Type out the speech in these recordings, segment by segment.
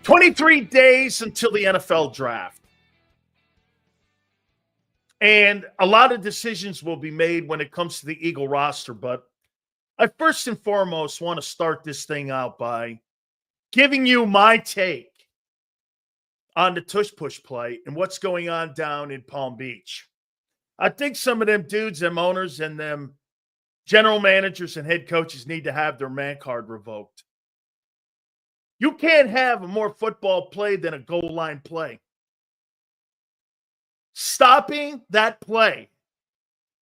23 days until the NFL draft. And a lot of decisions will be made when it comes to the Eagle roster. But I first and foremost want to start this thing out by giving you my take on the tush-push play and what's going on down in Palm Beach. I think some of them dudes, them owners, and them general managers and head coaches need to have their man card revoked. You can't have a more football play than a goal line play. Stopping that play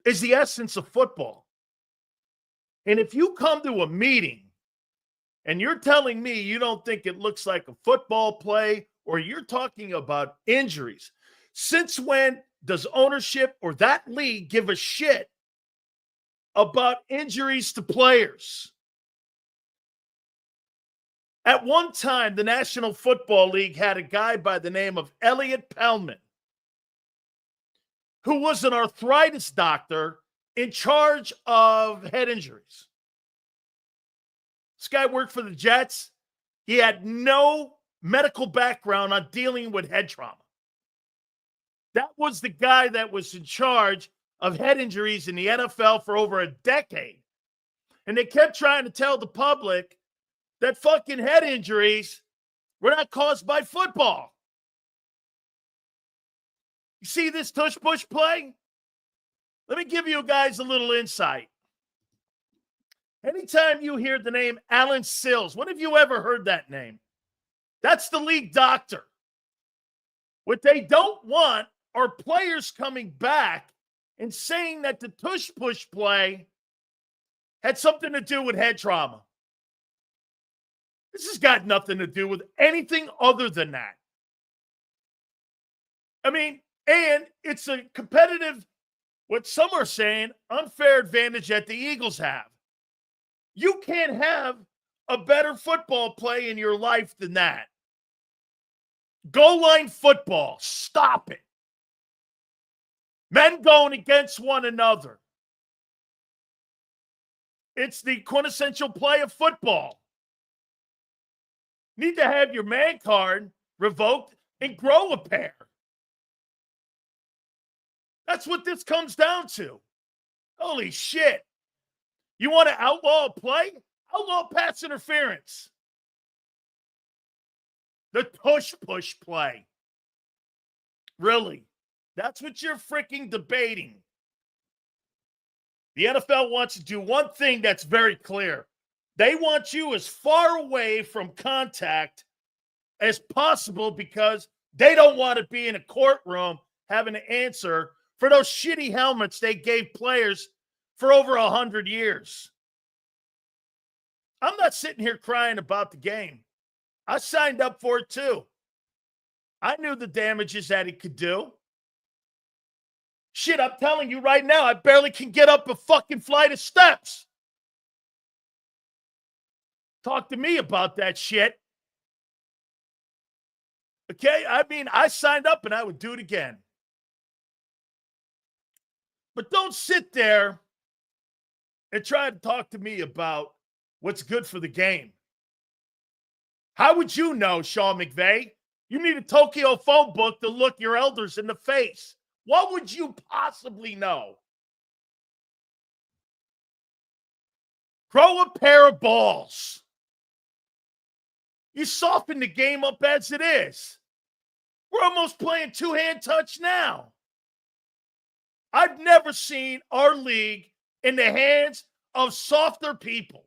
is the essence of football. And if you come to a meeting and you're telling me you don't think it looks like a football play, or you're talking about injuries, since when does ownership or that league give a shit about injuries to players? At one time, the National Football League had a guy by the name of Elliot Pellman, who was an arthritis doctor in charge of head injuries. This guy worked for the Jets. He had no medical background on dealing with head trauma. That was the guy that was in charge of head injuries in the NFL for over a decade. And they kept trying to tell the public that fucking head injuries were not caused by football. You see this tush-push play? Let me give you guys a little insight. Anytime you hear the name Alan Sills, when have you ever heard that name? That's the league doctor. What they don't want are players coming back and saying that the tush-push play had something to do with head trauma. This has got nothing to do with anything other than that. I mean, and it's a competitive, what some are saying, unfair advantage that the Eagles have. You can't have a better football play in your life than that. Goal line football. Stop it. Men going against one another. It's the quintessential play of football. Need to have your man card revoked and grow a pair. That's what this comes down to. Holy shit. You want to outlaw a play? Outlaw pass interference. The tush-push play. Really? That's what you're freaking debating. The NFL wants to do one thing that's very clear. They want you as far away from contact as possible because they don't want to be in a courtroom having to answer for those shitty helmets they gave players for over 100 years. I'm not sitting here crying about the game. I signed up for it too. I knew the damages that it could do. Shit, I'm telling you right now, I barely can get up a fucking flight of steps. Talk to me about that shit. Okay? I mean, I signed up and I would do it again. But don't sit there and try to talk to me about what's good for the game. How would you know, Sean McVay? You need a Tokyo phone book to look your elders in the face. What would you possibly know? Grow a pair of balls. You soften the game up as it is. We're almost playing two-hand touch now. I've never seen our league in the hands of softer people.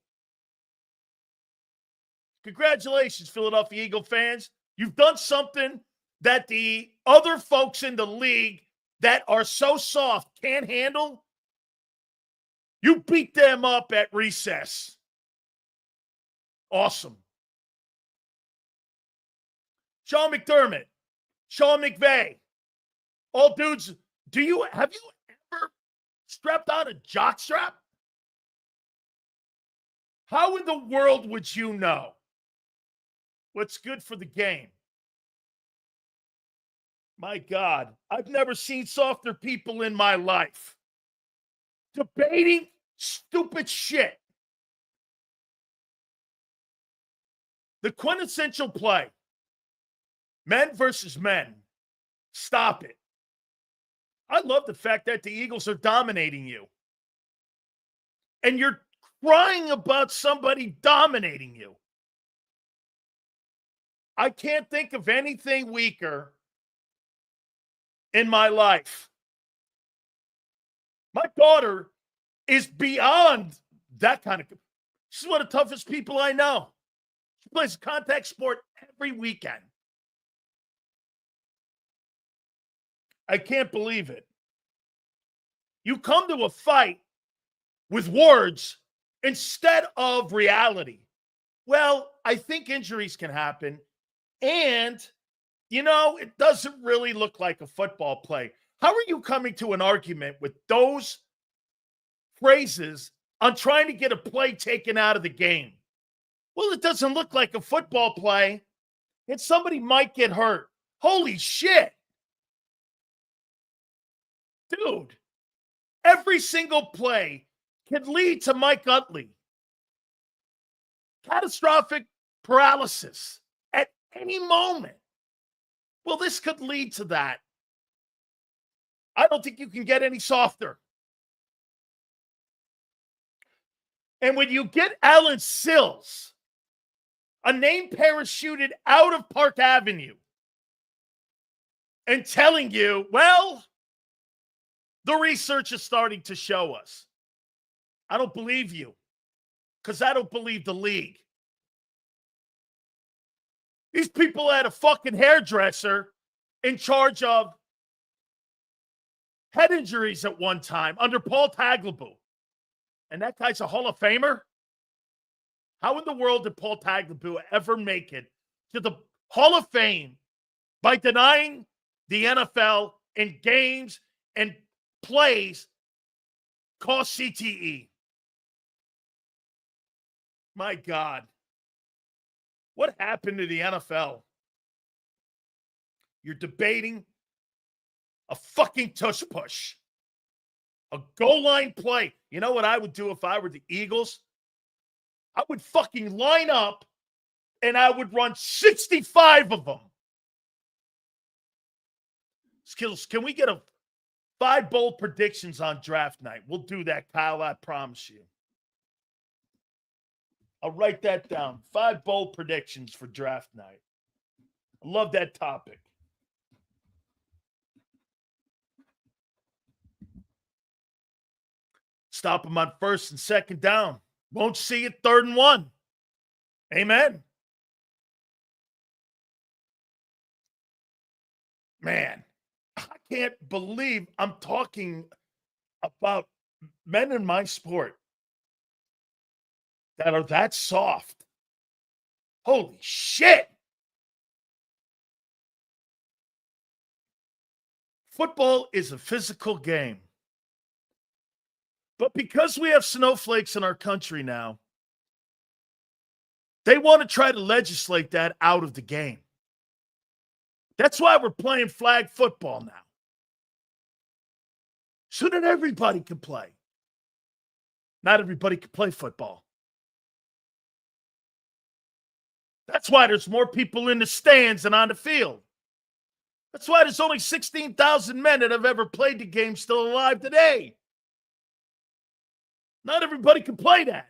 Congratulations, Philadelphia Eagle fans. You've done something that the other folks in the league that are so soft can't handle. You beat them up at recess. Awesome. Sean McDermott, Sean McVay, all dudes, have you ever strapped on a jockstrap? How in the world would you know what's good for the game? My God, I've never seen softer people in my life. Debating stupid shit. The quintessential play. Men versus men. Stop it. I love the fact that the Eagles are dominating you. And you're crying about somebody dominating you. I can't think of anything weaker in my life. My daughter is beyond that kind of. She's one of the toughest people I know. She plays a contact sport every weekend. I can't believe it. You come to a fight with words instead of reality. Well, I think injuries can happen. And, it doesn't really look like a football play. How are you coming to an argument with those phrases on trying to get a play taken out of the game? Well, it doesn't look like a football play, and somebody might get hurt. Holy shit. Dude, every single play can lead to Mike Utley. Catastrophic paralysis at any moment. Well, this could lead to that. I don't think you can get any softer. And when you get Alan Sills, a name parachuted out of Park Avenue, and telling you, well, the research is starting to show us. I don't believe you, because I don't believe the league. These people had a fucking hairdresser in charge of head injuries at one time under Paul Tagliabue. And that guy's a Hall of Famer? How in the world did Paul Tagliabue ever make it to the Hall of Fame by denying the NFL in games and plays cost CTE? My God. What happened to the NFL? You're debating a fucking tush push. A goal line play. You know what I would do if I were the Eagles? I would fucking line up and I would run 65 of them. Skills, can we get 5 bold predictions on draft night? We'll do that, Kyle, I promise you. I'll write that down. 5 bold predictions for draft night. I love that topic. Stop them on 1st and 2nd down. Won't see it 3rd and 1. Amen. Man, I can't believe I'm talking about men in my sport that are that soft. Holy shit. Football is a physical game. But because we have snowflakes in our country now, they want to try to legislate that out of the game. That's why we're playing flag football now. So that everybody can play. Not everybody can play football. That's why there's more people in the stands than on the field. That's why there's only 16,000 men that have ever played the game still alive today. Not everybody can play that.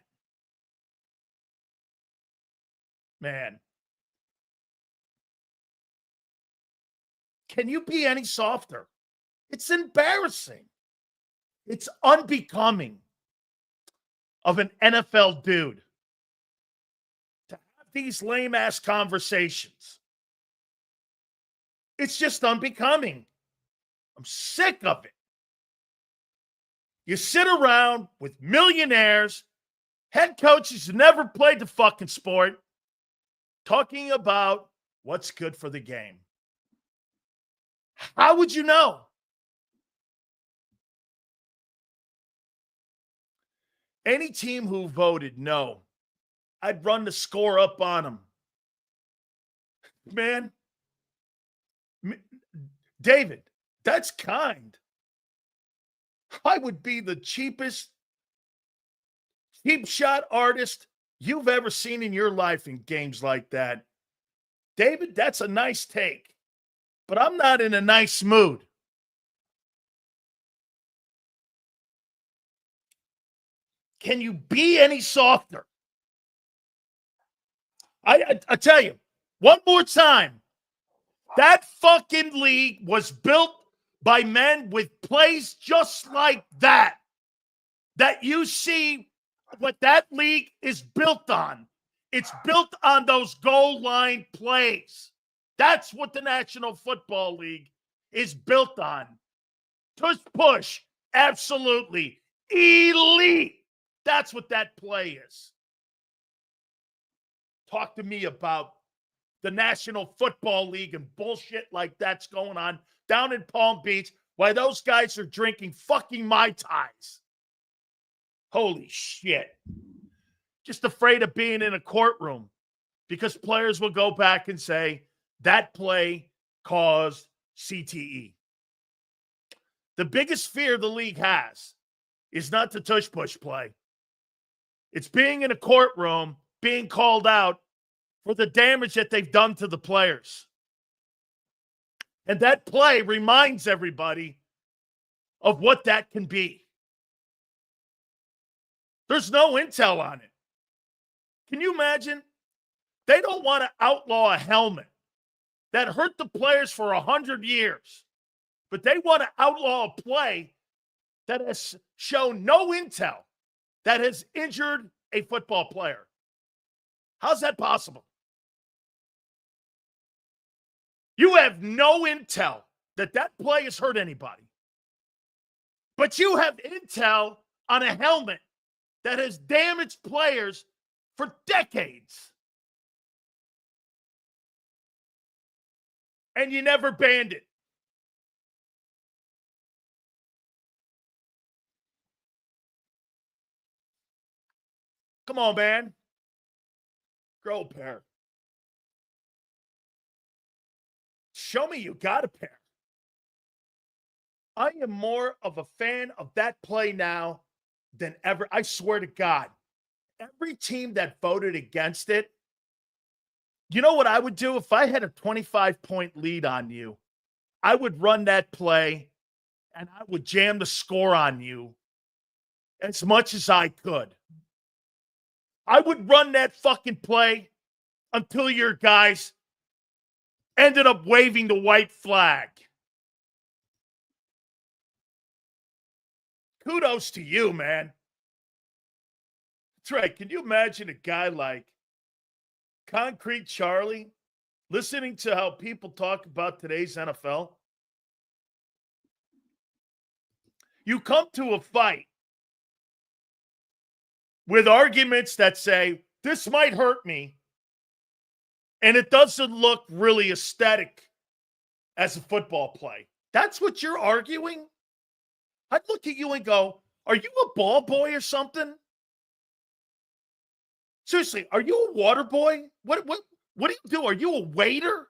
Man. Can you be any softer? It's embarrassing. It's unbecoming of an NFL dude to have these lame-ass conversations. It's just unbecoming. I'm sick of it. You sit around with millionaires, head coaches who never played the fucking sport, talking about what's good for the game. How would you know? Any team who voted no, I'd run the score up on them. Man, David, that's kind. I would be the cheapest cheap shot artist you've ever seen in your life in games like that. David, that's a nice take, but I'm not in a nice mood. Can you be any softer? I tell you, one more time, that fucking league was built by men with plays just like that. That you see what that league is built on. It's built on those goal line plays. That's what the National Football League is built on. Tush push, absolutely. Elite. That's what that play is. Talk to me about the National Football League and bullshit like that's going on down in Palm Beach while those guys are drinking fucking Mai Tais. Holy shit. Just afraid of being in a courtroom because players will go back and say that play caused CTE. The biggest fear the league has is not the tush push play. It's being in a courtroom, being called out for the damage that they've done to the players. And that play reminds everybody of what that can be. There's no intel on it. Can you imagine? They don't want to outlaw a helmet that hurt the players for 100 years, but they want to outlaw a play that has shown no intel that has injured a football player. How's that possible? You have no intel that that play has hurt anybody, but you have intel on a helmet that has damaged players for decades. And you never banned it. Come on, man. Grow a pair. Show me you got a pair. I am more of a fan of that play now than ever. I swear to God, every team that voted against it, you know what I would do if I had a 25-point lead on you? I would run that play and I would jam the score on you as much as I could. I would run that fucking play until your guys ended up waving the white flag. Kudos to you, man. That's right. Can you imagine a guy like Concrete Charlie listening to how people talk about today's NFL? You come to a fight with arguments that say, this might hurt me, and it doesn't look really aesthetic as a football play. That's what you're arguing? I'd look at you and go, are you a ball boy or something? Seriously, are you a water boy? What do you do? Are you a waiter?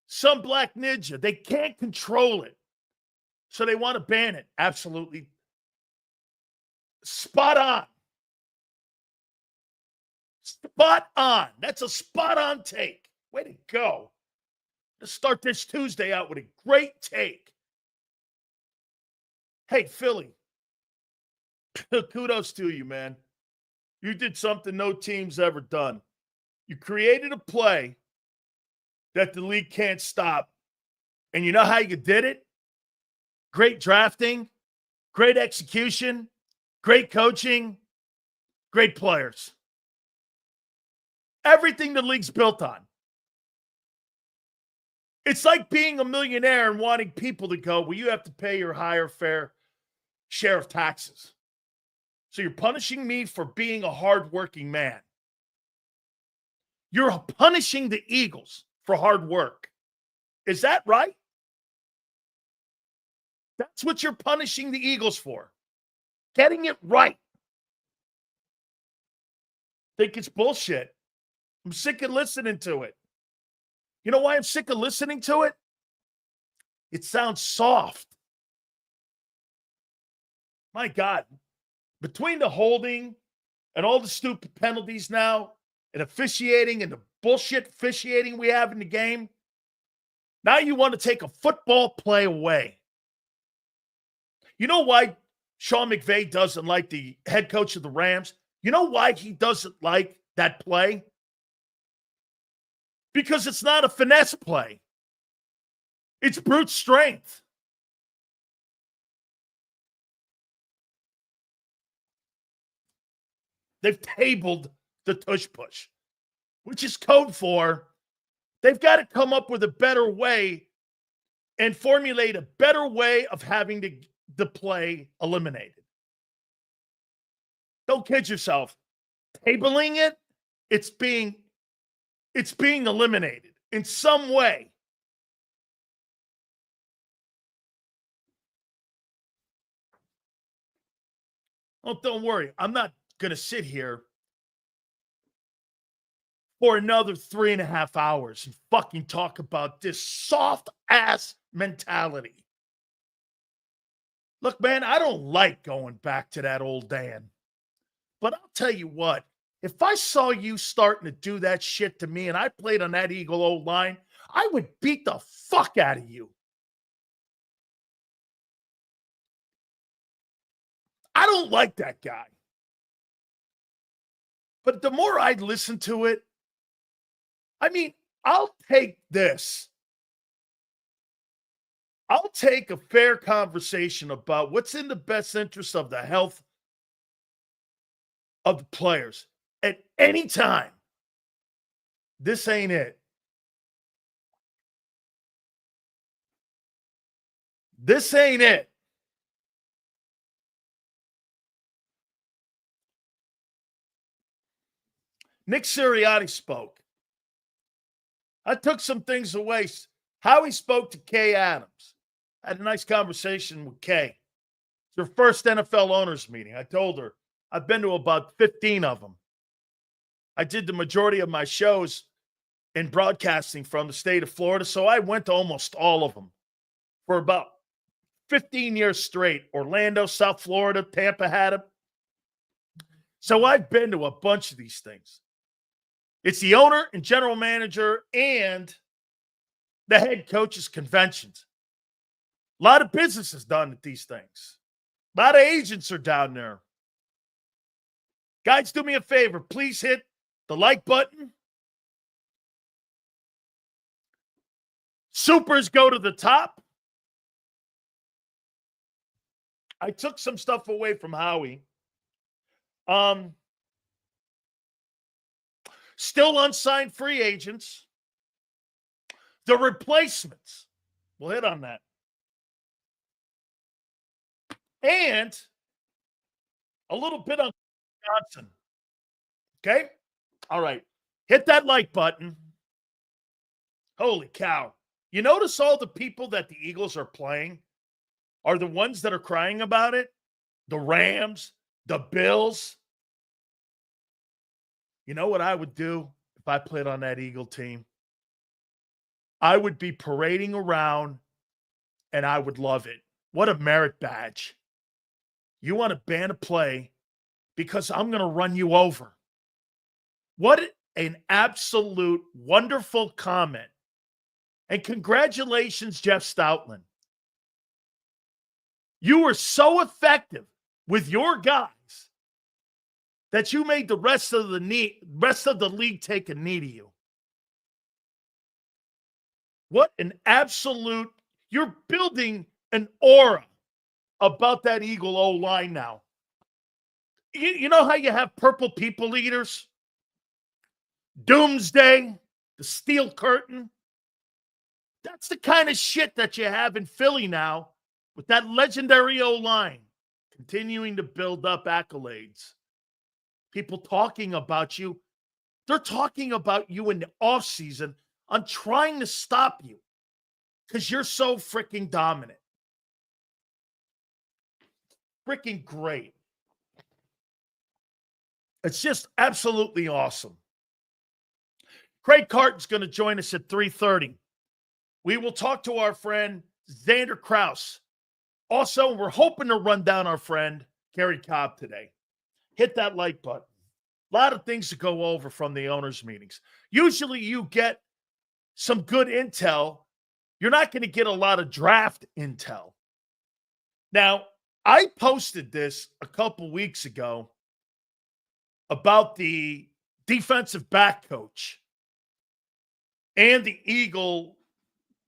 Some black ninja, they can't control it. So they want to ban it. Absolutely. Spot on. Spot on. That's a spot on take. Way to go. Let's start this Tuesday out with a great take. Hey, Philly. Kudos to you, man. You did something no team's ever done. You created a play that the league can't stop. And you know how you did it? Great drafting, great execution, great coaching, great players. Everything the league's built on. It's like being a millionaire and wanting people to go, well, you have to pay your higher fair share of taxes. So you're punishing me for being a hardworking man. You're punishing the Eagles for hard work. Is that right? That's what you're punishing the Eagles for. Getting it right. Think it's bullshit. I'm sick of listening to it. You know why I'm sick of listening to it? It sounds soft. My God. Between the holding and all the stupid penalties now and officiating and the bullshit officiating we have in the game, now you want to take a football play away. You know why Sean McVay doesn't like the head coach of the Rams? You know why he doesn't like that play? Because it's not a finesse play. It's brute strength. They've tabled the tush push, which is code for they've got to come up with a better way and formulate a better way of having the play eliminated. Don't kid yourself. Tabling it, it's being eliminated in some way. Oh, don't worry. I'm not going to sit here for another 3.5 hours and fucking talk about this soft ass mentality. Look, man, I don't like going back to that old Dan. But I'll tell you what, if I saw you starting to do that shit to me and I played on that Eagle O-line, I would beat the fuck out of you. I don't like that guy. But the more I listen to it, I mean, I'll take this. I'll take a fair conversation about what's in the best interest of the health of the players at any time. This ain't it. This ain't it. Nick Sirianni spoke. I took some things away. How he spoke to Kay Adams. I had a nice conversation with Kay. It's her first NFL owners meeting. I told her I've been to about 15 of them. I did the majority of my shows in broadcasting from the state of Florida, so I went to almost all of them for about 15 years straight. Orlando, South Florida, Tampa had them. So I've been to a bunch of these things. It's the owner and general manager and the head coach's conventions. A lot of business is done at these things. A lot of agents are down there. Guys, do me a favor. Please hit the like button. Supers go to the top. I took some stuff away from Howie. Still unsigned free agents. The replacements. We'll hit on that. And a little bit on Johnson. Okay? All right. Hit that like button. Holy cow. You notice all the people that the Eagles are playing are the ones that are crying about it? The Rams, the Bills. You know what I would do if I played on that Eagle team? I would be parading around and I would love it. What a merit badge. You want to ban a play because I'm going to run you over. What an absolute wonderful comment. And congratulations, Jeff Stoutland. You were so effective with your guys that you made the rest of the league take a knee to you. What an absolute, you're building an aura about that Eagle O-line now. You know how you have purple people eaters? Doomsday, the steel curtain. That's the kind of shit that you have in Philly now with that legendary O-line continuing to build up accolades. People talking about you. They're talking about you in the offseason on trying to stop you because you're so freaking dominant. Freaking great. It's just absolutely awesome. Craig Carton's going to join us at 3:30. We will talk to our friend Xander Krause. Also, we're hoping to run down our friend Gary Cobb today. Hit that like button. A lot of things to go over from the owners' meetings. Usually you get some good intel. You're not going to get a lot of draft intel. Now, I posted this a couple weeks ago about the defensive back coach and the Eagle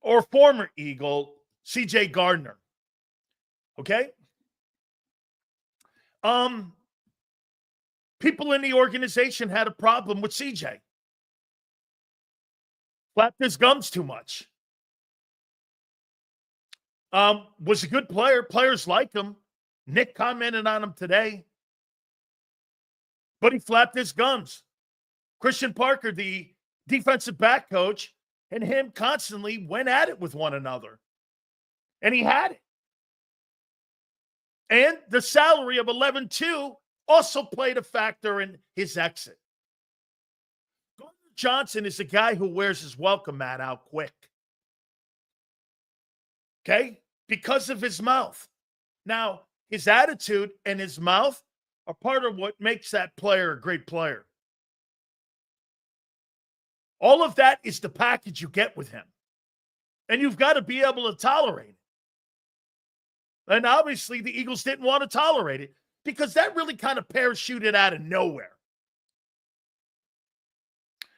or former Eagle, CJ Gardner. Okay? People in the organization had a problem with CJ. Flapped his gums too much. Was a good player. Players like him. Nick commented on him today. But he flapped his gums. Christian Parker, the defensive back coach, and him constantly went at it with one another. And he had it. And the salary of 11-2 also played a factor in his exit. Gardner Johnson is a guy who wears his welcome mat out quick. Okay? Because of his mouth. Now, his attitude and his mouth are part of what makes that player a great player. All of that is the package you get with him. And you've got to be able to tolerate it. And obviously, the Eagles didn't want to tolerate it because that really kind of parachuted out of nowhere.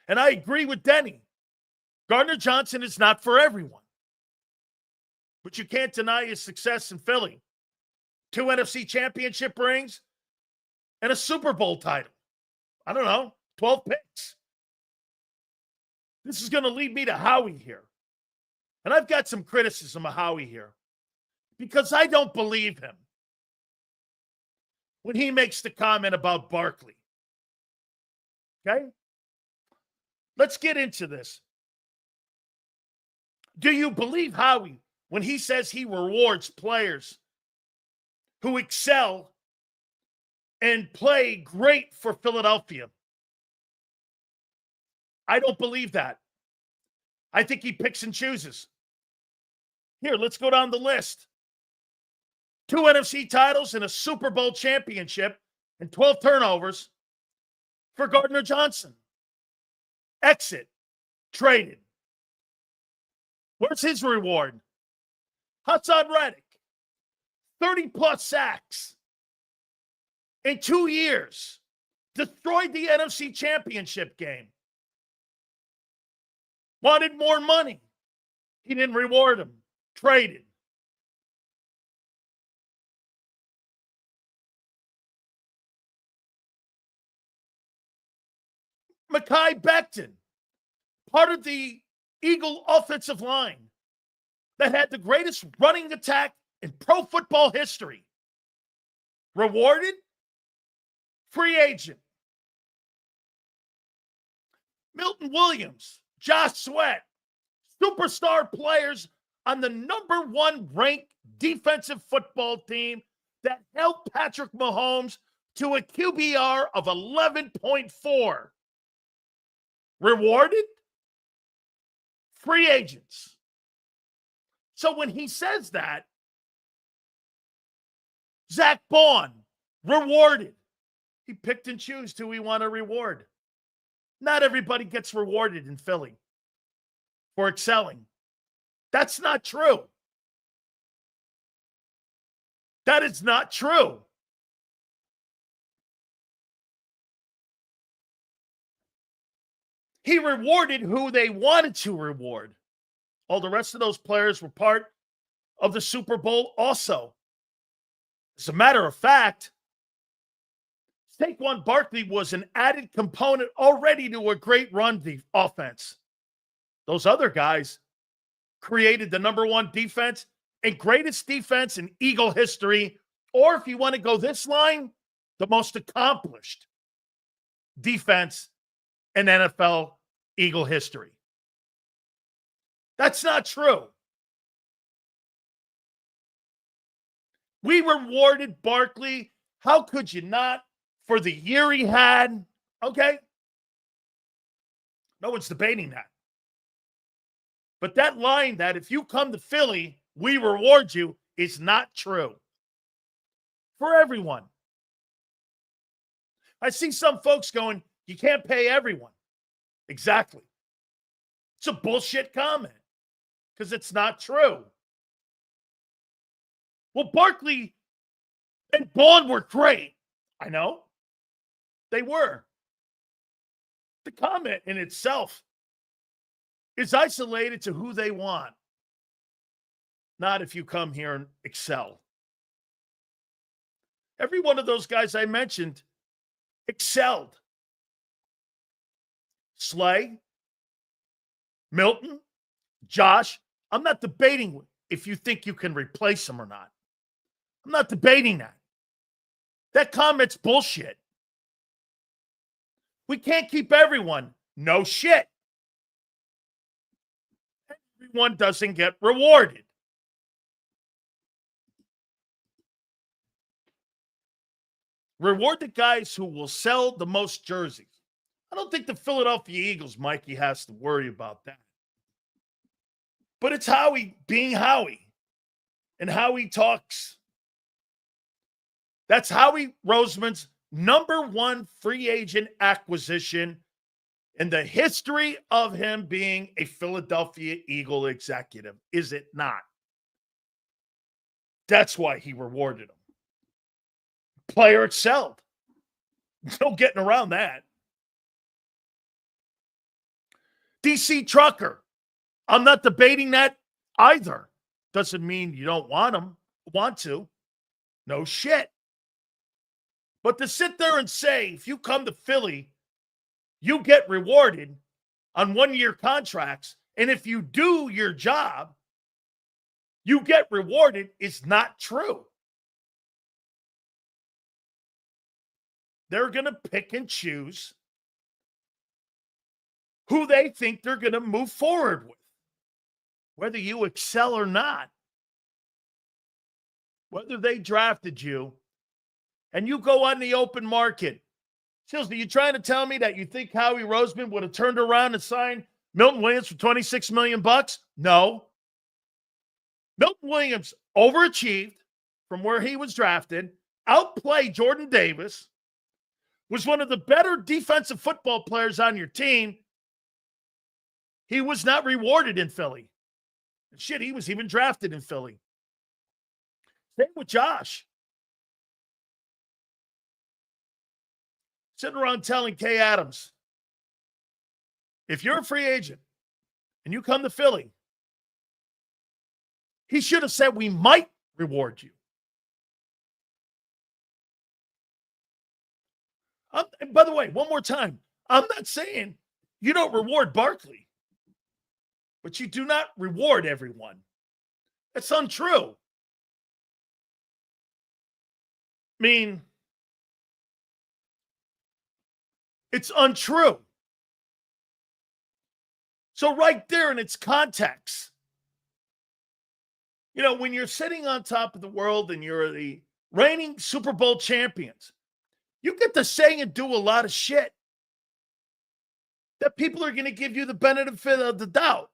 And I agree with Denny. Gardner Johnson is not for everyone. But you can't deny his success in Philly. 2 NFC championship rings and a Super Bowl title. I don't know, 12 picks. This is going to lead me to Howie here. And I've got some criticism of Howie here because I don't believe him when he makes the comment about Barkley. Okay? Let's get into this. Do you believe Howie when he says he rewards players who excel and play great for Philadelphia? I don't believe that. I think he picks and chooses. Here, let's go down the list. 2 NFC titles and a Super Bowl championship and 12 turnovers for Gardner Johnson. Exit. Traded. Where's his reward? Hassan Reddick. 30-plus sacks in 2 years. Destroyed the NFC championship game. Wanted more money. He didn't reward him. Traded. Mekhi Becton, part of the Eagle offensive line that had the greatest running attack in pro football history. Rewarded? Free agent. Milton Williams, Josh Sweat, superstar players on the number 1 ranked defensive football team that held Patrick Mahomes to a QBR of 11.4. Rewarded? Free agents. So when he says that, Zach Bond, rewarded. He picked and chose who he want to reward. Not everybody gets rewarded in Philly for excelling. That's not true. That is not true. He rewarded who they wanted to reward. All the rest of those players were part of the Super Bowl also. As a matter of fact, Saquon Barkley was an added component already to a great run offense. Those other guys created the number 1 defense and greatest defense in Eagle history, or if you want to go this line, the most accomplished defense in NFL Eagle history. That's not true. We rewarded Barkley. How could you not? For the year he had. Okay? No one's debating that. But that line that if you come to Philly, we reward you is not true. For everyone. I see some folks going, you can't pay everyone. Exactly. It's a bullshit comment because it's not true. Well, Barkley and Bond were great. I know. They were. The comment in itself is isolated to who they want, not if you come here and excel. Every one of those guys I mentioned excelled. Slay, Milton, Josh. I'm not debating if you think you can replace them or not. I'm not debating that. That comment's bullshit. We can't keep everyone. No shit. Everyone doesn't get rewarded. Reward the guys who will sell the most jerseys. I don't think the Philadelphia Eagles, Mikey, has to worry about that. But it's Howie being Howie and how he talks. That's Howie Roseman's number one free agent acquisition in the history of him being a Philadelphia Eagle executive, is it not? That's why he rewarded him. Player excelled. No getting around that. DC Trucker. I'm not debating that either. Doesn't mean you don't want to. No shit. But to sit there and say, if you come to Philly, you get rewarded on 1-year contracts, and if you do your job, you get rewarded is not true. They're going to pick and choose who they think they're going to move forward with, whether you excel or not, whether they drafted you and you go on the open market. Seriously, you trying to tell me that you think Howie Roseman would have turned around and signed Milton Williams for $26 million? No. Milton Williams overachieved from where he was drafted, outplayed Jordan Davis, was one of the better defensive football players on your team. He was not rewarded in Philly. Shit, he was even drafted in Philly. Same with Josh. Sitting around telling Kay Adams, if you're a free agent and you come to Philly, he should have said we might reward you. And by the way, one more time, I'm not saying you don't reward Barkley, but you do not reward everyone. That's untrue. I mean, it's untrue. So right there in its context, you know, when you're sitting on top of the world and you're the reigning Super Bowl champions, you get to say and do a lot of shit that people are going to give you the benefit of the doubt.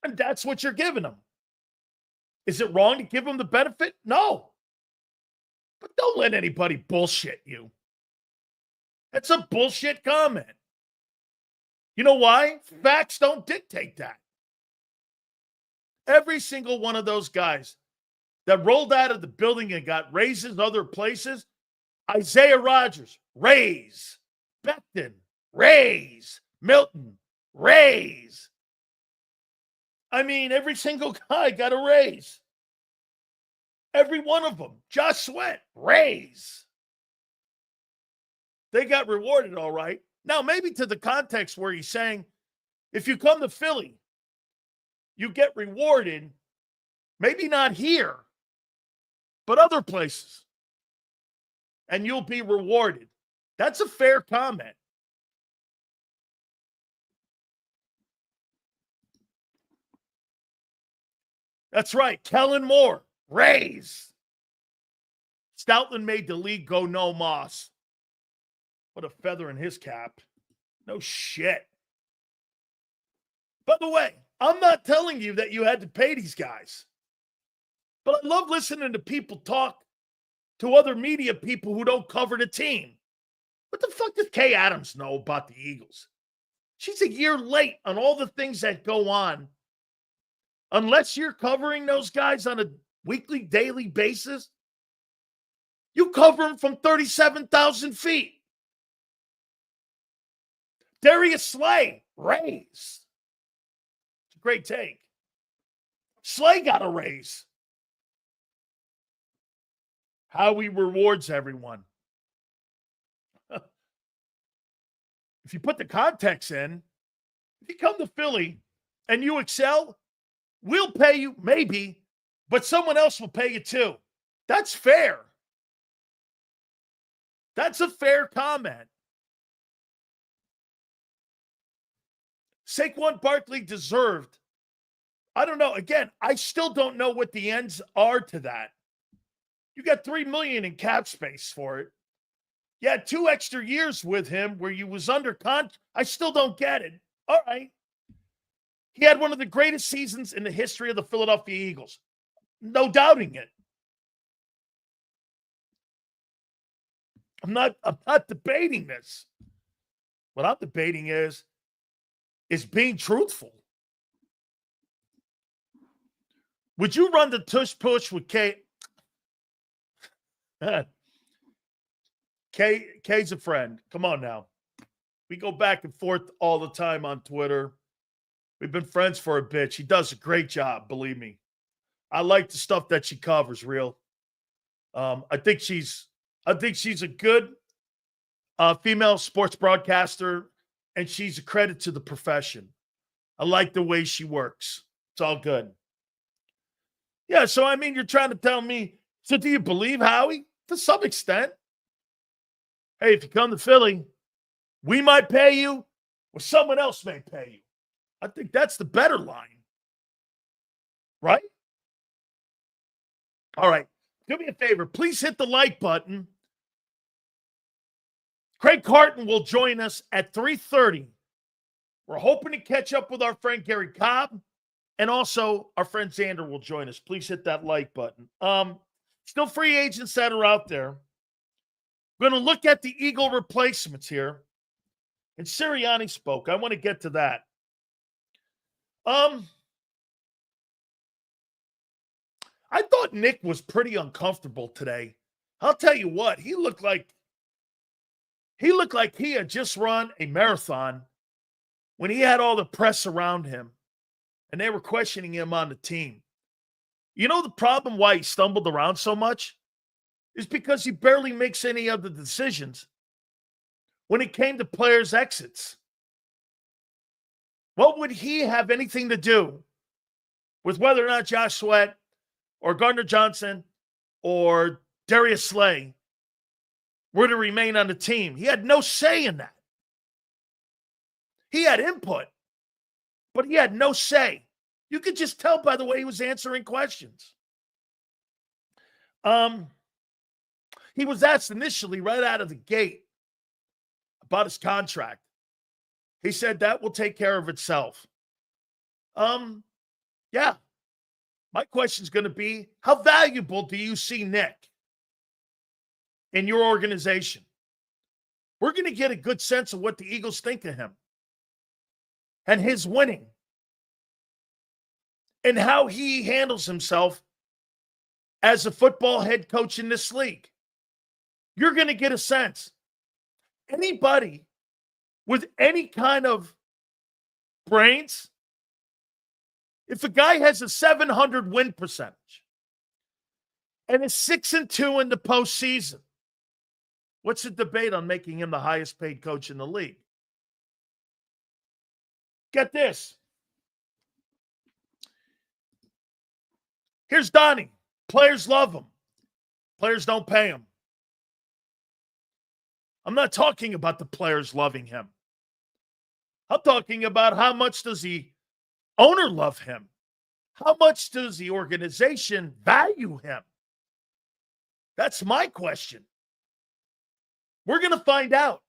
And that's what you're giving them. Is it wrong to give them the benefit? No. But don't let anybody bullshit you. That's a bullshit comment. You know why? Facts don't dictate that. Every single one of those guys that rolled out of the building and got raises other places, Isaiah Rodgers, raise. Becton, raise. Milton, raise. I mean, every single guy got a raise. Every one of them. Josh Sweat, raise. They got rewarded, all right. Now, maybe to the context where he's saying, if you come to Philly, you get rewarded, maybe not here, but other places, and you'll be rewarded. That's a fair comment. That's right. Kellen Moore, raise. Stoutland made the league go no moss. What a feather in his cap. No shit. By the way, I'm not telling you that you had to pay these guys. But I love listening to people talk to other media people who don't cover the team. What the fuck does Kay Adams know about the Eagles? She's a year late on all the things that go on. Unless you're covering those guys on a weekly, daily basis, you cover them from 37,000 feet. Darius Slay, raise. It's a great take. Slay got a raise. Howie rewards everyone. If you put the context in, if you come to Philly and you excel, we'll pay you, maybe, but someone else will pay you too. That's fair. That's a fair comment. Saquon Barkley deserved. I don't know. Again, I still don't know what the ends are to that. You got $3 million in cap space for it. You had 2 extra years with him where you was under contract. I still don't get it. All right. He had one of the greatest seasons in the history of the Philadelphia Eagles. No doubting it. I'm not debating this. What I'm debating is being truthful. Would you run the tush push with Kay? Kay's a friend. Come on now. We go back and forth all the time on Twitter. We've been friends for a bit. She does a great job, believe me. I like the stuff that she covers, real. I think she's a good female sports broadcaster, and she's a credit to the profession. I like the way she works. It's all good. Yeah, so I mean, you're trying to tell me, so do you believe Howie? To some extent. Hey, if you come to Philly, we might pay you, or someone else may pay you. I think that's the better line. Right? All right. Do me a favor. Please hit the like button. Craig Carton will join us at 3:30. We're hoping to catch up with our friend Gary Cobb, and also our friend Xander will join us. Please hit that like button. Still free agents that are out there. We're going to look at the Eagle replacements here. And Sirianni spoke. I want to get to that. I thought Nick was pretty uncomfortable today. I'll tell you what, he looked like he had just run a marathon when he had all the press around him and they were questioning him on the team. You know the problem why he stumbled around so much? Is because he barely makes any of the decisions when it came to players' exits. What would he have anything to do with whether or not Josh Sweat or Gardner Johnson or Darius Slay were to remain on the team? He had no say in that. He had input, but he had no say. You could just tell by the way he was answering questions. He was asked initially right out of the gate about his contract. He said that will take care of itself. Yeah. My question is going to be, how valuable do you see Nick in your organization? We're going to get a good sense of what the Eagles think of him and his winning and how he handles himself as a football head coach in this league. You're going to get a sense. Anybody with any kind of brains, if a guy has a 700 win percentage and is 6-2 in the postseason, what's the debate on making him the highest paid coach in the league? Get this. Here's Donnie. Players love him. Players don't pay him. I'm not talking about the players loving him. I'm talking about how much does the owner love him? How much does the organization value him? That's my question. We're going to find out.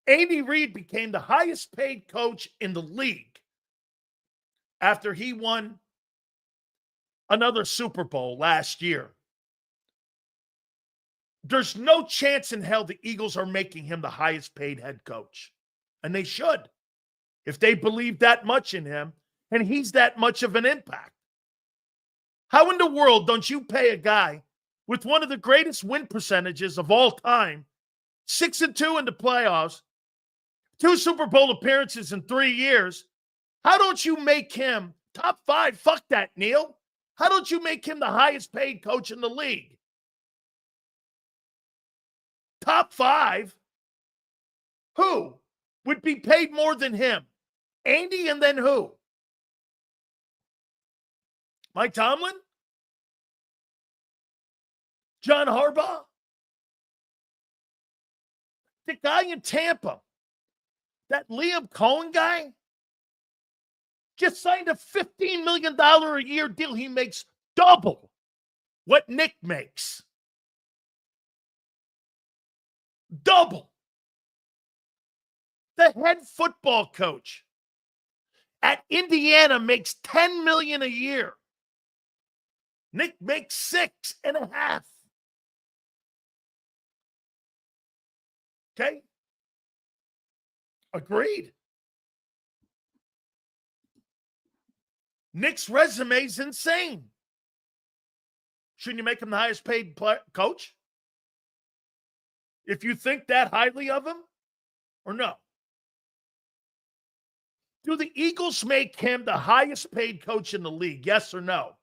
Andy Reid became the highest paid coach in the league after he won another Super Bowl last year. There's no chance in hell the Eagles are making him the highest paid head coach. And they should, if they believe that much in him and he's that much of an impact. How in the world don't you pay a guy with one of the greatest win percentages of all time, 6-2 in the playoffs, 2 Super Bowl appearances in 3 years? How don't you make him top 5? Fuck that, Neil. How don't you make him the highest paid coach in the league? Top 5? Who would be paid more than him? Andy, and then who? Mike Tomlin? John Harbaugh? The guy in Tampa, that Liam Cohen guy, just signed a $15 million a year deal. He makes double what Nick makes. Double. The head football coach at Indiana makes $10 million a year. Nick makes $6.5. Okay? Agreed. Nick's resume is insane. Shouldn't you make him the highest paid coach? If you think that highly of him, or no? Do the Eagles make him the highest paid coach in the league? Yes or no?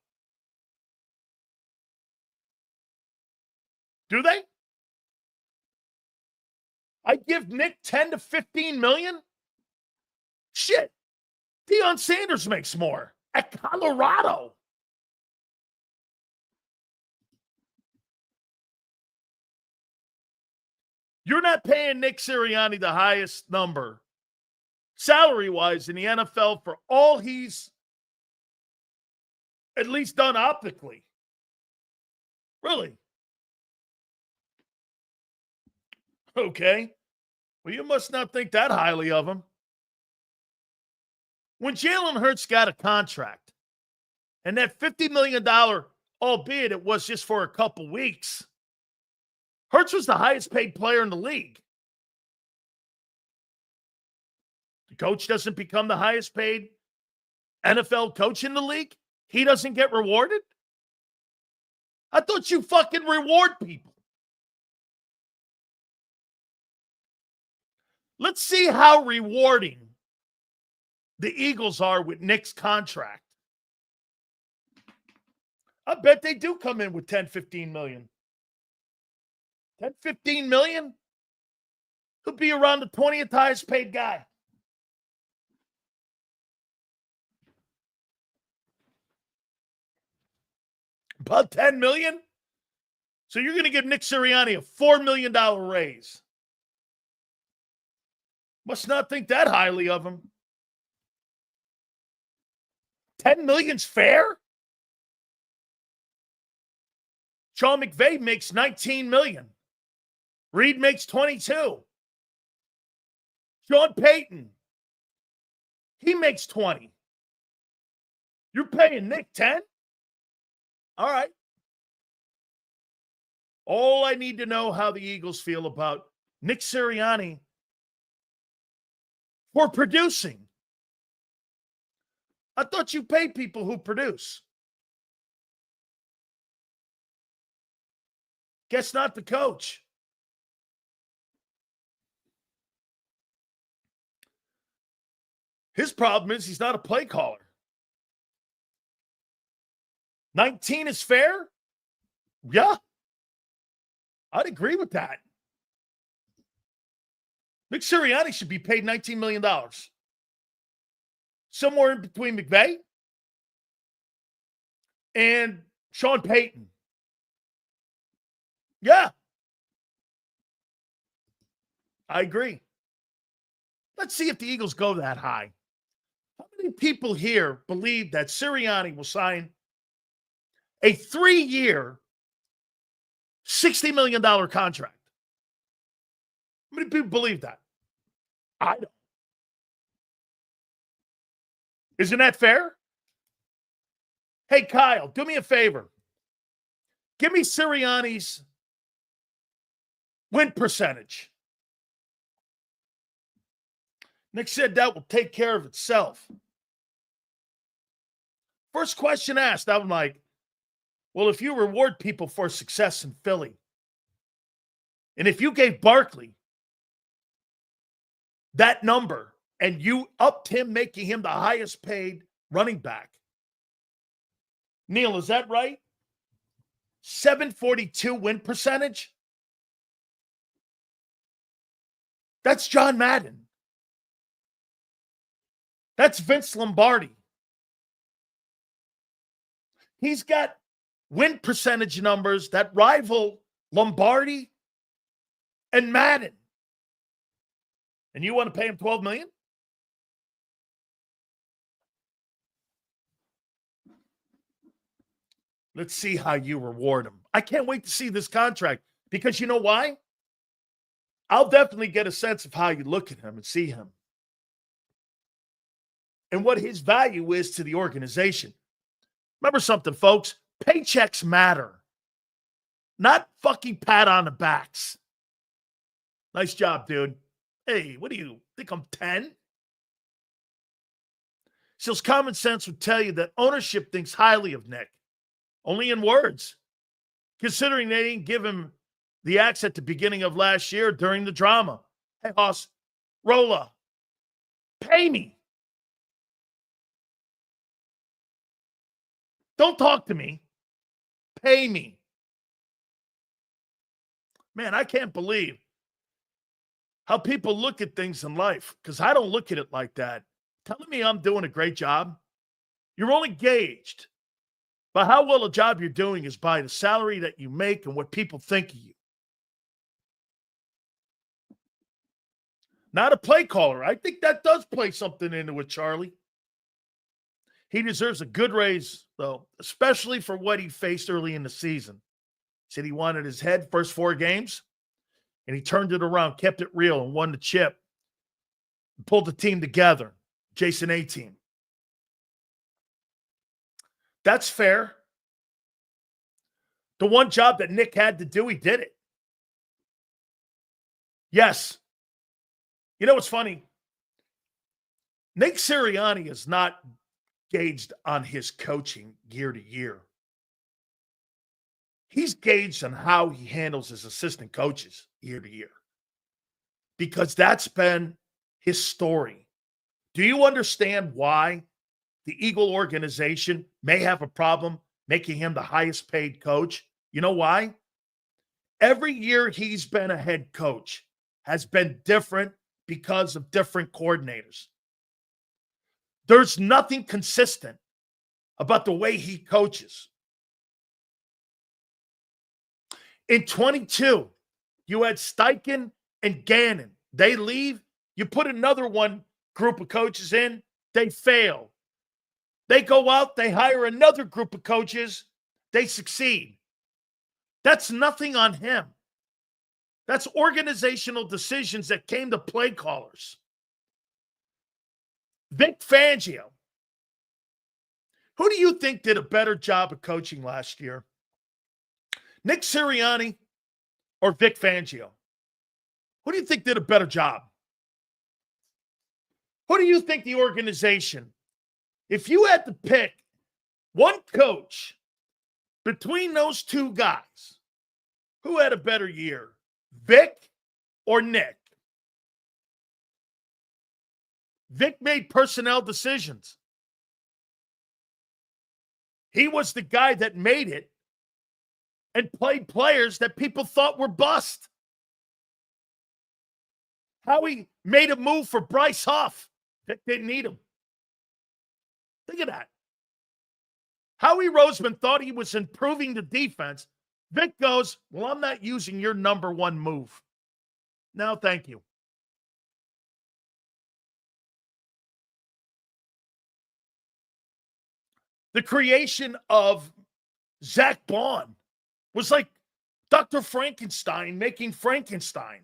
Do they? I give Nick 10 to 15 million? Shit. Deion Sanders makes more at Colorado. You're not paying Nick Sirianni the highest number, salary-wise, in the NFL for all he's at least done optically. Really? Okay. Well, you must not think that highly of him. When Jalen Hurts got a contract, and that $50 million, albeit it was just for a couple weeks, Hurts was the highest paid player in the league. The coach doesn't become the highest paid NFL coach in the league? He doesn't get rewarded? I thought you fucking reward people. Let's see how rewarding the Eagles are with Nick's contract. I bet they do come in with 10, 15 million. 10, 15 million? He'll be around the 20th highest paid guy. About 10 million? So you're going to give Nick Sirianni a $4 million raise. Must not think that highly of him. 10 million's fair? Sean McVay makes 19 million. Reed makes 22. Sean Payton, he makes 20. You're paying Nick 10? All right. All I need to know how the Eagles feel about Nick Sirianni for producing. I thought you paid people who produce. Guess not the coach. His problem is he's not a play caller. 19 is fair? Yeah. I'd agree with that. Nick Sirianni should be paid $19 million. Somewhere in between McVay and Sean Payton. Yeah. I agree. Let's see if the Eagles go that high. How many people here believe that Sirianni will sign a 3-year, $60 million contract? How many people believe that? I don't. Isn't that fair? Hey, Kyle, do me a favor. Give me Sirianni's Win percentage. Nick said that will take care of itself. First question asked, I'm like, well, if you reward people for success in Philly, and if you gave Barkley that number and you upped him, making him the highest paid running back, Neil, is that right? 742 win percentage? That's John Madden. That's Vince Lombardi. He's got win percentage numbers that rival Lombardi and Madden. And you want to pay him $12 million? Let's see how you reward him. I can't wait to see this contract because you know why? I'll definitely get a sense of how you look at him and see him and what his value is to the organization. Remember something, folks. Paychecks matter, not fucking pat on the backs. Nice job, dude. Hey, what do you think I'm 10? So common sense would tell you that ownership thinks highly of Nick, only in words, considering they didn't give him the axe at the beginning of last year during the drama. Hey, Hoss, Rolla, pay me. Don't talk to me. Pay me. Man, I can't believe how people look at things in life, because I don't look at it like that. Telling me I'm doing a great job? You're only gauged by how well a job you're doing is by the salary that you make and what people think of you. Not a play caller. I think that does play something into it, Charlie. He deserves a good raise, though, especially for what he faced early in the season. Said he wanted his head first 4 games, and he turned it around, kept it real, and won the chip. Pulled the team together. Jason A-team. That's fair. The one job that Nick had to do, he did it. Yes. You know what's funny? Nick Sirianni is not gauged on his coaching year to year. He's gauged on how he handles his assistant coaches year to year, because that's been his story. Do you understand why the Eagle organization may have a problem making him the highest paid coach? You know why? Every year he's been a head coach has been different because of different coordinators. There's nothing consistent about the way he coaches. In 22, you had Steichen and Gannon. They leave. You put another one group of coaches in. They fail. They go out. They hire another group of coaches. They succeed. That's nothing on him. That's organizational decisions that came to play callers. Vic Fangio. Who do you think did a better job of coaching last year? Nick Sirianni or Vic Fangio? Who do you think did a better job? Who do you think the organization, if you had to pick one coach between those two guys, who had a better year, Vic or Nick? Vic made personnel decisions. He was the guy that made it and played players that people thought were bust. How he made a move for Bryce Huff. Vic didn't need him. Think of that. Howie Roseman thought he was improving the defense. Vic goes, well, I'm not using your number one move. No, thank you. The creation of Zach Bond was like Dr. Frankenstein making Frankenstein.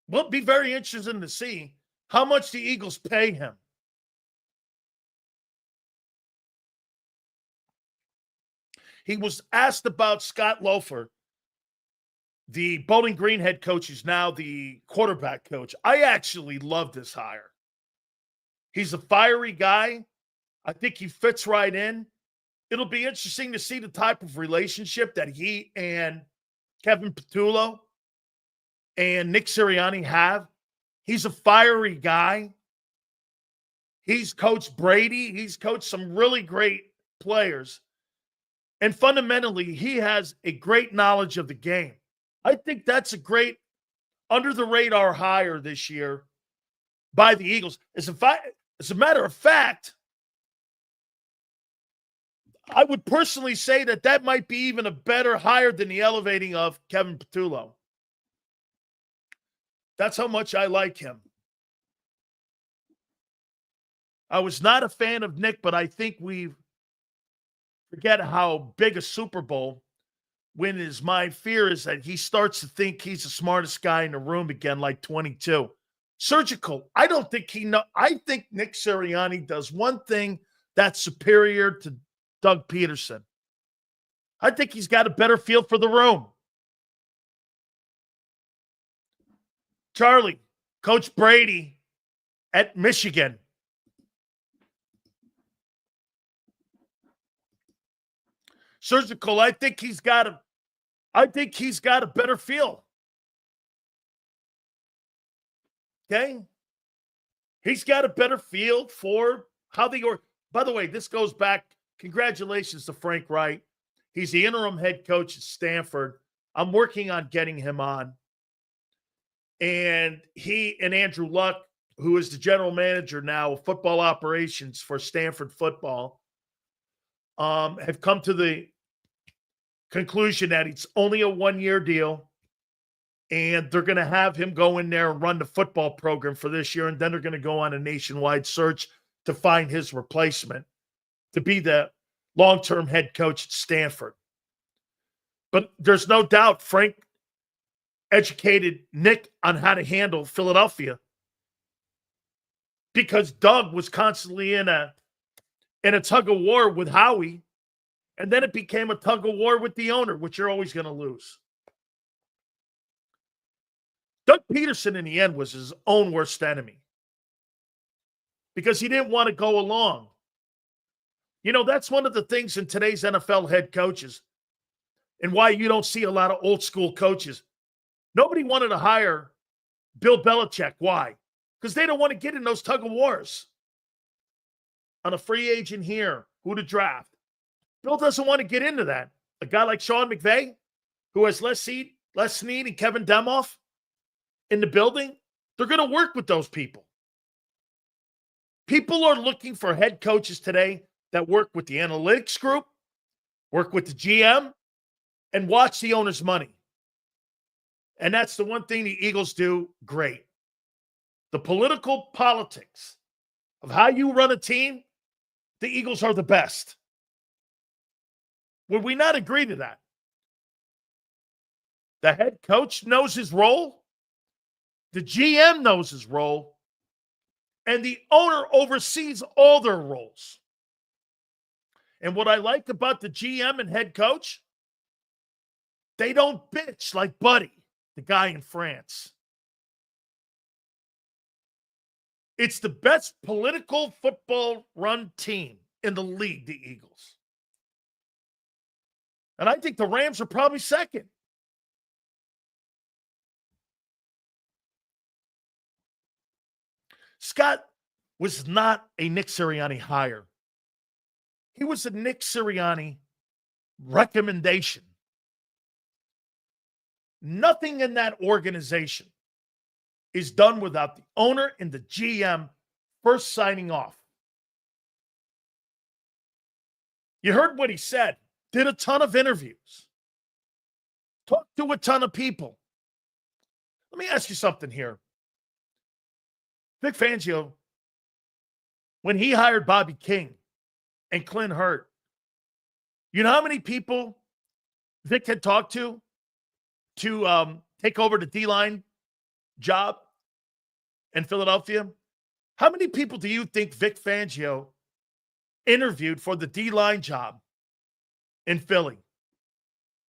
Well, it'll be very interesting to see how much the Eagles pay him. He was asked about Scott Loeffler, the Bowling Green head coach, who's now the quarterback coach. I actually love this hire. He's a fiery guy. I think he fits right in. It'll be interesting to see the type of relationship that he and Kevin Petullo and Nick Sirianni have. He's a fiery guy. He's coached Brady. He's coached some really great players. And fundamentally, he has a great knowledge of the game. I think that's a great under-the-radar hire this year by the Eagles. As a matter of fact, I would personally say that might be even a better hire than the elevating of Kevin Petullo. That's how much I like him. I was not a fan of Nick, but I think we forget how big a Super Bowl win is. My fear is that he starts to think he's the smartest guy in the room again, like 22. Surgical. I don't think I think Nick Sirianni does one thing that's superior to Doug Peterson. I think he's got a better feel for the room. Charlie, Coach Brady at Michigan. Surgical, I think he's got a better feel. Okay? He's got a better feel for how they are. By the way, this goes back. Congratulations to Frank Wright. He's the interim head coach at Stanford. I'm working on getting him on. And he and Andrew Luck, who is the general manager now of football operations for Stanford football, have come to the conclusion that it's only a one-year deal, and they're going to have him go in there and run the football program for this year, and then they're going to go on a nationwide search to find his replacement to be the long-term head coach at Stanford. But there's no doubt Frank educated Nick on how to handle Philadelphia, because Doug was constantly in a tug of war with Howie, and then it became a tug of war with the owner, which you're always going to lose. Doug Peterson, in the end, was his own worst enemy because he didn't want to go along. You know, that's one of the things in today's NFL head coaches and why you don't see a lot of old school coaches. Nobody wanted to hire Bill Belichick. Why? Because they don't want to get in those tug of wars on a free agent here, who to draft. Bill doesn't want to get into that. A guy like Sean McVay, who has Les Snead and Kevin Demoff in the building, they're going to work with those people. People are looking for head coaches today that work with the analytics group, work with the GM, and watch the owner's money. And that's the one thing the Eagles do great. The political politics of how you run a team, the Eagles are the best. Would we not agree to that? The head coach knows his role. The GM knows his role. And the owner oversees all their roles. And what I like about the GM and head coach, they don't bitch like Buddy, the guy in France. It's the best political football run team in the league, the Eagles. And I think the Rams are probably second. Scott was not a Nick Sirianni hire. He was a Nick Sirianni recommendation. Nothing in that organization is done without the owner and the GM first signing off. You heard what he said. Did a ton of interviews. Talked to a ton of people. Let me ask you something here. Vic Fangio, when he hired Bobby King and Clint Hurt, you know how many people Vic had talked to take over the D-line job in Philadelphia? How many people do you think Vic Fangio interviewed for the D-line job? in Philly.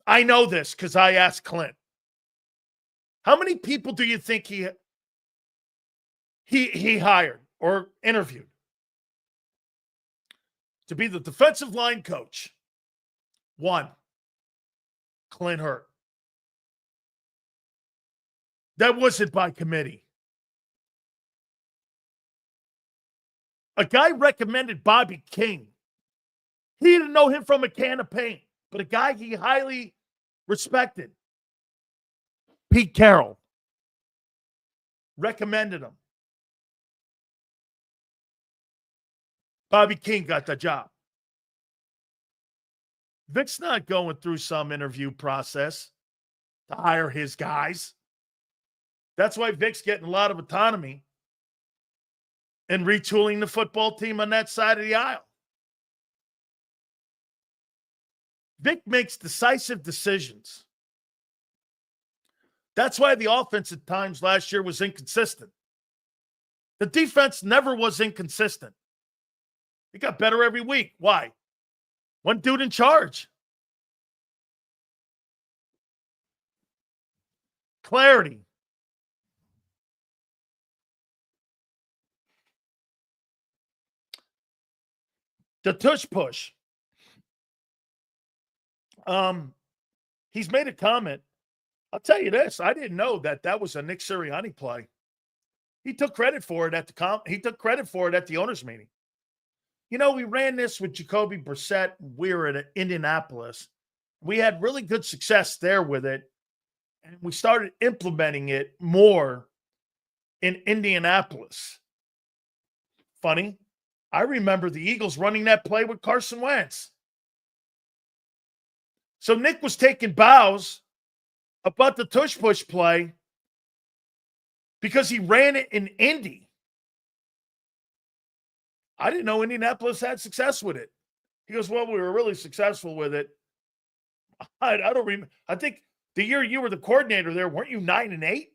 I know this because I asked Clint. How many people do you think he hired or interviewed to be the defensive line coach? One, Clint Hurt. That wasn't by committee. A guy recommended Bobby King. He didn't know him from a can of paint, but a guy he highly respected, Pete Carroll, recommended him. Bobby King got the job. Vic's not going through some interview process to hire his guys. That's why Vic's getting a lot of autonomy and retooling the football team on that side of the aisle. Vic makes decisive decisions. That's why the offense at times last year was inconsistent. The defense never was inconsistent. It got better every week. Why? One dude in charge. Clarity. The tush push. He's made a comment. I'll tell you this. I didn't know that was a Nick Sirianni play. He took credit for it at the owners' meeting. You know, we ran this with Jacoby Brissett. We were at Indianapolis. We had really good success there with it, and we started implementing it more in Indianapolis. Funny, I remember the Eagles running that play with Carson Wentz. So Nick was taking bows about the tush push play because he ran it in Indy. I didn't know Indianapolis had success with it. He goes, well, we were really successful with it. I don't remember. I think the year you were the coordinator there, weren't you 9-8?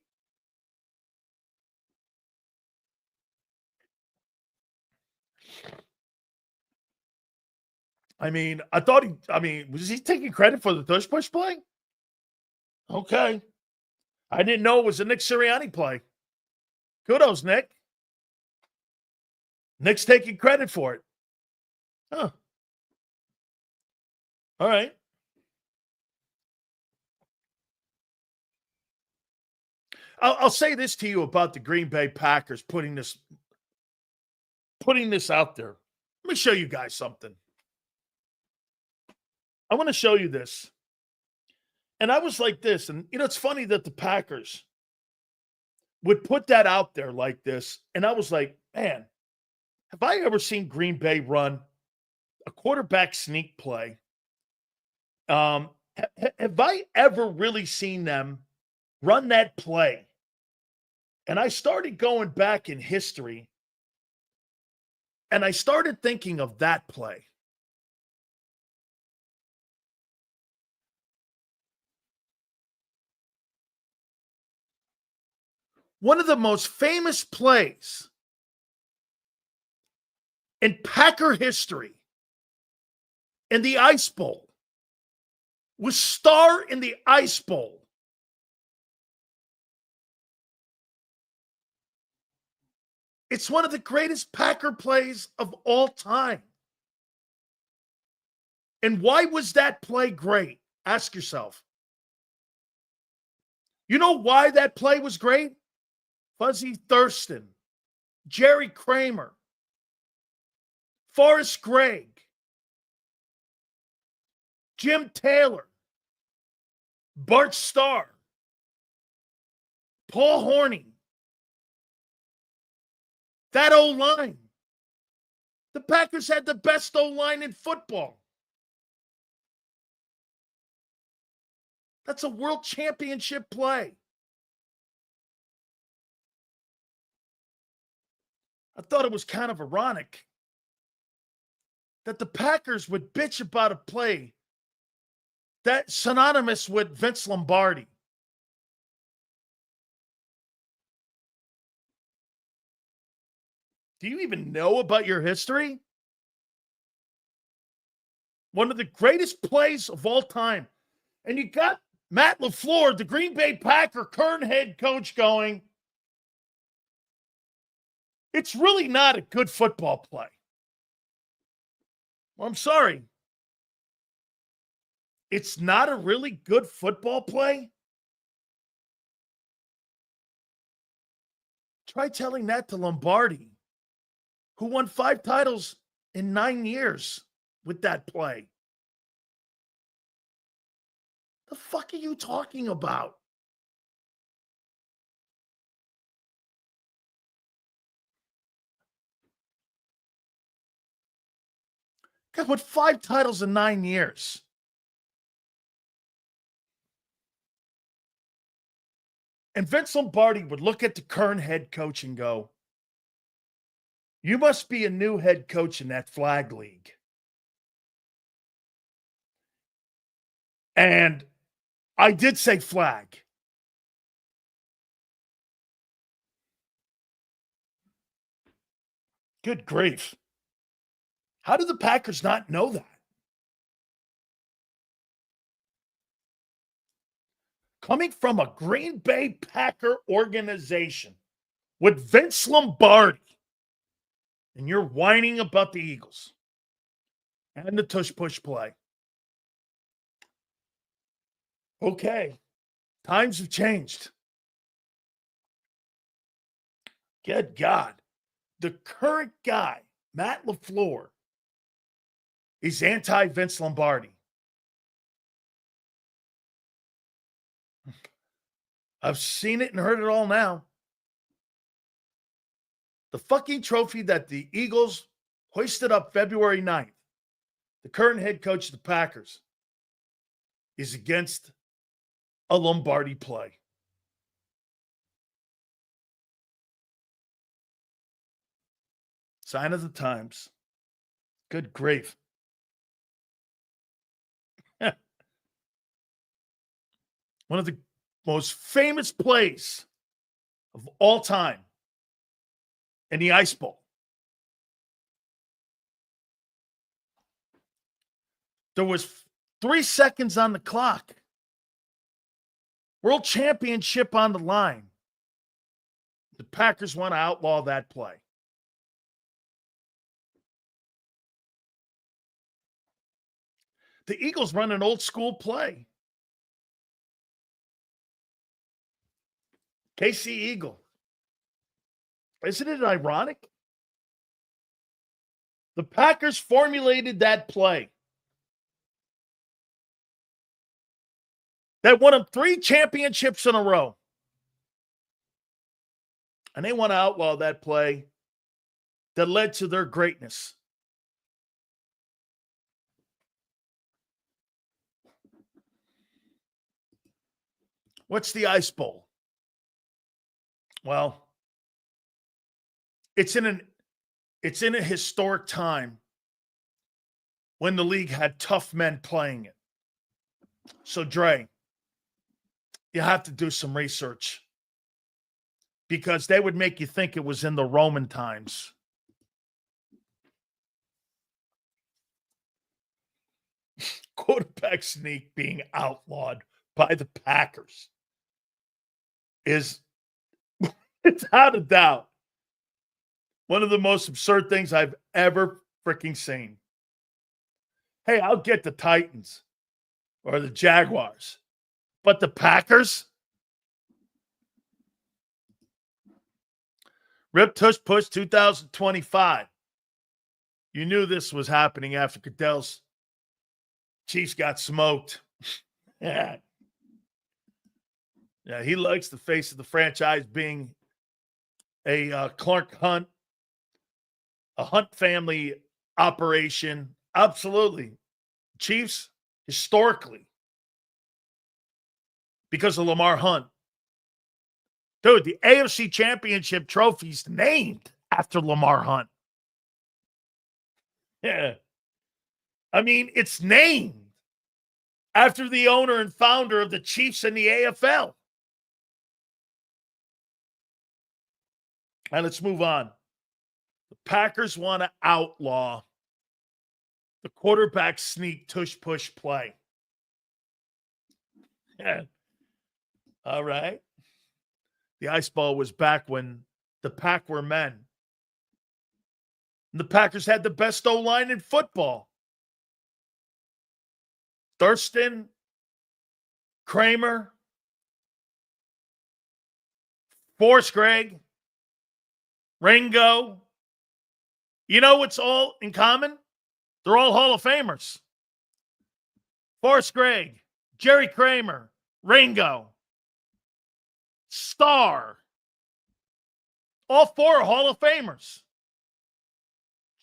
Was he taking credit for the tush push play? Okay. I didn't know it was a Nick Sirianni play. Kudos, Nick. Nick's taking credit for it. Huh. All right. I'll say this to you about the Green Bay Packers putting this out there. Let me show you guys something. I want to show you this. And I was like this, and it's funny that the Packers would put that out there like this, and I was like, man, have I ever seen Green Bay run a quarterback sneak play? Have I ever really seen them run that play? And I started going back in history, and I started thinking of that play. One of the most famous plays in Packer history in the Ice Bowl was Star in the Ice Bowl. It's one of the greatest Packer plays of all time. And why was that play great? Ask yourself. You know why that play was great? Fuzzy Thurston, Jerry Kramer, Forrest Gregg, Jim Taylor, Bart Starr, Paul Hornung. That O-line. The Packers had the best O-line in football. That's a world championship play. I thought it was kind of ironic that the Packers would bitch about a play that's synonymous with Vince Lombardi. Do you even know about your history? One of the greatest plays of all time. And you got Matt LaFleur, the Green Bay Packer current head coach, going, it's really not a good football play. Well, I'm sorry. It's not a really good football play? Try telling that to Lombardi, who won 5 titles in 9 years with that play. The fuck are you talking about? God, what 5 titles in 9 years? And Vince Lombardi would look at the current head coach and go, you must be a new head coach in that flag league. And I did say flag. Good grief. How did the Packers not know that? Coming from a Green Bay Packer organization with Vince Lombardi, and you're whining about the Eagles and the tush-push play. Okay, times have changed. Good God. The current guy, Matt LaFleur, is anti-Vince Lombardi. I've seen it and heard it all now. The fucking trophy that the Eagles hoisted up February 9th, the current head coach of the Packers, is against a Lombardi play. Sign of the times. Good grief. One of the most famous plays of all time in the Ice Bowl. There was 3 seconds on the clock. World championship on the line. The Packers want to outlaw that play. The Eagles run an old school play. KC Eagle. Isn't it ironic? The Packers formulated that play that won them 3 championships in a row. And they want to outlaw that play that led to their greatness. What's the Ice Bowl? Well, it's in a historic time when the league had tough men playing it. So, Dre, you have to do some research because they would make you think it was in the Roman times. Quarterback sneak being outlawed by the Packers is, without a doubt, one of the most absurd things I've ever freaking seen. Hey, I'll get the Titans or the Jaguars, but the Packers? Rip Tush Push 2025. You knew this was happening after Goodell's Chiefs got smoked. Yeah. Yeah, he likes the face of the franchise being a Clark Hunt, a Hunt family operation. Absolutely. Chiefs, historically, because of Lamar Hunt. Dude, the AFC Championship trophy's named after Lamar Hunt. Yeah. I mean, it's named after the owner and founder of the Chiefs and the AFL. And let's move on. The Packers want to outlaw The quarterback sneak tush push play. Yeah. All right. The ice ball was back when the Pack were men. And the Packers had the best O-line in football. Thurston, Kramer, Forrest Gregg, Ringo. You know what's all in common? They're all Hall of Famers. Forrest Gregg, Jerry Kramer, Ringo, Starr. All four are Hall of Famers.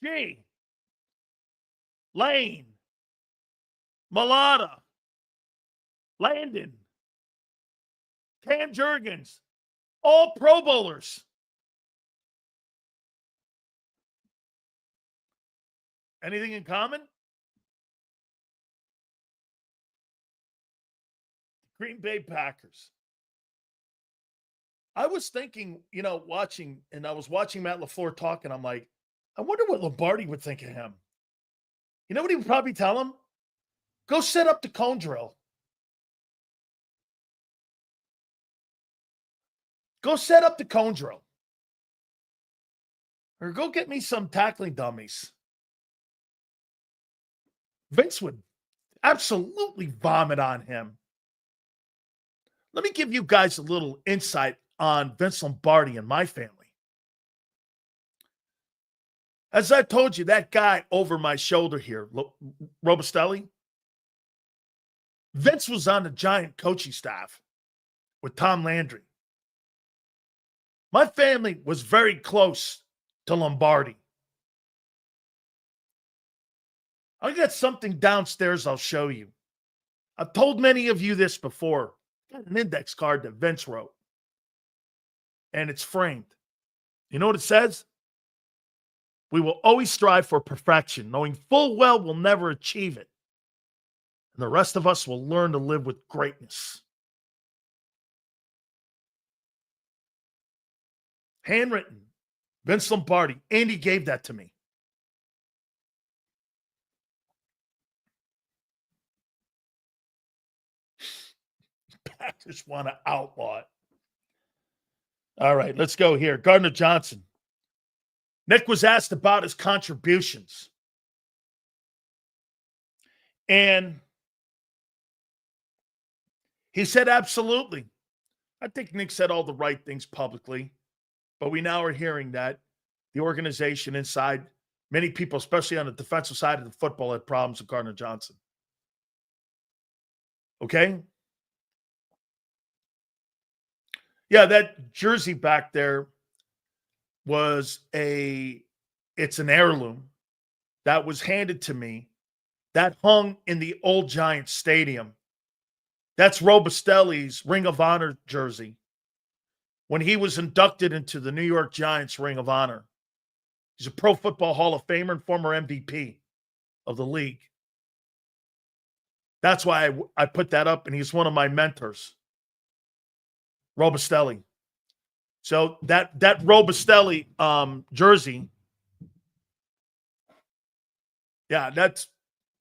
Gee. Lane, Mulata, Landon, Cam Jurgens, all Pro Bowlers. Anything in common? Green Bay Packers. I was thinking, watching, and I was watching Matt LaFleur talk, and I'm like, I wonder what Lombardi would think of him. You know what he would probably tell him? Go set up the cone drill. Go set up the cone drill. Or go get me some tackling dummies. Vince would absolutely vomit on him. Let me give you guys a little insight on Vince Lombardi and my family. As I told you, that guy over my shoulder here, Robustelli, Vince was on the Giant coaching staff with Tom Landry. My family was very close to Lombardi. I got something downstairs I'll show you. I've told many of you this before. I got an index card that Vince wrote. And it's framed. You know what it says? We will always strive for perfection, knowing full well we'll never achieve it. And the rest of us will learn to live with greatness. Handwritten. Vince Lombardi. Andy gave that to me. Packers want to outlaw it. All right, let's go here. Gardner Johnson. Nick was asked about his contributions. And he said, absolutely. I think Nick said all the right things publicly. But we now are hearing that the organization inside, many people, especially on the defensive side of the football, had problems with Gardner Johnson. Okay? Yeah, that jersey back there was it's an heirloom that was handed to me that hung in the old Giants stadium. That's Robustelli's Ring of Honor jersey when he was inducted into the New York Giants Ring of Honor. He's a Pro Football Hall of Famer and former MVP of the league. That's why I put that up, and he's one of my mentors, Robustelli. So that Robustelli jersey, yeah,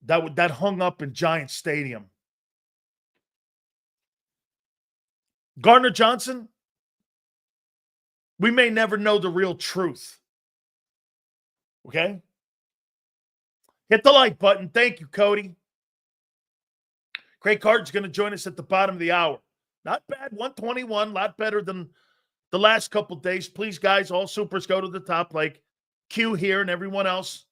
that hung up in Giant Stadium. Gardner Johnson, we may never know the real truth. Okay? Hit the like button. Thank you, Cody. Craig Carton's going to join us at the bottom of the hour. Not bad, 121, a lot better than the last couple of days. Please, guys, all supers go to the top like Q here and everyone else.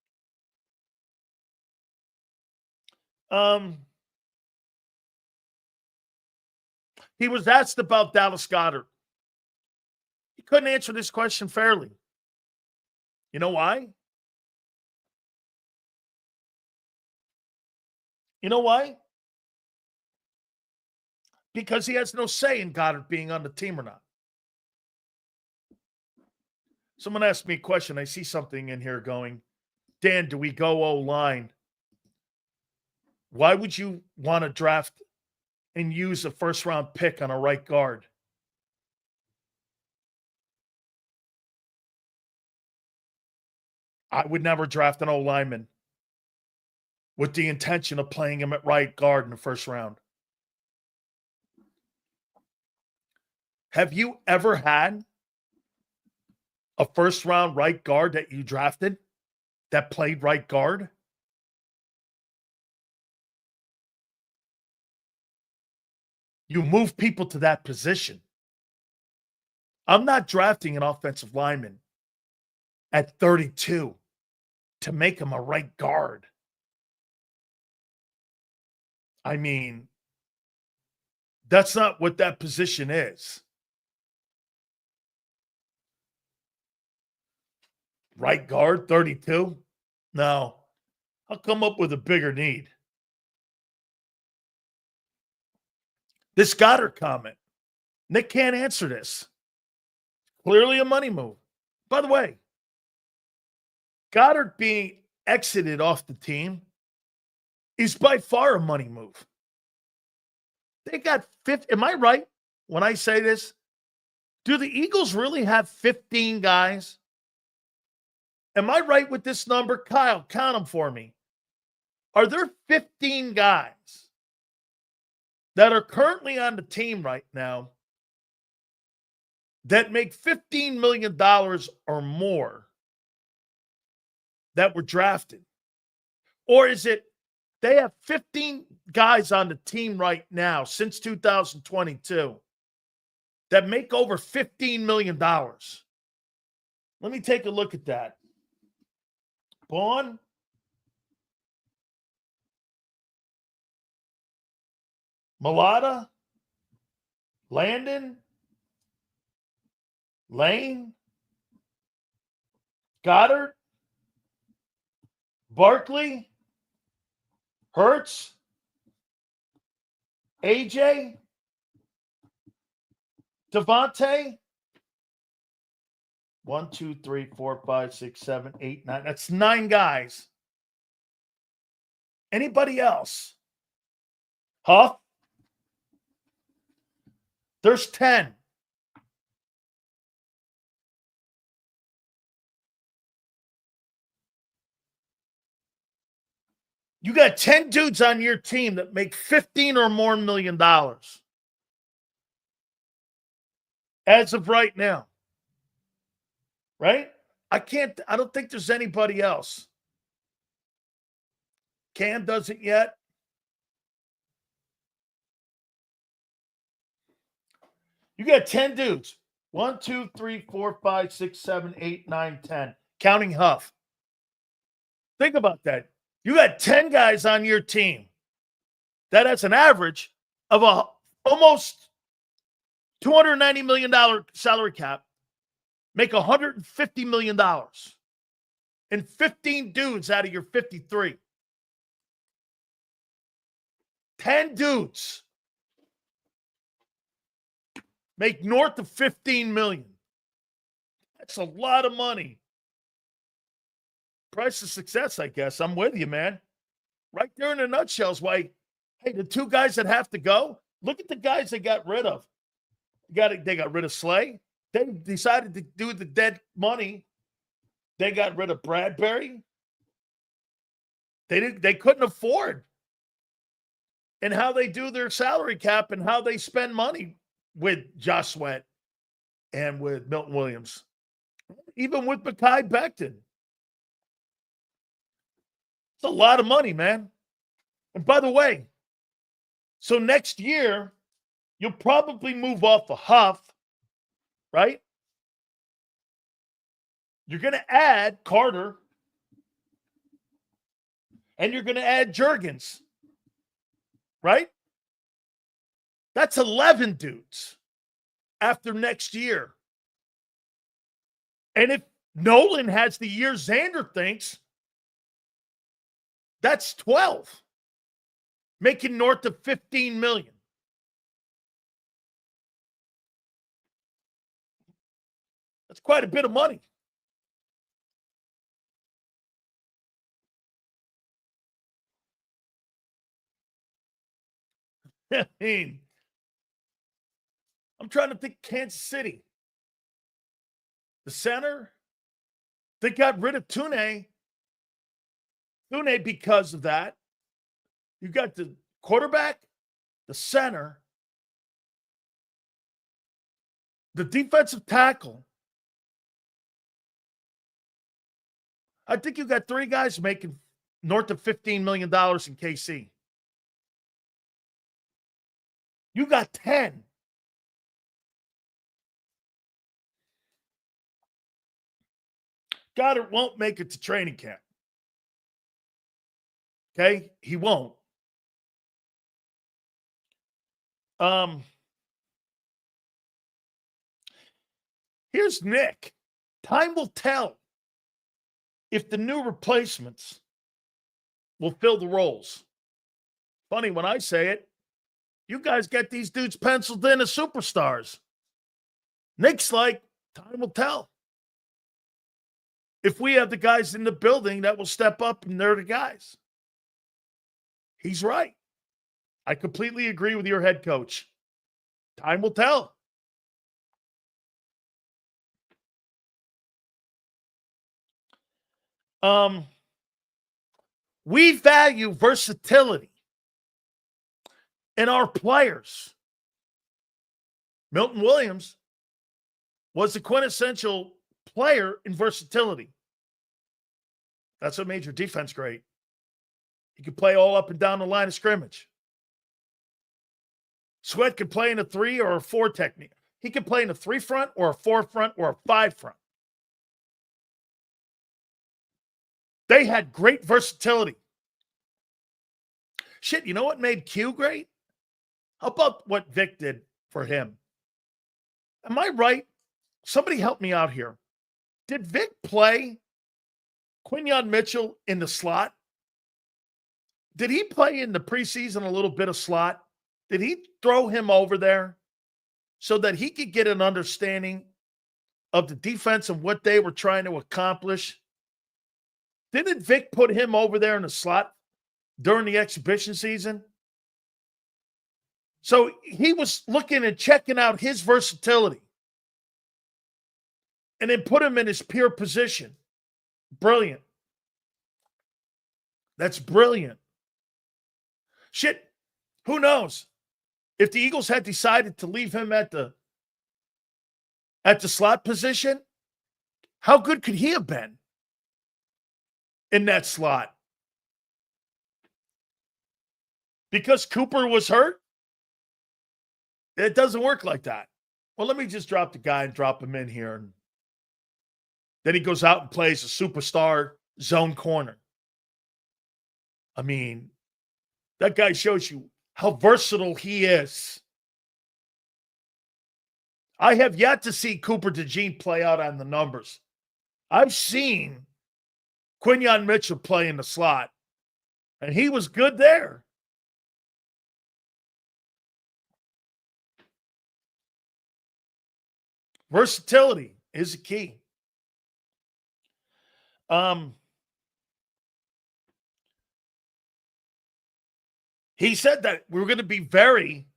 He was asked about Dallas Goedert. He couldn't answer this question fairly. You know why? You know why? Because he has no say in Goddard being on the team or not. Someone asked me a question. I see something in here going, Dan, do we go O-line? Why would you want to draft and use a first-round pick on a right guard? I would never draft an O-lineman. with the intention of playing him at right guard in the first round. Have you ever had a first round right guard that you drafted that played right guard? You move people to that position. I'm not drafting an offensive lineman at 32 to make him a right guard. I mean, that's not what that position is. Right guard, 32? No. I'll come up with a bigger need. This Goddard comment. Nick can't answer this. Clearly a money move. By the way, Goddard being exited off the team is by far a money move. They got 50. Am I right when I say this? Do the Eagles really have 15 guys? Am I right with this number? Kyle, count them for me. Are there 15 guys that are currently on the team right now that make $15 million or more that were drafted? Or is it they have 15 guys on the team right now since 2022 that make over $15 million? Let me take a look at that. Vaughn, Mulata, Landon, Lane, Goddard, Barkley, Hurts, AJ, Devontae. 1, 2, 3, 4, 5, 6, 7, 8, 9. That's 9 guys. Anybody else? Huh? There's 10. You got 10 dudes on your team that make 15 or more million dollars. As of right now. Right? I don't think there's anybody else. Cam doesn't yet. You got 10 dudes. 1, 2, 3, 4, 5, 6, 7, 8, 9, 10. Counting Huff. Think about that. You got 10 guys on your team. That has an average of almost $290 million salary cap. Make $150 million. And 15 dudes out of your 53. 10 dudes make north of $15 million. That's a lot of money. Price of success, I guess. I'm with you, man. Right there in a nutshell is why, hey, the 2 guys that have to go, look at the guys they got rid of. They got rid of Slay. They decided to do the dead money. They got rid of Bradbury. They couldn't afford. And how they do their salary cap and how they spend money with Josh Sweat and with Milton Williams. Even with Mekhi Becton. It's a lot of money, man. And by the way, so next year, you'll probably move off of Huff, right? You're going to add Carter, and you're going to add Juergens, right? That's 11 dudes after next year. And if Nolan has the year Xander thinks, that's 12, making north of $15 million. That's quite a bit of money. I mean, I'm trying to think Kansas City. The center, they got rid of Tune because of that. You got the quarterback, the center, the defensive tackle. I think you got 3 guys making north of $15 million in KC. You got 10. Goddard won't make it to training camp. Okay? He won't. Here's Nick. Time will tell if the new replacements will fill the roles. Funny when I say it, you guys get these dudes penciled in as superstars. Nick's like, time will tell. If we have the guys in the building that will step up and they're the guys. He's right. I completely agree with your head coach. Time will tell. We value versatility in our players. Milton Williams was a quintessential player in versatility. That's what made your defense great. He could play all up and down the line of scrimmage. Sweat could play in a 3 or a 4 technique. He could play in a 3 front or a 4 front or a 5 front. They had great versatility. Shit, you know what made Q great? How about what Vic did for him? Am I right? Somebody help me out here. Did Vic play Quinyon Mitchell in the slot? Did he play in the preseason a little bit of slot? Did he throw him over there so that he could get an understanding of the defense and what they were trying to accomplish? Didn't Vic put him over there in the slot during the exhibition season? So he was looking and checking out his versatility and then put him in his pure position. Brilliant. That's brilliant. Shit, who knows? If the Eagles had decided to leave him at the slot position, how good could he have been in that slot? Because Cooper was hurt? It doesn't work like that. Well, let me just drop the guy and drop him in here. And then he goes out and plays a superstar zone corner. I mean, that guy shows you how versatile he is. I have yet to see Cooper DeJean play out on the numbers. I've seen Quinyon Mitchell play in the slot, and he was good there. Versatility is a key. He said that we were going to be very,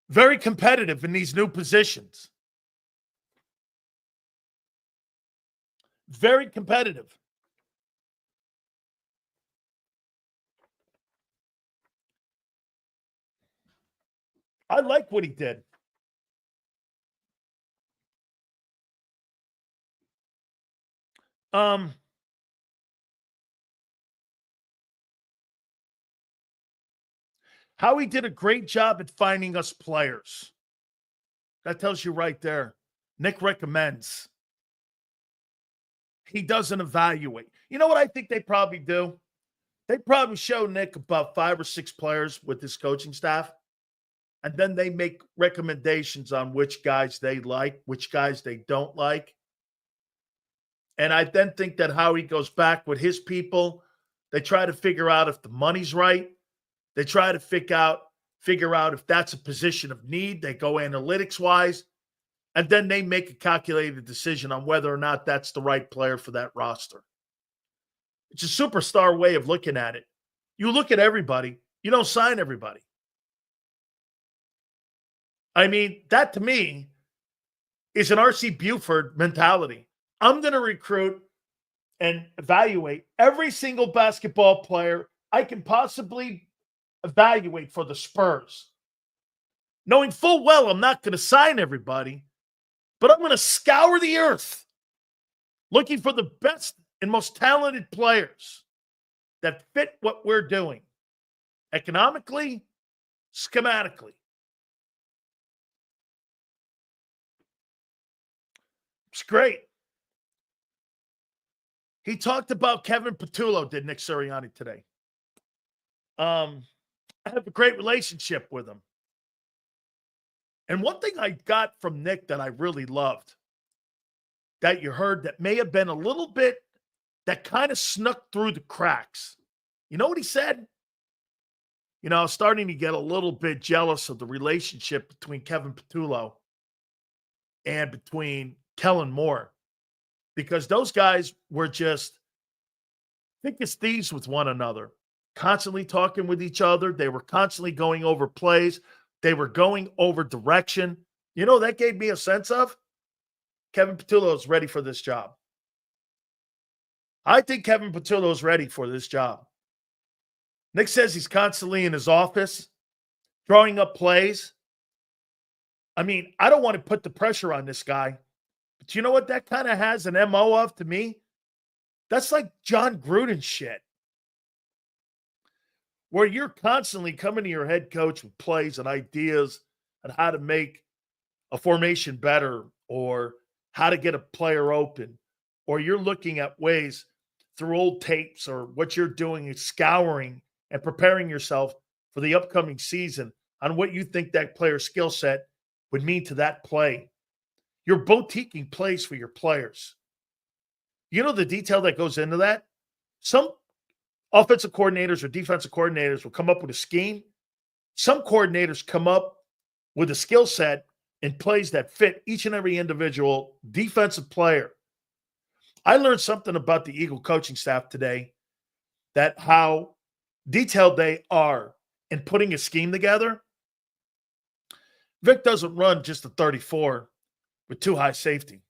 very competitive in these new positions. Very competitive. I like what he did. Howie did a great job at finding us players. That tells you right there. Nick recommends. He doesn't evaluate. You know what I think they probably do? They probably show Nick about 5 or 6 players with his coaching staff, and then they make recommendations on which guys they like, which guys they don't like. And I then think that Howie goes back with his people. They try to figure out if the money's right. They try to figure out if that's a position of need. They go analytics-wise, and then they make a calculated decision on whether or not that's the right player for that roster. It's a superstar way of looking at it. You look at everybody. You don't sign everybody. I mean, that to me is an R.C. Buford mentality. I'm going to recruit and evaluate every single basketball player I can possibly evaluate for the Spurs, knowing full well I'm not going to sign everybody, but I'm going to scour the earth looking for the best and most talented players that fit what we're doing economically, schematically. It's great. He talked about Kevin Patullo, did Nick Sirianni today. I have a great relationship with him. And one thing I got from Nick that I really loved, that you heard that may have been a little bit, that kind of snuck through the cracks. You know what he said? You know, I was starting to get a little bit jealous of the relationship between Kevin Patullo and between Kellen Moore, because those guys were just thick as thieves with one another, constantly talking with each other. They were constantly going over plays. They were going over direction. You know, that gave me a sense of Kevin Patullo is ready for this job. I think Kevin Patullo is ready for this job. Nick says he's constantly in his office, drawing up plays. I mean, I don't want to put the pressure on this guy, but you know what that kind of has an MO of to me? That's like John Gruden shit, where you're constantly coming to your head coach with plays and ideas on how to make a formation better or how to get a player open, or you're looking at ways through old tapes, or what you're doing is scouring and preparing yourself for the upcoming season on what you think that player's skill set would mean to that play. You're boutiquing plays for your players. You know the detail that goes into that? Some offensive coordinators or defensive coordinators will come up with a scheme. Some coordinators come up with a skill set and plays that fit each and every individual defensive player. I learned something about the Eagle coaching staff today, that how detailed they are in putting a scheme together. Vic doesn't run just a 34 with two high safety.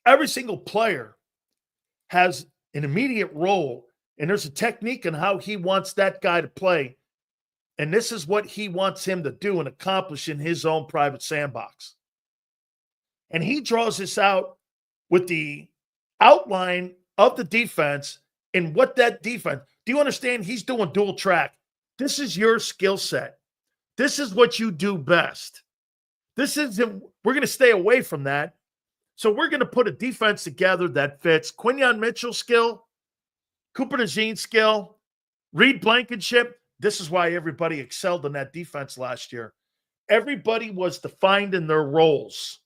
Every single player has an immediate role, and there's a technique in how he wants that guy to play. And this is what he wants him to do and accomplish in his own private sandbox. And he draws this out with the outline of the defense and what that defense. Do you understand? He's doing dual track. This is your skill set. This is what you do best. This isn't, we're going to stay away from that. So we're going to put a defense together that fits Quinyon Mitchell's skill, Cooper DeJean's skill, Reed Blankenship. This is why everybody excelled in that defense last year. Everybody was defined in their roles.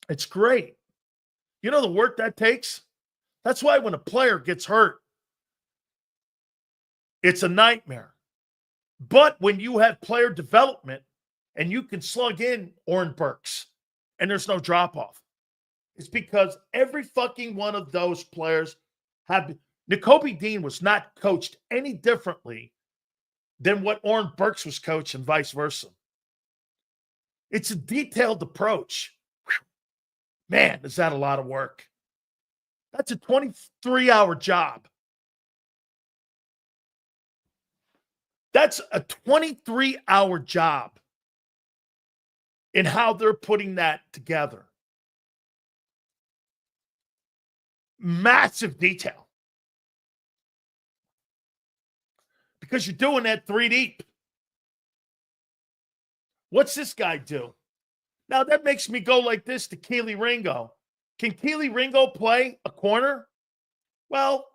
It's great. You know the work that takes? That's why when a player gets hurt, it's a nightmare. But when you have player development and you can slug in Oren Burks and there's no drop-off, it's because every fucking one of those players have been. Nakobe Dean was not coached any differently than what Oren Burks was coached and vice versa. It's a detailed approach. Man, is that a lot of work. That's a 23-hour job. That's a 23-hour job in how they're putting that together. Massive detail. Because you're doing that 3 deep. What's this guy do? Now, that makes me go like this to Keely Ringo. Can Keely Ringo play a corner? Well,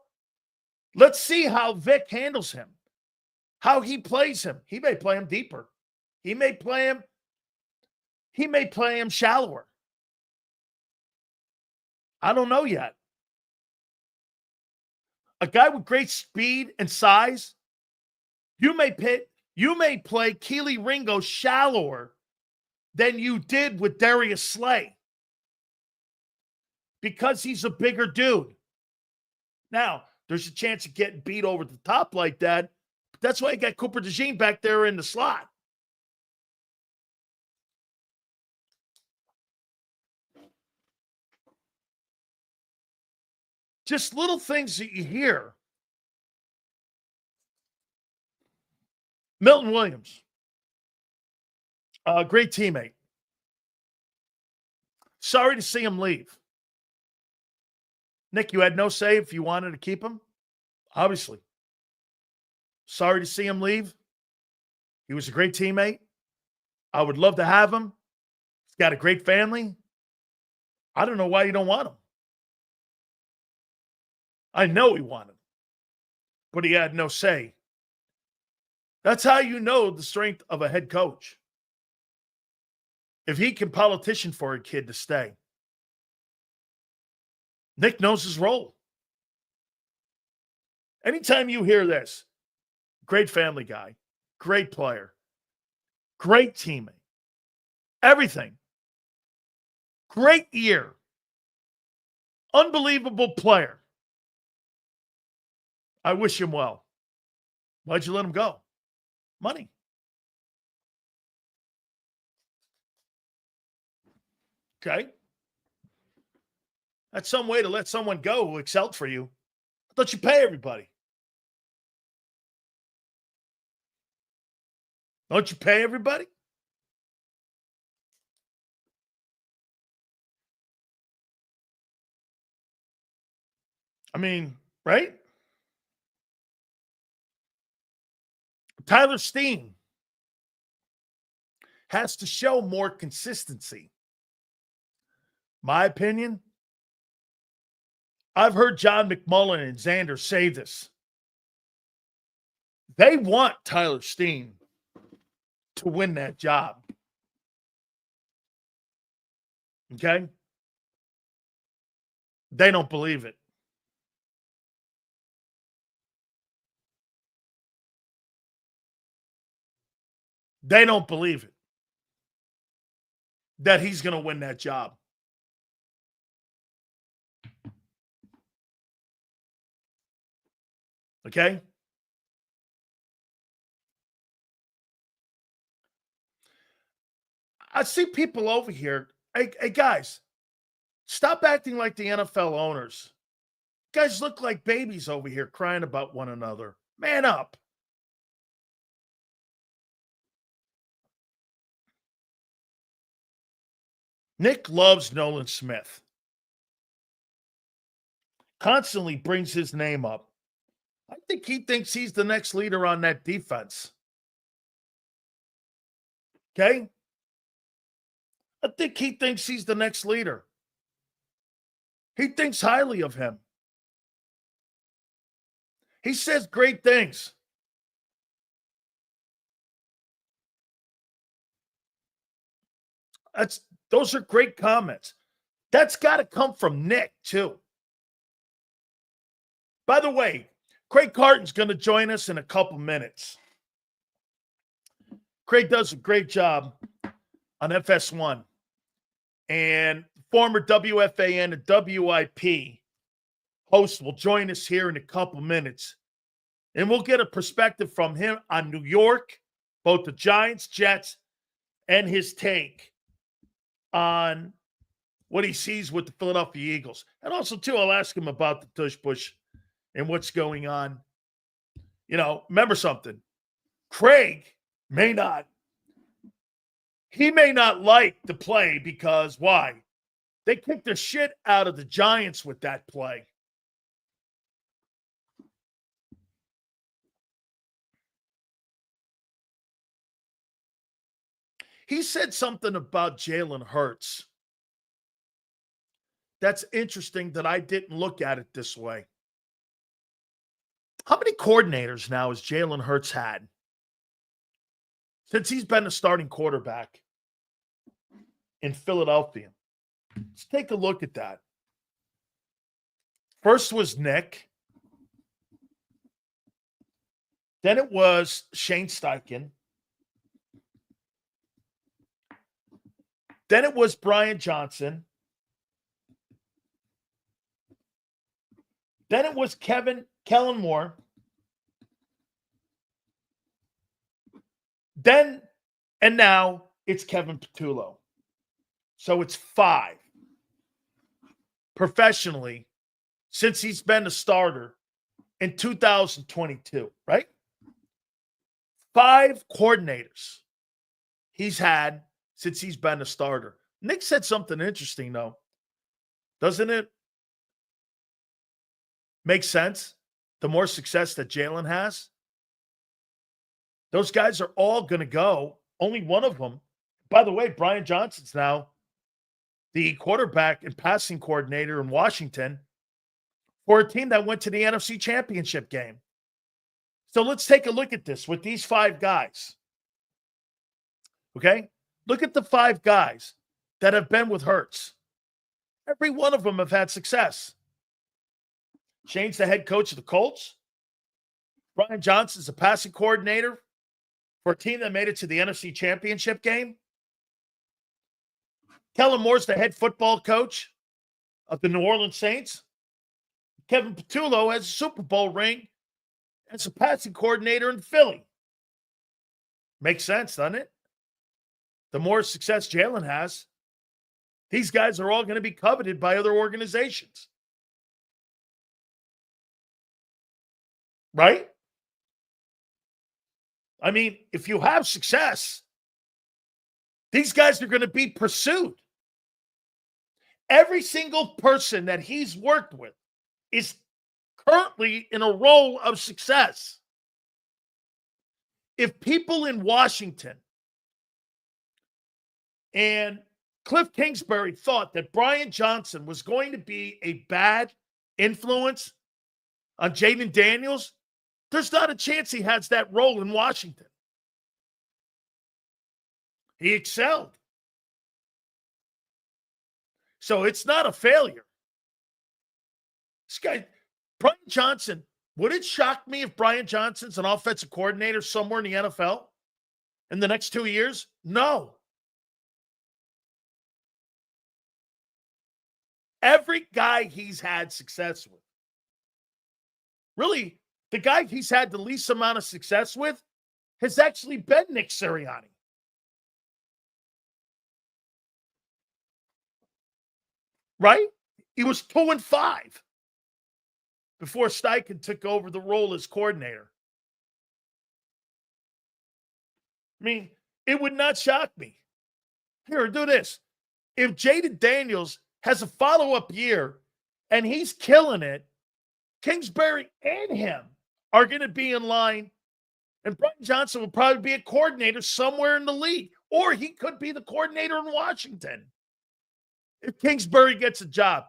let's see how Vic handles him, how he plays him. He may play him deeper. He may play him shallower. I don't know yet. A guy with great speed and size, you may play Keely Ringo shallower than you did with Darius Slay, because he's a bigger dude. Now, there's a chance of getting beat over the top like that. But that's why you got Cooper DeJean back there in the slot. Just little things that you hear Milton Williams, great teammate. Sorry to see him leave. Nick, you had no say if you wanted to keep him? Obviously. Sorry to see him leave. He was a great teammate. I would love to have him. He's got a great family. I don't know why you don't want him. I know he wanted him, but he had no say. That's how you know the strength of a head coach. If he can politician for a kid to stay. Nick knows his role. Anytime you hear this, great family guy, great player, great teammate, everything. Great year. Unbelievable player. I wish him well. Why'd you let him go? Money. Okay. That's some way to let someone go who excelled for you. I thought you pay everybody. Don't you pay everybody? I mean, right? Tyler Steen has to show more consistency. My opinion, I've heard John McMullen and Xander say this. They want Tyler Steen to win that job. Okay? They don't believe it. They don't believe it. That he's going to win that job. Okay? I see people over here. Hey, guys, stop acting like the NFL owners. You guys look like babies over here crying about one another. Man up. Nick loves Nolan Smith. Constantly brings his name up. I think he thinks he's the next leader on that defense. Okay? I think he thinks he's the next leader. He thinks highly of him. He says great things. Those are great comments. That's got to come from Nick, too. By the way, Craig Carton's going to join us in a couple minutes. Craig does a great job on FS1. And former WFAN and WIP host will join us here in a couple minutes. And we'll get a perspective from him on New York, both the Giants, Jets, and his take on what he sees with the Philadelphia Eagles. And also, too, I'll ask him about the tush push and what's going on. You know, remember something. Craig may not like the play because why? They kicked the shit out of the Giants with that play. He said something about Jalen Hurts. That's interesting that I didn't look at it this way. How many coordinators now has Jalen Hurts had since he's been the starting quarterback in Philadelphia? Let's take a look at that. First was Nick. Then it was Shane Steichen. Then it was Brian Johnson. Then it was Kellen Moore. Then, and now it's Kevin Patullo. So it's 5 professionally since he's been a starter in 2022, right? 5 coordinators he's had since he's been a starter. Nick said something interesting, though. Doesn't it make sense? The more success that Jalen has, those guys are all going to go. Only one of them. By the way, Brian Johnson's now the quarterback and passing coordinator in Washington for a team that went to the NFC Championship game. So let's take a look at this with these 5 guys. Okay? Look at the 5 guys that have been with Hurts. Every one of them have had success. Shane's the head coach of the Colts. Brian Johnson's a passing coordinator for a team that made it to the NFC Championship game. Kellen Moore's the head football coach of the New Orleans Saints. Kevin Patullo has a Super Bowl ring as a passing coordinator in Philly. Makes sense, doesn't it? The more success Jalen has, these guys are all going to be coveted by other organizations. Right? I mean, if you have success, these guys are going to be pursued. Every single person that he's worked with is currently in a role of success. If people in Washington and Cliff Kingsbury thought that Brian Johnson was going to be a bad influence on Jaden Daniels, there's not a chance he has that role in Washington. He excelled. So it's not a failure. This guy, Brian Johnson, would it shock me if Brian Johnson's an offensive coordinator somewhere in the NFL in the next 2 years? No. Every guy he's had success with, really, the guy he's had the least amount of success with has actually been Nick Sirianni. Right? He was 2-5 before Steichen took over the role as coordinator. I mean, it would not shock me. Here, do this. If Jaden Daniels has a follow-up year and he's killing it, Kingsbury and him are going to be in line, and Brian Johnson will probably be a coordinator somewhere in the league, or he could be the coordinator in Washington if Kingsbury gets a job.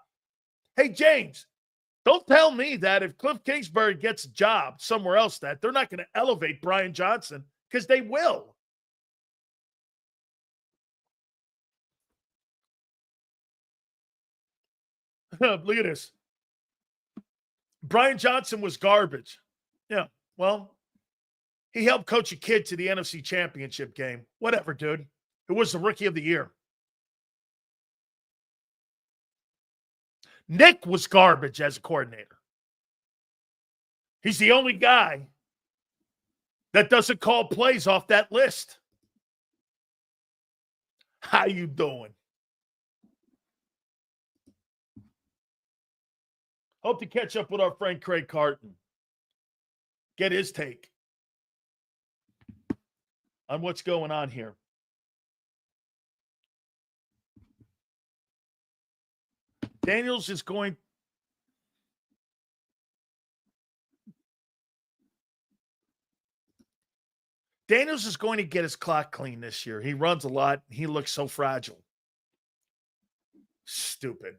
Hey, James, don't tell me that if Cliff Kingsbury gets a job somewhere else that they're not going to elevate Brian Johnson, because they will. Look at this. Brian Johnson was garbage. Yeah, well, he helped coach a kid to the NFC Championship game. Whatever, dude. It was the Rookie of the Year. Nick was garbage as a coordinator. He's the only guy that doesn't call plays off that list. How you doing? Hope to catch up with our friend Craig Carton. Get his take on what's going on here. Daniels is going. Daniels is going to get his clock clean this year. He runs a lot. He looks so fragile. Stupid.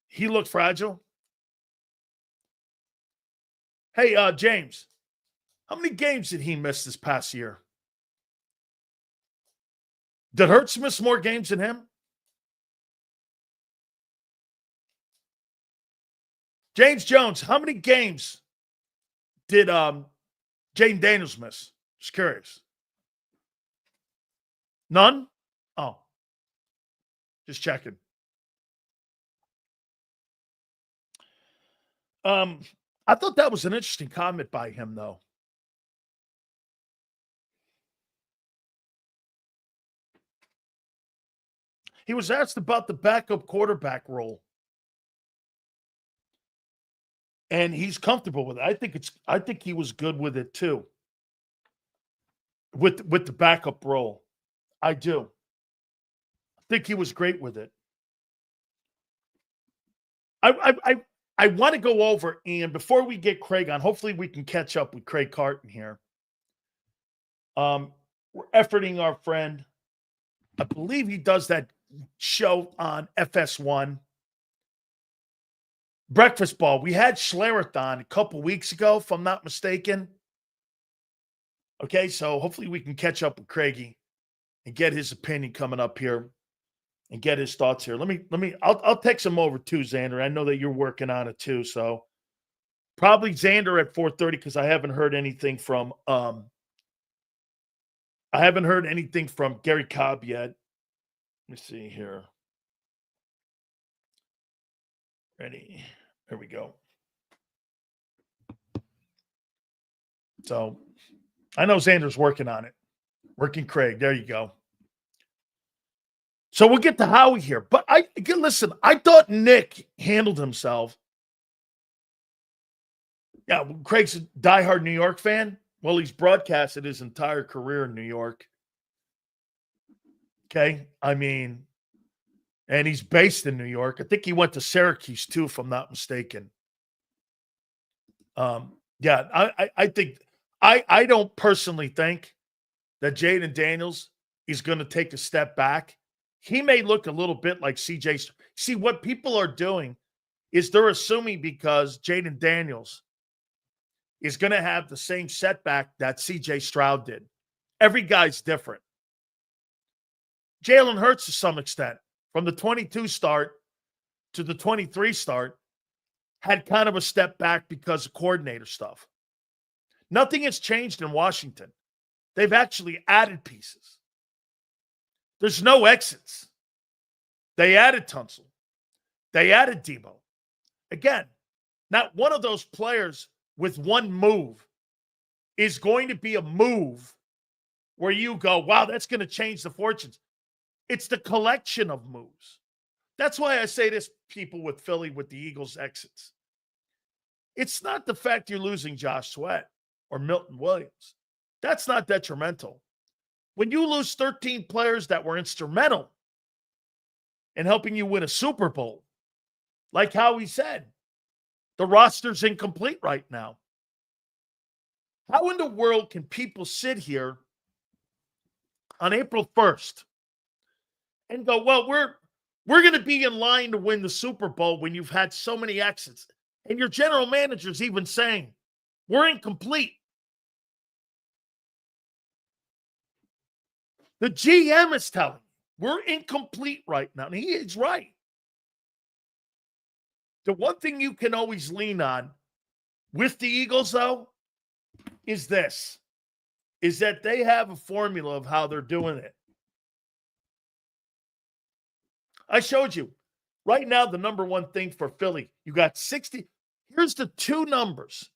He looked fragile. Hey, James, how many games did he miss this past year? Did Hurts miss more games than him? James Jones, how many games did Jaden Daniels miss? Just curious. None? Oh. Just checking. I thought that was an interesting comment by him, though. He was asked about the backup quarterback role. And he's comfortable with it. I think he was good with it too. with the backup role. I do. I think he was great with it. I want to go over, and before we get Craig on, hopefully we can catch up with Craig Carton here. We're efforting our friend. I believe he does that show on FS1. Breakfast Ball. We had Schlereth a couple weeks ago, if I'm not mistaken. Okay, so hopefully we can catch up with Craigie and get his opinion coming up here and get his thoughts here. I'll text him over too, Xander. I know that you're working on it too, so probably Xander at 4:30 because I haven't heard anything from Gary Cobb yet. Let me see here. Ready? There we go. So I know Xander's working on it. Working Craig. There you go. So we'll get to Howie here. But listen, I thought Nick handled himself. Yeah, Craig's a diehard New York fan. Well, he's broadcasted his entire career in New York. Okay? I mean, and he's based in New York. I think he went to Syracuse too, if I'm not mistaken. Yeah, I think I don't personally think that Jaden Daniels is going to take a step back. He may look a little bit like CJ. See, what people are doing is they're assuming because Jaden Daniels is going to have the same setback that CJ Stroud did. Every guy's different. Jalen Hurts, to some extent, from the 22 start to the 23 start, had kind of a step back because of coordinator stuff. Nothing has changed in Washington. They've actually added pieces. There's no exits. They added Tunsil. They added Debo. Again, not one of those players with one move is going to be a move where you go, wow, that's going to change the fortunes. It's the collection of moves. That's why I say this, people with Philly, with the Eagles' exits. It's not the fact you're losing Josh Sweat or Milton Williams. That's not detrimental. When you lose 13 players that were instrumental in helping you win a Super Bowl, like Howie said, the roster's incomplete right now. How in the world can people sit here on April 1st and go, well, we're going to be in line to win the Super Bowl when you've had so many exits? And your general manager's even saying, we're incomplete. The GM is telling you, we're incomplete right now. And he is right. The one thing you can always lean on with the Eagles, though, is this, is that they have a formula of how they're doing it. I showed you. Right now, the number one thing for Philly, you got 60. Here's the two numbers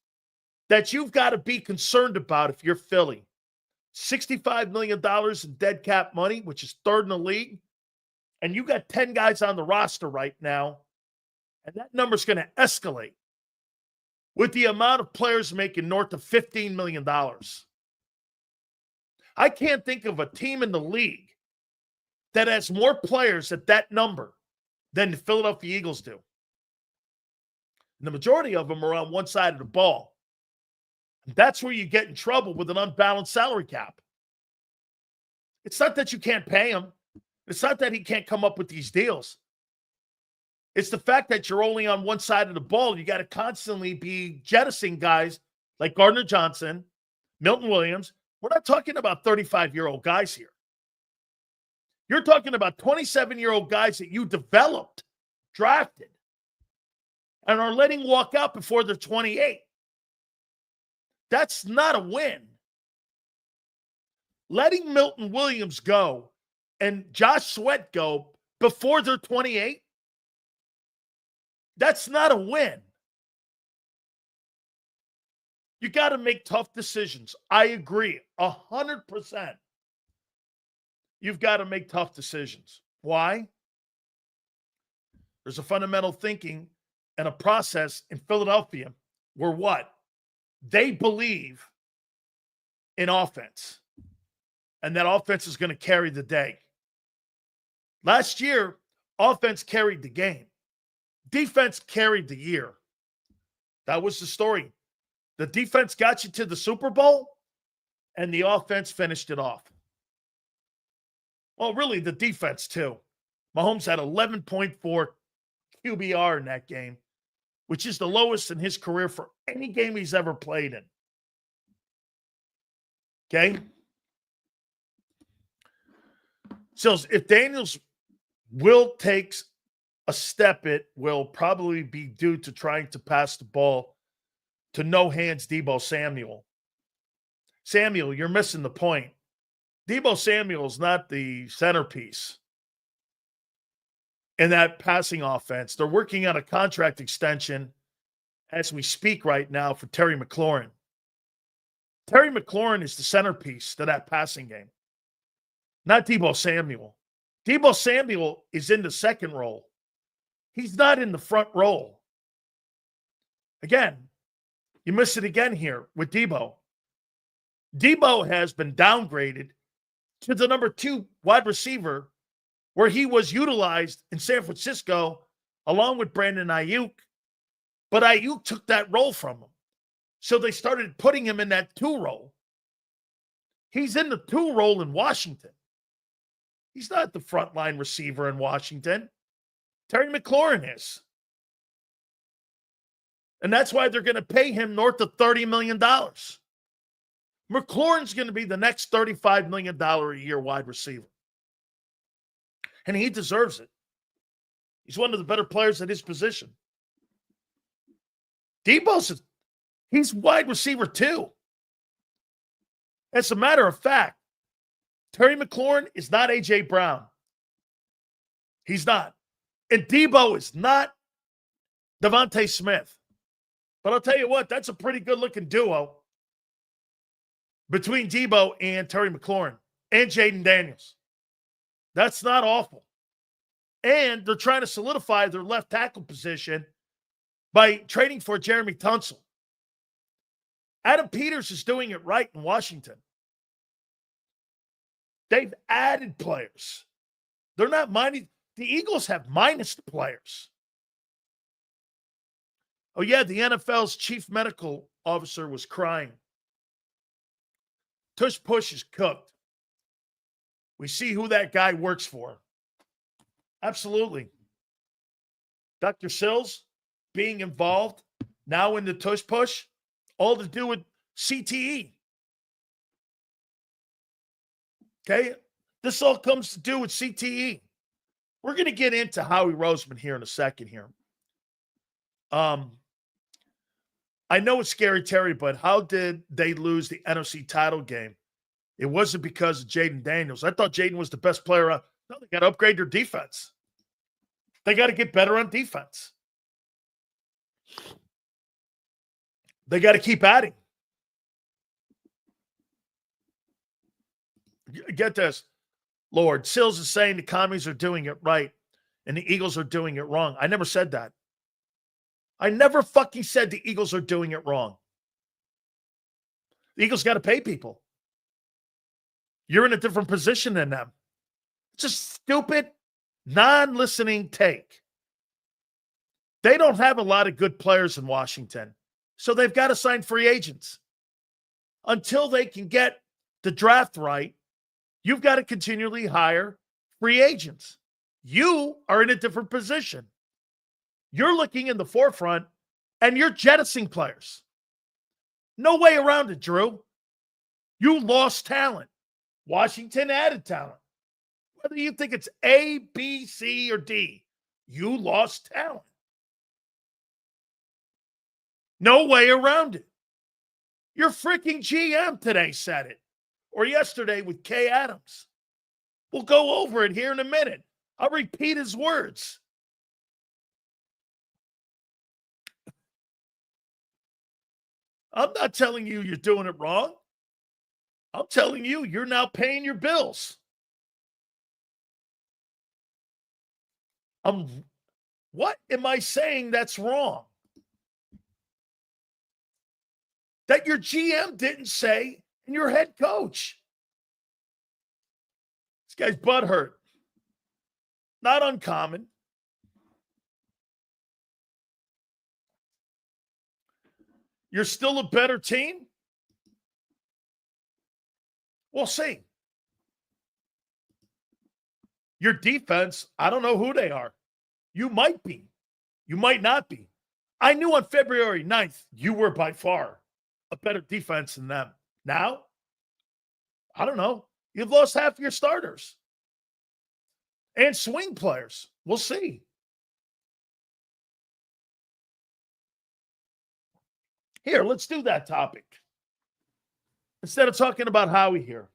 that you've got to be concerned about if you're Philly. $65 million in dead cap money, which is third in the league. And you got 10 guys on the roster right now. And that number's going to escalate with the amount of players making north of $15 million. I can't think of a team in the league that has more players at that number than the Philadelphia Eagles do. And the majority of them are on one side of the ball. And that's where you get in trouble with an unbalanced salary cap. It's not that you can't pay him. It's not that he can't come up with these deals. It's the fact that you're only on one side of the ball. You got to constantly be jettisoning guys like Gardner Johnson, Milton Williams. We're not talking about 35-year-old guys here. You're talking about 27-year-old guys that you developed, drafted, and are letting walk out before they're 28. That's not a win. Letting Milton Williams go and Josh Sweat go before they're 28, that's not a win. You got to make tough decisions. I agree, 100%. You've got to make tough decisions. Why? There's a fundamental thinking and a process in Philadelphia where what? They believe in offense. and that offense is going to carry the day. Last year, offense carried the game. Defense carried the year. That was the story. The defense got you to the Super Bowl, and the offense finished it off. Well, really, the defense, too. Mahomes had 11.4 QBR in that game, which is the lowest in his career for any game he's ever played in. Okay? So if Daniels will takes a step, it will probably be due to trying to pass the ball to no hands Deebo Samuel. Samuel, you're missing the point. Deebo Samuel's not the centerpiece in that passing offense. They're working on a contract extension as we speak right now for Terry McLaurin. Terry McLaurin is the centerpiece to that passing game, not Deebo Samuel. Deebo Samuel is in the second role. He's not in the front role. Again, you miss it again here with Deebo. Deebo has been downgraded to the number 2 wide receiver where he was utilized in San Francisco along with Brandon Ayuk. But Ayuk took that role from him. So they started putting him in that 2 role. He's in the 2 role in Washington. He's not the frontline receiver in Washington. Terry McLaurin is. And that's why they're going to pay him north of $30 million. McLaurin's going to be the next $35 million a year wide receiver. And he deserves it. He's one of the better players at his position. He's wide receiver too. As a matter of fact, Terry McLaurin is not A.J. Brown. He's not. And Deebo is not Devontae Smith. But I'll tell you what, that's a pretty good-looking duo between Deebo and Terry McLaurin and Jaden Daniels. That's not awful. And they're trying to solidify their left tackle position by trading for Jeremy Tunsil. Adam Peters is doing it right in Washington. They've added players. They're not mining. The Eagles have minus players. Oh, yeah, the NFL's chief medical officer was crying. Tush Push is cooked. We see who that guy works for. Absolutely. Dr. Sills being involved now in the Tush Push, all to do with CTE. Okay? This all comes to do with CTE. We're going to get into Howie Roseman here in a second here. I know it's scary, Terry, but how did they lose the NFC title game? It wasn't because of Jaden Daniels. I thought Jaden was the best player. No, they got to upgrade their defense. They got to get better on defense. They got to keep adding. Get this. Lord, Sills is saying the commies are doing it right and the Eagles are doing it wrong. I never said that. I never fucking said the Eagles are doing it wrong. The Eagles got to pay people. You're in a different position than them. It's a stupid, non-listening take. They don't have a lot of good players in Washington, so they've got to sign free agents. Until they can get the draft right, you've got to continually hire free agents. You are in a different position. You're looking in the forefront, and you're jettisoning players. No way around it, Drew. You lost talent. Washington added talent. Whether you think it's A, B, C, or D, you lost talent. No way around it. Your freaking GM today said it, or yesterday with Kay Adams. We'll go over it here in a minute. I'll repeat his words. I'm not telling you you're doing it wrong. I'm telling you you're now paying your bills. What am I saying that's wrong? That your GM didn't say and your head coach. guy's butt hurt. Not uncommon. You're still a better team? We'll see. Your defense, I don't know who they are. You might be. You might not be. I knew on February 9th you were by far a better defense than them. Now, I don't know. You've lost half your starters and swing players. We'll see. Here, let's do that topic. Instead of talking about Howie here,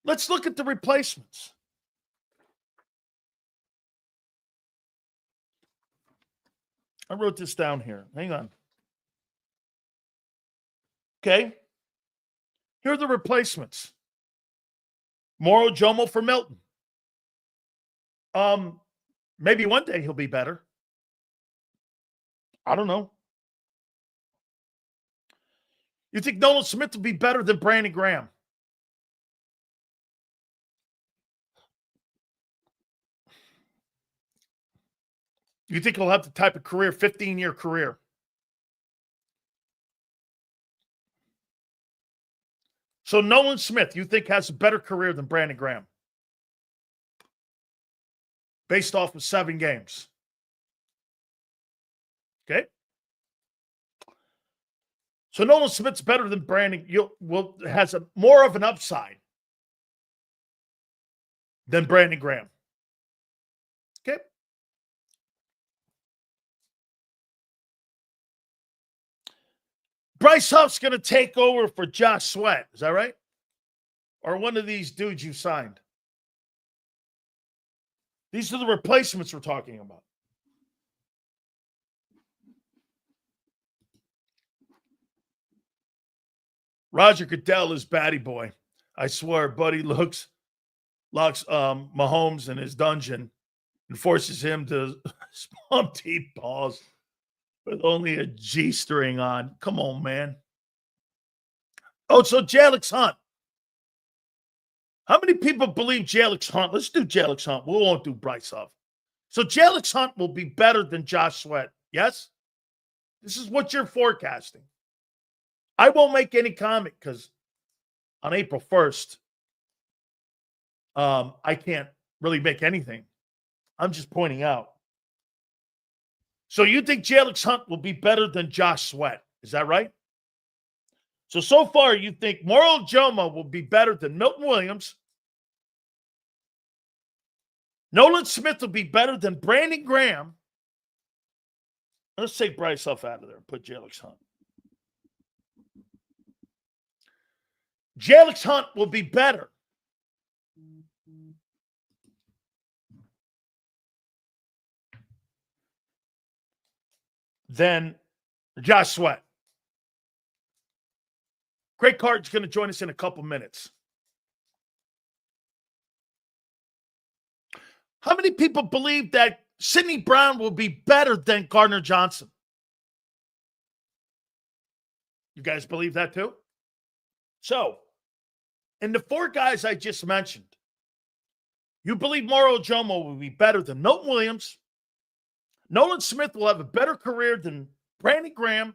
let's look at the replacements. I wrote this down here. Hang on. Okay. Here are the replacements. Moro Jomo for Milton. Maybe one day he'll be better. I don't know. You think Nolan Smith will be better than Brandon Graham? You think he'll have the type of career, 15-year career? So Nolan Smith, you think has a better career than Brandon Graham? Based off of 7 games. Okay? So Nolan Smith's better than Brandon. Has more of an upside than Brandon Graham. Okay? Bryce Huff's going to take over for Josh Sweat. Is that right? Or one of these dudes you signed? These are the replacements we're talking about. Roger Goodell is batty boy. I swear, buddy locks Mahomes in his dungeon and forces him to spam deep balls with only a G-string on. Come on, man. Oh, so Jalix Hunt. How many people believe Jalix Hunt? Let's do Jalix Hunt. We won't do Bryce Huff. So Jalix Hunt will be better than Josh Sweat. Yes? This is what you're forecasting. I won't make any comment because on April 1st, I can't really make anything. I'm just pointing out. So you think Jalix Hunt will be better than Josh Sweat. Is that right? So far you think Moro Jomo will be better than Milton Williams. Nolan Smith will be better than Brandon Graham. Let's take Bryce Huff out of there and put Jalix Hunt. Jalix Hunt will be better than Josh Sweat. Craig Carton's going to join us in a couple minutes. How many people believe that Sidney Brown will be better than Gardner Johnson? You guys believe that too? So, in the 4 guys I just mentioned, you believe Moro Jomo will be better than Milton Williams. Nolan Smith will have a better career than Brandon Graham.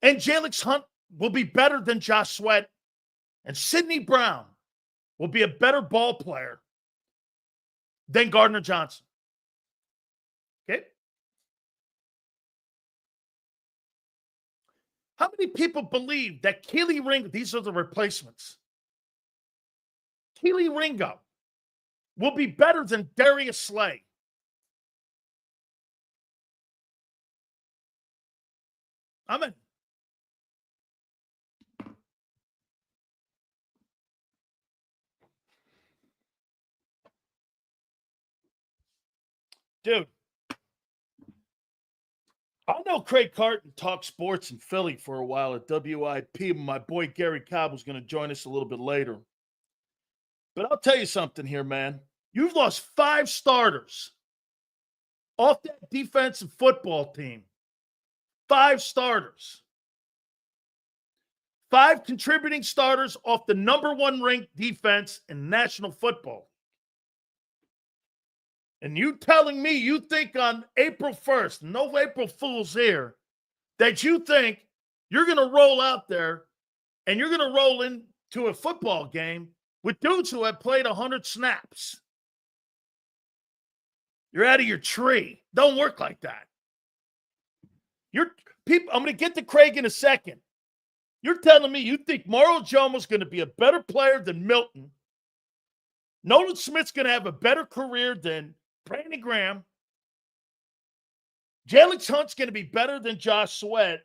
And Jalix Hunt will be better than Josh Sweat. And Sidney Brown will be a better ball player than Gardner Johnson. Okay? How many people believe that Keely Ringo, these are the replacements, Keely Ringo will be better than Darius Slay? I'm in. Dude, I know Craig Carton talked sports in Philly for a while at WIP. My boy Gary Cobb was going to join us a little bit later. But I'll tell you something here, man. You've lost 5 starters off that defensive football team. 5 starters. 5 contributing starters off the #1 ranked defense in National Football. And you telling me you think on April 1st, no April Fools here, that you think you're going to roll out there and you're going to roll into a football game with dudes who have played 100 snaps. You're out of your tree. Don't work like that. I'm going to get to Craig in a second. You're telling me you think Mauro Jomo's going to be a better player than Milton. Nolan Smith's going to have a better career than Brandon Graham. Jalen Hunt's going to be better than Josh Sweat.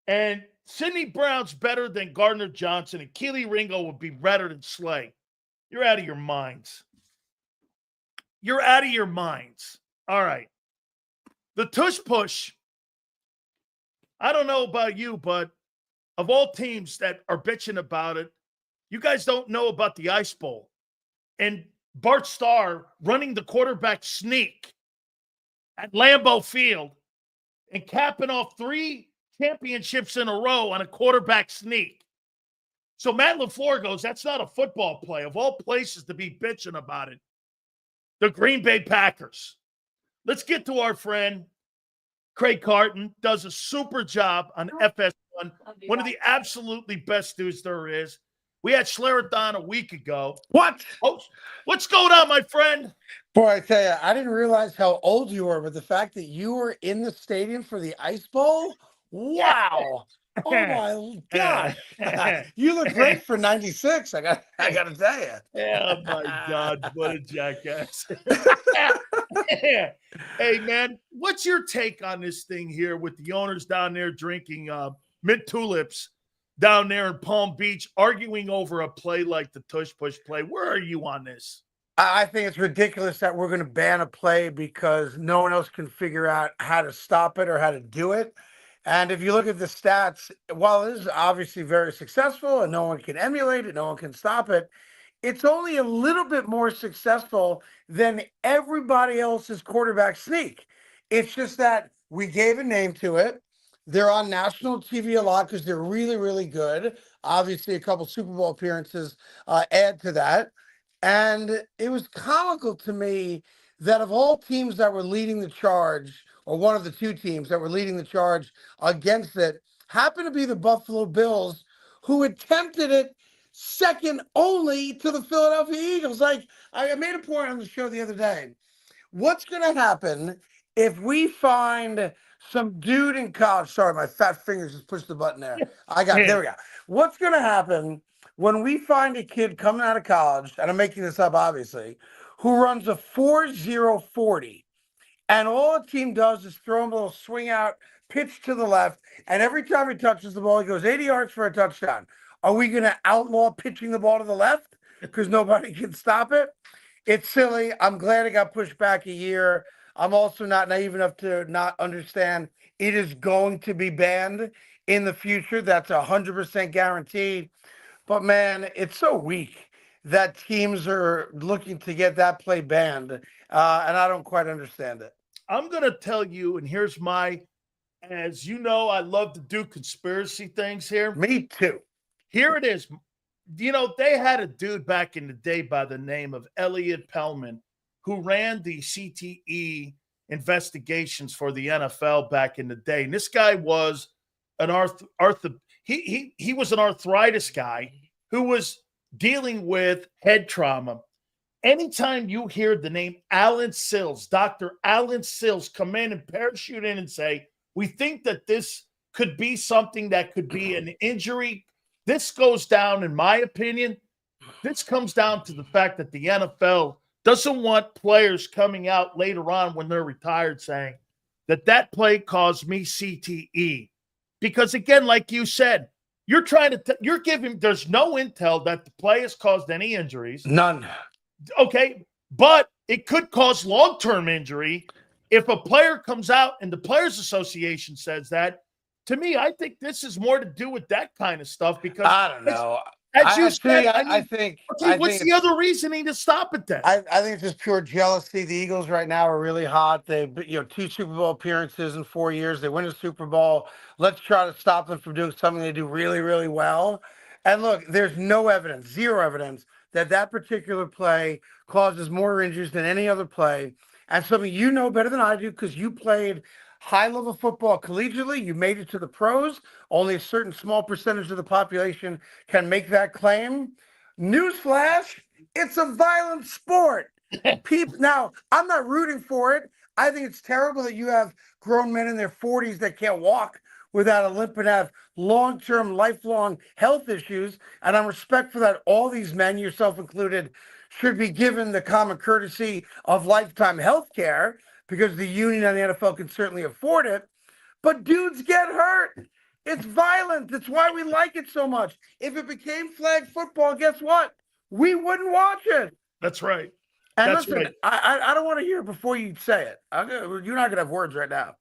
And Sidney Brown's better than Gardner Johnson. And Keely Ringo will be better than Slay. You're out of your minds. You're out of your minds. All right. The tush push. I don't know about you, but of all teams that are bitching about it, you guys don't know about the Ice Bowl. And Bart Starr running the quarterback sneak at Lambeau Field and capping off 3 championships in a row on a quarterback sneak. So Matt LaFleur goes, that's not a football play. Of all places to be bitching about it, the Green Bay Packers. Let's get to our friend Craig Carton. Does a super job on FS1. One of the absolutely best dudes there is. We had Schlereth a week ago. What? Oh, what's going on, my friend? Boy, I tell you, I didn't realize how old you were, but the fact that you were in the stadium for the Ice Bowl, wow. Oh my gosh. You look great for 96. I got to tell you. Oh my God, what a jackass. Hey man, what's your take on this thing here with the owners down there drinking mint tulips down there in Palm Beach, arguing over a play like the tush push play? Where are you on this? I think it's ridiculous that we're going to ban a play because no one else can figure out how to stop it or how to do it. And if you look at the stats, while it is obviously very successful and no one can emulate it, no one can stop it, it's only a little bit more successful than everybody else's quarterback sneak. It's just that we gave a name to it. They're on national TV a lot because they're really, really good. Obviously, a couple Super Bowl appearances add to that. And it was comical to me that of all teams that were leading the charge, or one of the 2 teams that were leading the charge against it, happened to be the Buffalo Bills, who attempted it second only to the Philadelphia Eagles. Like, I made a point on the show the other day. What's going to happen if we find some dude in college? Sorry, my fat fingers just pushed the button there. There we go. What's going to happen when we find a kid coming out of college, and I'm making this up obviously, who runs a 4.0 40, and all the team does is throw him a little swing out, pitch to the left, and every time he touches the ball, he goes 80 yards for a touchdown. Are we going to outlaw pitching the ball to the left because nobody can stop it? It's silly. I'm glad it got pushed back a year. I'm also not naive enough to not understand it is going to be banned in the future. That's 100% guaranteed. But, man, it's so weak that teams are looking to get that play banned, and I don't quite understand it. I'm going to tell you, and here's as you know, I love to do conspiracy things here. Me too. Here it is. You know, they had a dude back in the day by the name of Elliot Pellman who ran the CTE investigations for the NFL back in the day. And this guy was an he was an arthritis guy who was dealing with head trauma. Anytime you hear the name Alan Sills, Dr. Alan Sills, come in and parachute in and say, we think that this could be something that could be an injury. This goes down, in my opinion, this comes down to the fact that the NFL doesn't want players coming out later on when they're retired saying that play caused me CTE. Because again, like you said, you're trying to you're giving, there's no intel that the play has caused any injuries. None. Okay, but it could cause long-term injury if a player comes out and the Players Association says that. To me, I think this is more to do with that kind of stuff because I don't know. as you said, I think okay, what's the other reasoning to stop it then? I think it's just pure jealousy. The Eagles right now are really hot. They, 2 Super Bowl appearances in 4 years. They win a Super Bowl. Let's try to stop them from doing something they do really, really well. And look, there's no evidence, zero evidence that that particular play causes more injuries than any other play. And something you know better than I do because you played high-level football collegiately. You made it to the pros. Only a certain small percentage of the population can make that claim. Newsflash, it's a violent sport. People, now, I'm not rooting for it. I think it's terrible that you have grown men in their 40s that can't walk without a limp and have long-term, lifelong health issues. And I'm respect for that. All these men, yourself included, should be given the common courtesy of lifetime health care because the union and the NFL can certainly afford it. But dudes get hurt. It's violent. That's why we like it so much. If it became flag football, guess what? We wouldn't watch it. That's right. And That's listen, right. I don't want to hear it before you say it. You're not going to have words right now.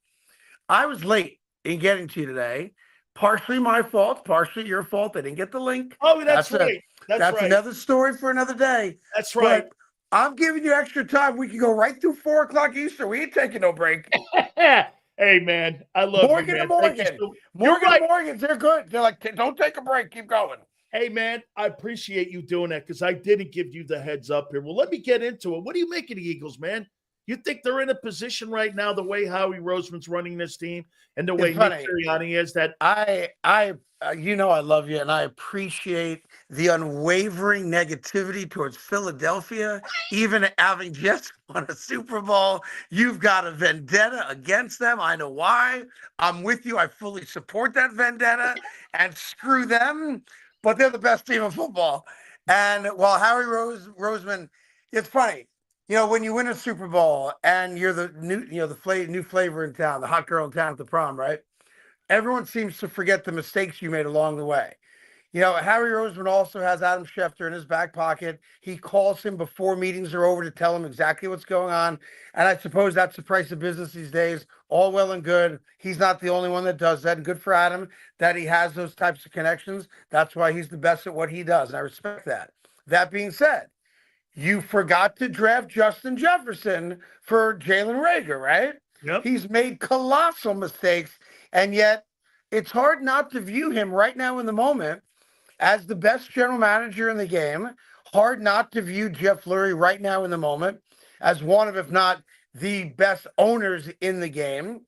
I was late in getting to you today. Partially my fault, partially your fault. I didn't get the link. Oh, that's right. That's right. Another story for another day. That's right. But I'm giving you extra time. We can go right through 4 o'clock Eastern. We ain't taking no break. Hey, man, I love Morgan you, man. and Morgan. Morgan and Morgans, they're good. They're like, don't take a break. Keep going. Hey, man, I appreciate you doing that because I didn't give you the heads up here. Well, let me get into it. What do you make of the Eagles, man? You think they're in a position right now, the way Howie Roseman's running this team and the way Nick Sirianni is, that I love you and I appreciate the unwavering negativity towards Philadelphia, even having just won a Super Bowl. You've got a vendetta against them. I know why. I'm with you. I fully support that vendetta and screw them, but they're the best team in football. And while Howie Roseman, it's funny. When you win a Super Bowl and you're the new flavor in town, the hot girl in town at the prom, right? Everyone seems to forget the mistakes you made along the way. Harry Roseman also has Adam Schefter in his back pocket. He calls him before meetings are over to tell him exactly what's going on. And I suppose that's the price of business these days. All well and good. He's not the only one that does that. And good for Adam that he has those types of connections. That's why he's the best at what he does. And I respect that. That being said, you forgot to draft Justin Jefferson for Jalen Reagor, right? Yep. He's made colossal mistakes, and yet it's hard not to view him right now in the moment as the best general manager in the game. Hard not to view Jeff Lurie right now in the moment as one of, if not the best owners in the game.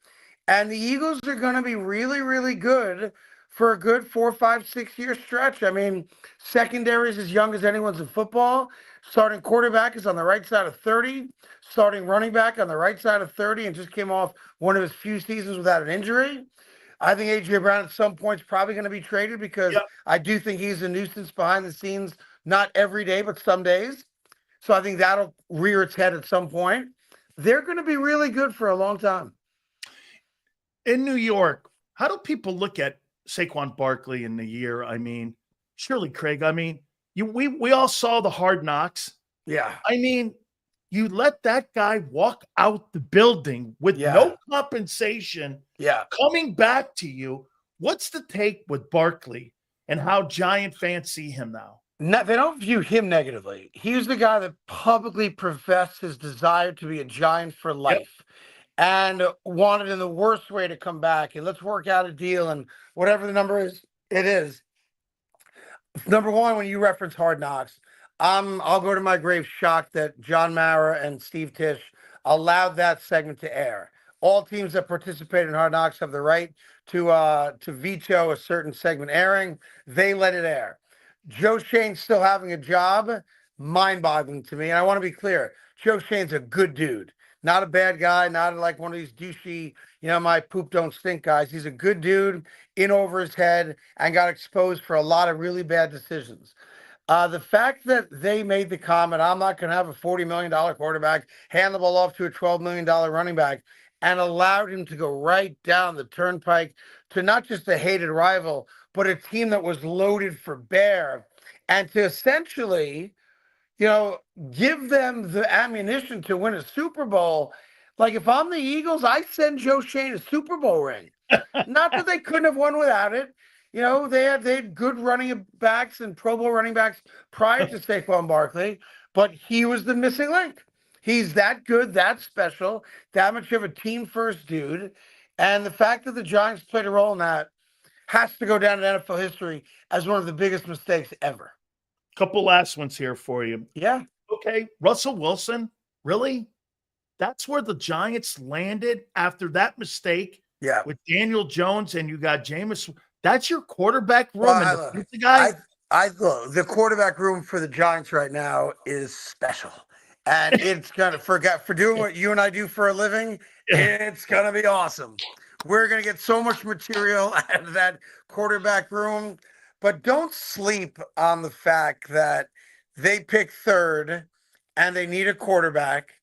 And the Eagles are going to be really, really good for a good 4, 5, 6 year stretch. I mean, secondary is as young as anyone's in football. Starting quarterback is on the right side of 30. Starting running back on the right side of 30 and just came off one of his few seasons without an injury. I think A.J. Brown at some point is probably going to be traded because I do think he's a nuisance behind the scenes, not every day, but some days. So I think that'll rear its head at some point. They're going to be really good for a long time. In New York, how do people look at Saquon Barkley in the year? I mean, surely, Craig, we all saw the Hard Knocks. Yeah. I mean, you let that guy walk out the building with no compensation, coming back to you. What's the take with Barkley and how Giant fans see him now? No, they don't view him negatively. He's the guy that publicly professed his desire to be a Giant for life and wanted in the worst way to come back. And let's work out a deal and whatever the number is, it is. Number one, when you reference Hard Knocks, I'll go to my grave shocked that John Mara and Steve Tisch allowed that segment to air. All teams that participate in Hard Knocks have the right to veto a certain segment airing. They let it air. Joe Shane's still having a job, mind-boggling to me. And I want to be clear, Joe Shane's a good dude, not a bad guy, not like one of these douchey, my poop don't stink guys. He's a good dude, in over his head, and got exposed for a lot of really bad decisions. The fact that they made the comment, I'm not going to have a $40 million quarterback hand the ball off to a $12 million running back, and allowed him to go right down the turnpike to not just a hated rival, but a team that was loaded for bear, and to essentially, give them the ammunition to win a Super Bowl. Like, if I'm the Eagles, I send Joe Shane a Super Bowl ring. Not that they couldn't have won without it. they had good running backs and Pro Bowl running backs prior to Saquon Barkley, but he was the missing link. He's that good, that special, that much of a team first dude. And the fact that the Giants played a role in that has to go down in NFL history as one of the biggest mistakes ever. Couple last ones here for you. Yeah. Okay, Russell Wilson, really? That's where the Giants landed after that mistake Yeah. with Daniel Jones, and you got Jameis. That's your quarterback room. Well, and the guy. I look, the quarterback room for the Giants right now is special. And it's gonna for doing what you and I do for a living, it's gonna be awesome. We're gonna get so much material out of that quarterback room. But don't sleep on the fact that they pick third and they need a quarterback,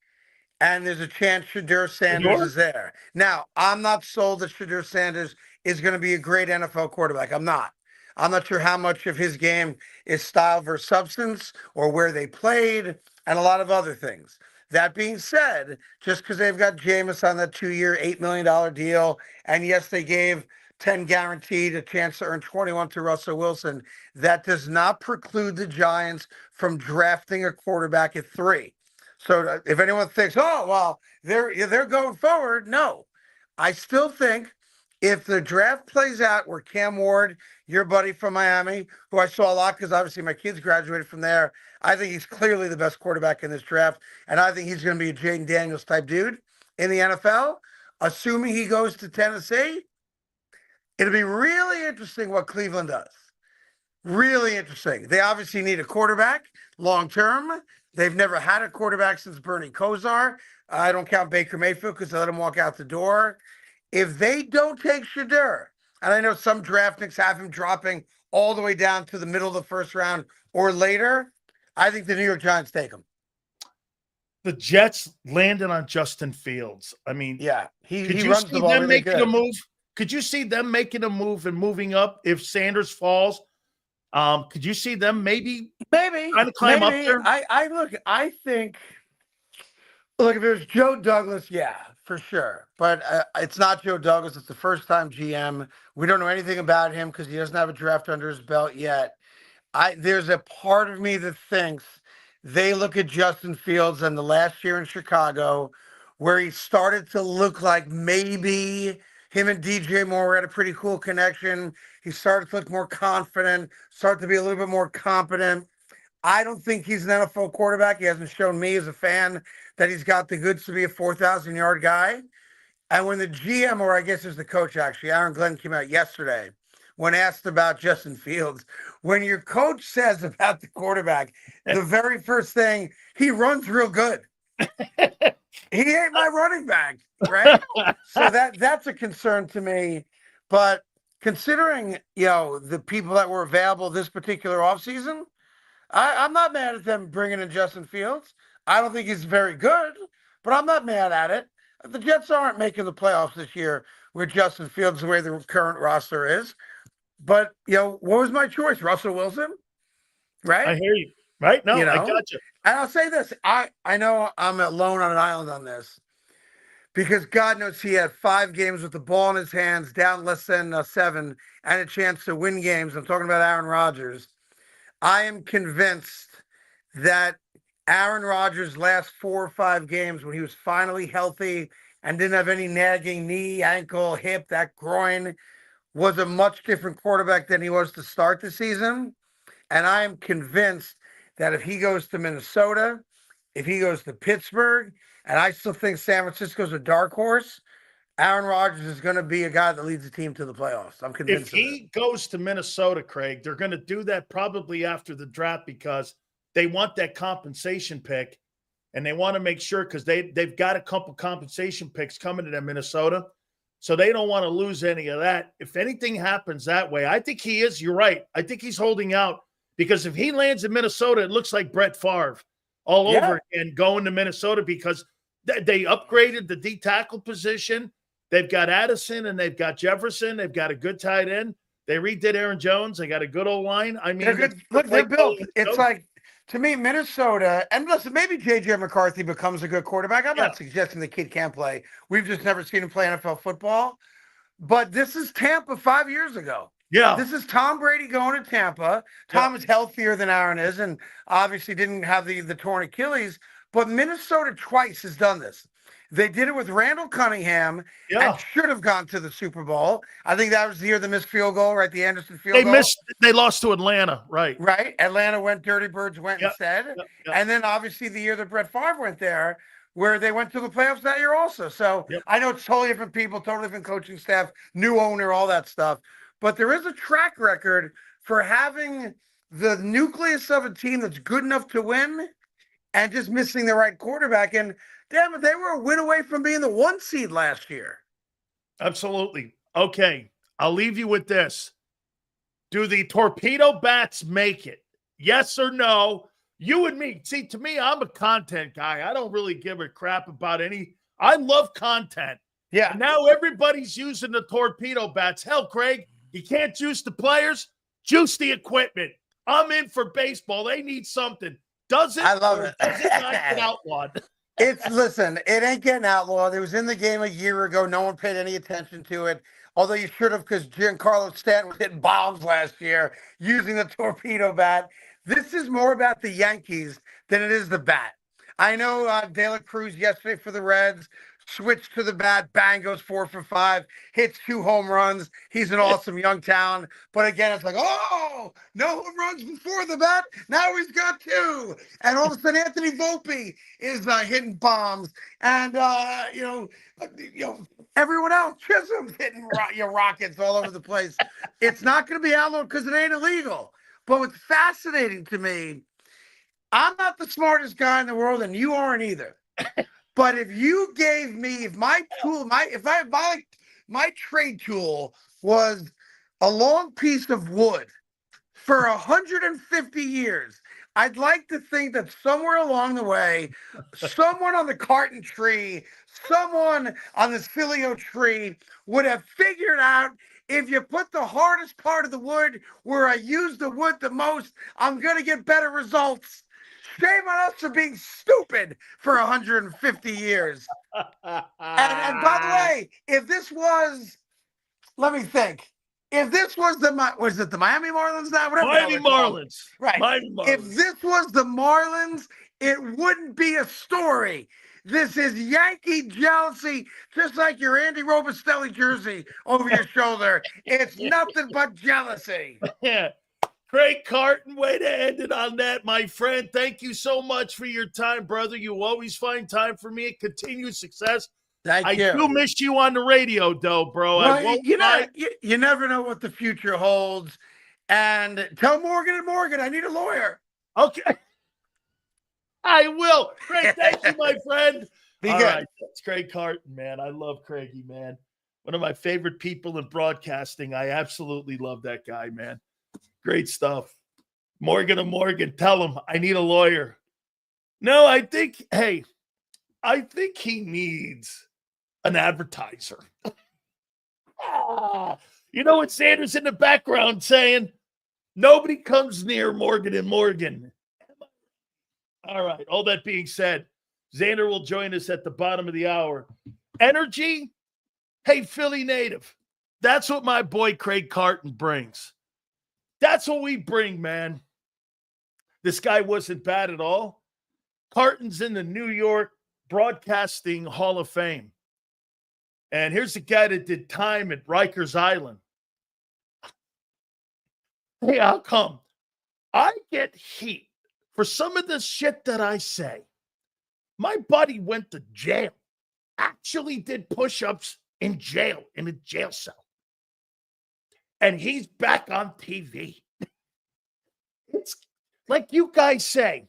and there's a chance Shadur Sanders is there. Now, I'm not sold that Shadur Sanders is going to be a great NFL quarterback. I'm not. I'm not sure how much of his game is style versus substance or where they played and a lot of other things. That being said, just because they've got Jameis on that 2-year, $8 million deal, and yes, they gave 10 guaranteed, a chance to earn 21 to Russell Wilson, that does not preclude the Giants from drafting a quarterback at 3. So if anyone thinks, oh, well, they're going forward, no. I still think if the draft plays out where Cam Ward, your buddy from Miami, who I saw a lot because obviously my kids graduated from there, I think he's clearly the best quarterback in this draft. And I think he's going to be a Jaden Daniels type dude in the NFL. Assuming he goes to Tennessee, it'll be really interesting what Cleveland does. Really interesting. They obviously need a quarterback long term. They've never had a quarterback since Bernie Kosar. I don't count Baker Mayfield because they let him walk out the door. If they don't take Shadur, and I know some draftniks have him dropping all the way down to the middle of the first round or later, I think the New York Giants take him. The Jets landed on Justin Fields. I mean, yeah, he could you runs see the ball them really making good. a move? Could you see them making a move and moving up if Sanders falls? Could you see them maybe trying to climb up there? I think look, if it was Joe Douglas, yeah, for sure. But it's not Joe Douglas. It's the first time GM. We don't know anything about him because he doesn't have a draft under his belt yet. There's a part of me that thinks they look at Justin Fields and the last year in Chicago where he started to look like maybe him and DJ Moore had a pretty cool connection. He started to look more confident, started to be a little bit more competent. I don't think he's an NFL quarterback. He hasn't shown me as a fan that he's got the goods to be a 4,000-yard guy. And when the GM, or I guess it's the coach actually, Aaron Glenn came out yesterday, when asked about Justin Fields, when your coach says about the quarterback, the very first thing, he runs real good. He ain't my running back, right? So that's a concern to me. But considering, the people that were available this particular offseason, I'm not mad at them bringing in Justin Fields. I don't think he's very good, but I'm not mad at it. The Jets aren't making the playoffs this year with Justin Fields the way the current roster is. But, what was my choice? Russell Wilson? Right? I hear you. Right? No, I got you. And I'll say this. I know I'm alone on an island on this because God knows he had 5 games with the ball in his hands, down less than 7, and a chance to win games. I'm talking about Aaron Rodgers. I am convinced that Aaron Rodgers' last 4 or 5 games when he was finally healthy and didn't have any nagging knee, ankle, hip, that groin, was a much different quarterback than he was to start the season. And I am convinced that if he goes to Minnesota, if he goes to Pittsburgh, and I still think San Francisco's a dark horse, Aaron Rodgers is going to be a guy that leads the team to the playoffs. I'm convinced If he goes to Minnesota, Craig, they're going to do that probably after the draft because they want that compensation pick, and they want to make sure because they've got a couple compensation picks coming to them, Minnesota, so they don't want to lose any of that. If anything happens that way, I think he is. You're right. I think he's holding out because if he lands in Minnesota, it looks like Brett Favre all over again going to Minnesota because they upgraded the D tackle position. They've got Addison and they've got Jefferson. They've got a good tight end. They redid Aaron Jones. They got a good old line. I mean, they're good. Look, they're built. It's like, to me, Minnesota, and listen, maybe J.J. McCarthy becomes a good quarterback. I'm not suggesting the kid can't play. We've just never seen him play NFL football. But this is Tampa 5 years ago. Yeah. This is Tom Brady going to Tampa. Tom is healthier than Aaron is, and obviously didn't have the torn Achilles. But Minnesota twice has done this. They did it with Randall Cunningham and Yeah. should have gone to the Super Bowl. I think that was the year the missed field goal, right? The Anderson field They goal. missed. They lost to Atlanta. Right. Right. Atlanta went, Dirty Birds went instead. Yep. And then obviously the year that Brett Favre went there, where they went to the playoffs that year also. So I know it's totally different people, totally different coaching staff, new owner, all that stuff. But there is a track record for having the nucleus of a team that's good enough to win and just missing the right quarterback. And damn it, they were a win away from being the 1 seed last year. Absolutely. Okay. I'll leave you with this. Do the torpedo bats make it? Yes or no? You and me. See, to me, I'm a content guy. I don't really give a crap about any. I love content. Yeah. And now everybody's using the torpedo bats. Hell, Craig, you can't juice the players. Juice the equipment. I'm in for baseball. They need something. Does it? I love it. Does it not get outlawed? Listen, it ain't getting outlawed. It was in the game a year ago. No one paid any attention to it. Although you should have, because Giancarlo Stanton was hitting bombs last year using the torpedo bat. This is more about the Yankees than it is the bat. I know De La Cruz yesterday for the Reds switched to the bat, bang, goes 4 for 5, hits 2 home runs. He's an awesome young talent. But again, it's like, oh, no home runs before the bat. Now he's got 2. And all of a sudden, Anthony Volpe is hitting bombs. And, everyone else, Chisholm's hitting rockets all over the place. It's not going to be outlawed because it ain't illegal. But what's fascinating to me, I'm not the smartest guy in the world, and you aren't either. But if you gave me, if my tool, my trade tool was a long piece of wood for 150 years, I'd like to think that somewhere along the way, someone on the Carton tree, someone on the Sileo tree would have figured out if you put the hardest part of the wood where I use the wood the most, I'm going to get better results. Shame on us for being stupid for 150 years. And by the way, if this was, let me think. If this was the Miami Marlins now? Whatever Miami Marlins. Right. Miami Marlins. If this was the Marlins, it wouldn't be a story. This is Yankee jealousy, just like your Andy Robustelli jersey over your shoulder. It's nothing but jealousy. Yeah. Craig Carton, way to end it on that, my friend. Thank you so much for your time, brother. You always find time for me. Continued success. Thank you. I do miss you on the radio, though, bro. Well, you never know what the future holds. And tell Morgan & Morgan I need a lawyer. Okay. I will. Craig, thank you, my friend. Be All good. right. That's Craig Carton, man. I love Craigie, man. One of my favorite people in broadcasting. I absolutely love that guy, man. Great stuff. Morgan & Morgan, tell him I need a lawyer. No, I think he needs an advertiser. You know what Sanders in the background saying? Nobody comes near Morgan & Morgan. All right. All that being said, Xander will join us at the bottom of the hour. Energy? Hey, Philly native. That's what my boy Craig Carton brings. That's what we bring, man. This guy wasn't bad at all. Carton's in the New York Broadcasting Hall of Fame. And here's the guy that did time at Rikers Island. Hey, how come I get heat for some of the shit that I say? My buddy went to jail, actually did push-ups in jail, in a jail cell. And he's back on TV. It's like you guys say,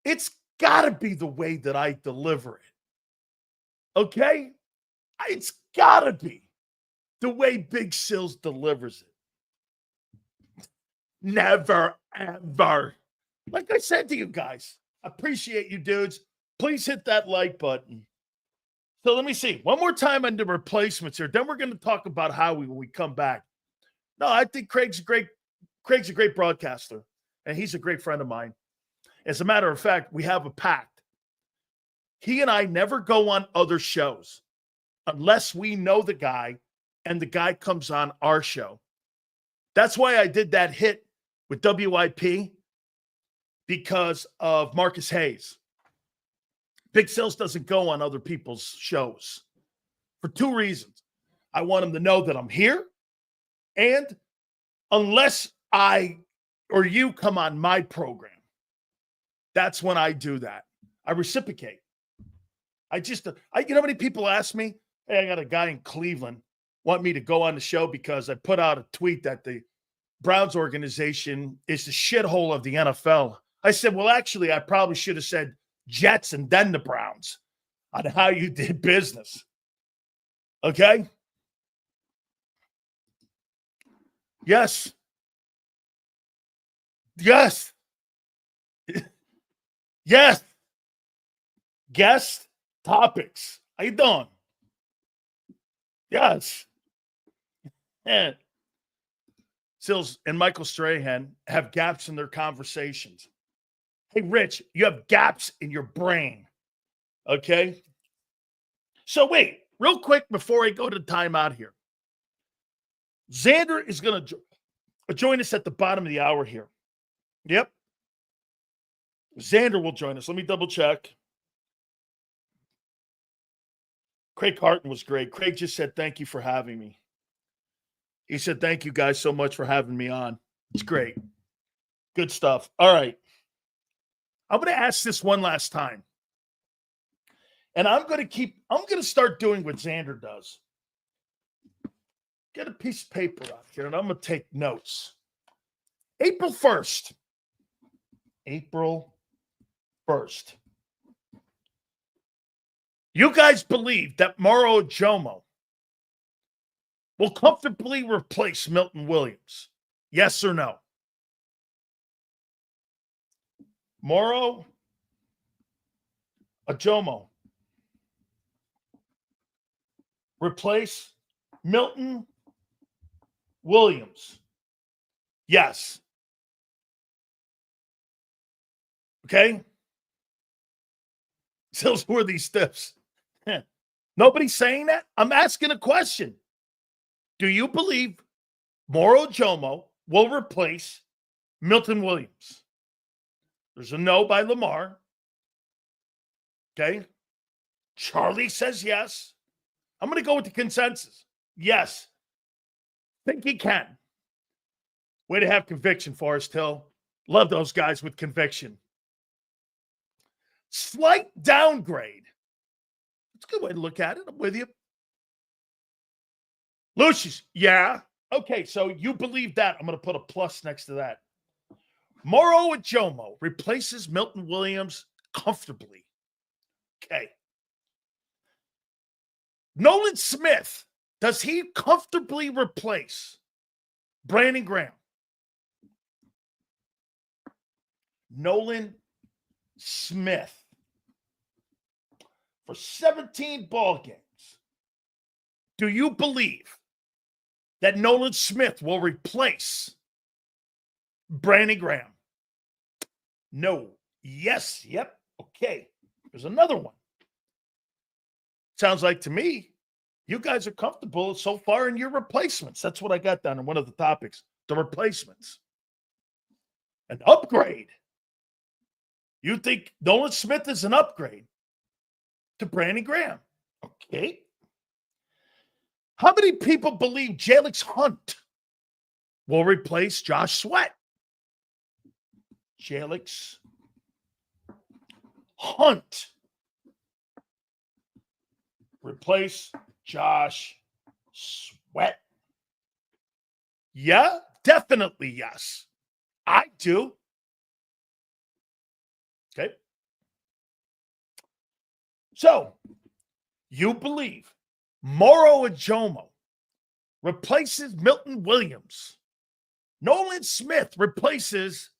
it's got to be the way that I deliver it. Okay? It's got to be the way Big Sills delivers it. Never, ever. Like I said to you guys, appreciate you dudes. Please hit that like button. So let me see. One more time on the replacements here. Then we're going to talk about Howie when we come back. No, I think Craig's a great broadcaster, and he's a great friend of mine. As a matter of fact, we have a pact. He and I never go on other shows unless we know the guy and the guy comes on our show. That's why I did that hit with WIP, because of Marcus Hayes. Big Sales doesn't go on other people's shows for two reasons. I want him to know that I'm here, and unless I or you come on my program, that's when I do that. I reciprocate. You know how many people ask me, hey, I got a guy in Cleveland want me to go on the show because I put out a tweet that the Browns organization is the shithole of the NFL. I said, well, actually, I probably should have said Jets and then the Browns on how you did business. Okay? Yes. Yes. Yes. Guest topics. How you doing? Yes. And Sills and Michael Strahan have gaps in their conversations. Hey, Rich, you have gaps in your brain. Okay? So wait, real quick before I go to timeout here. Xander is going to join us at the bottom of the hour here. Yep. Xander will join us. Let me double check. Craig Harton was great. Craig just said, thank you for having me. He said, thank you guys so much for having me on. It's great. Good stuff. All right. I'm going to ask this one last time. And I'm going to start doing what Xander does. Get a piece of paper out here, and I'm going to take notes. April 1st. April 1st. You guys believe that Moro Ojomo will comfortably replace Milton Williams? Yes or no? Moro Ojomo replace Milton Williams? Yes. Okay? So who are these stiffs? Nobody's saying that? I'm asking a question. Do you believe Moro Ojomo will replace Milton Williams? There's a no by Lamar. Okay? Charlie says yes. I'm going to go with the consensus. Yes. Think he can. Way to have conviction, Forrest Hill. Love those guys with conviction. Slight downgrade. That's a good way to look at it. I'm with you. Lucius, yeah. Okay, so you believe that. I'm going to put a plus next to that. Moro Ojomo replaces Milton Williams comfortably. Okay. Nolan Smith, does he comfortably replace Brandon Graham? Nolan Smith for 17 ball games. Do you believe that Nolan Smith will replace Brandon Graham? No. Yes. Yep. Okay. There's another one. Sounds like to me, you guys are comfortable so far in your replacements. That's what I got down in one of the topics, the replacements. An upgrade. You think Nolan Smith is an upgrade to Brandon Graham? Okay. How many people believe Jalix Hunt will replace Josh Sweat? Jalix Hunt. Replace Josh Sweat. Yeah, definitely yes. I do. Okay. So, you believe Moro Ojomo replaces Milton Williams. Nolan Smith replaces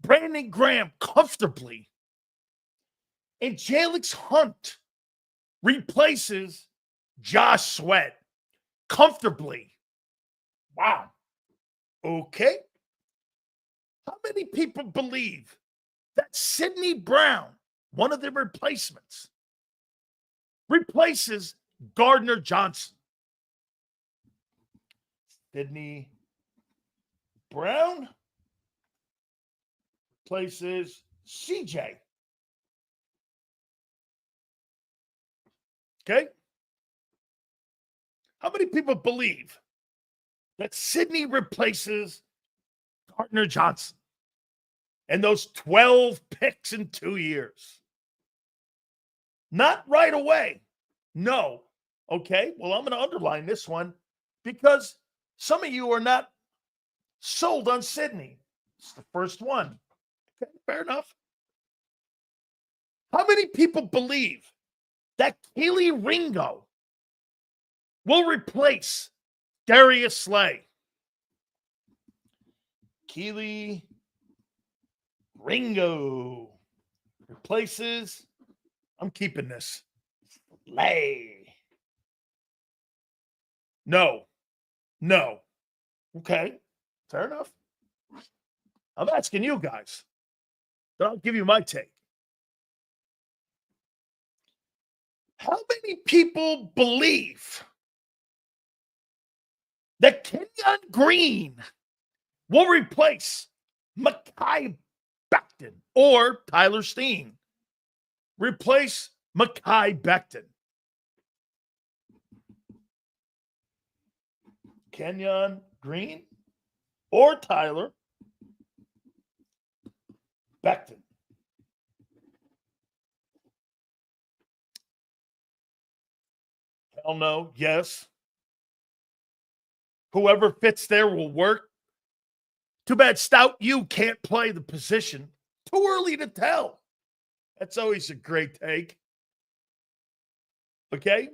Brandon Graham comfortably. And Jalix Hunt replaces Josh Sweat comfortably. Wow. Okay. How many people believe that Sidney Brown, one of the replacements, replaces Gardner Johnson? Sidney Brown replaces CJ. Okay? How many people believe that Sidney replaces Gardner Johnson and those 12 picks in 2 years? Not right away. No. Okay, well, I'm going to underline this one because some of you are not sold on Sidney. It's the first one. Okay, fair enough. How many people believe that Keely Ringo will replace Darius Slay? Keely Ringo replaces, I'm keeping this, Slay. No. Okay, fair enough. I'm asking you guys. Then I'll give you my take. How many people believe that Kenyon Green will replace Mekhi Becton or Tyler Steen? Replace Mekhi Becton. Kenyon Green or Tyler Becton. Hell no. Yes. Whoever fits there will work. Too bad Stout you can't play the position. Too early to tell. That's always a great take. Okay.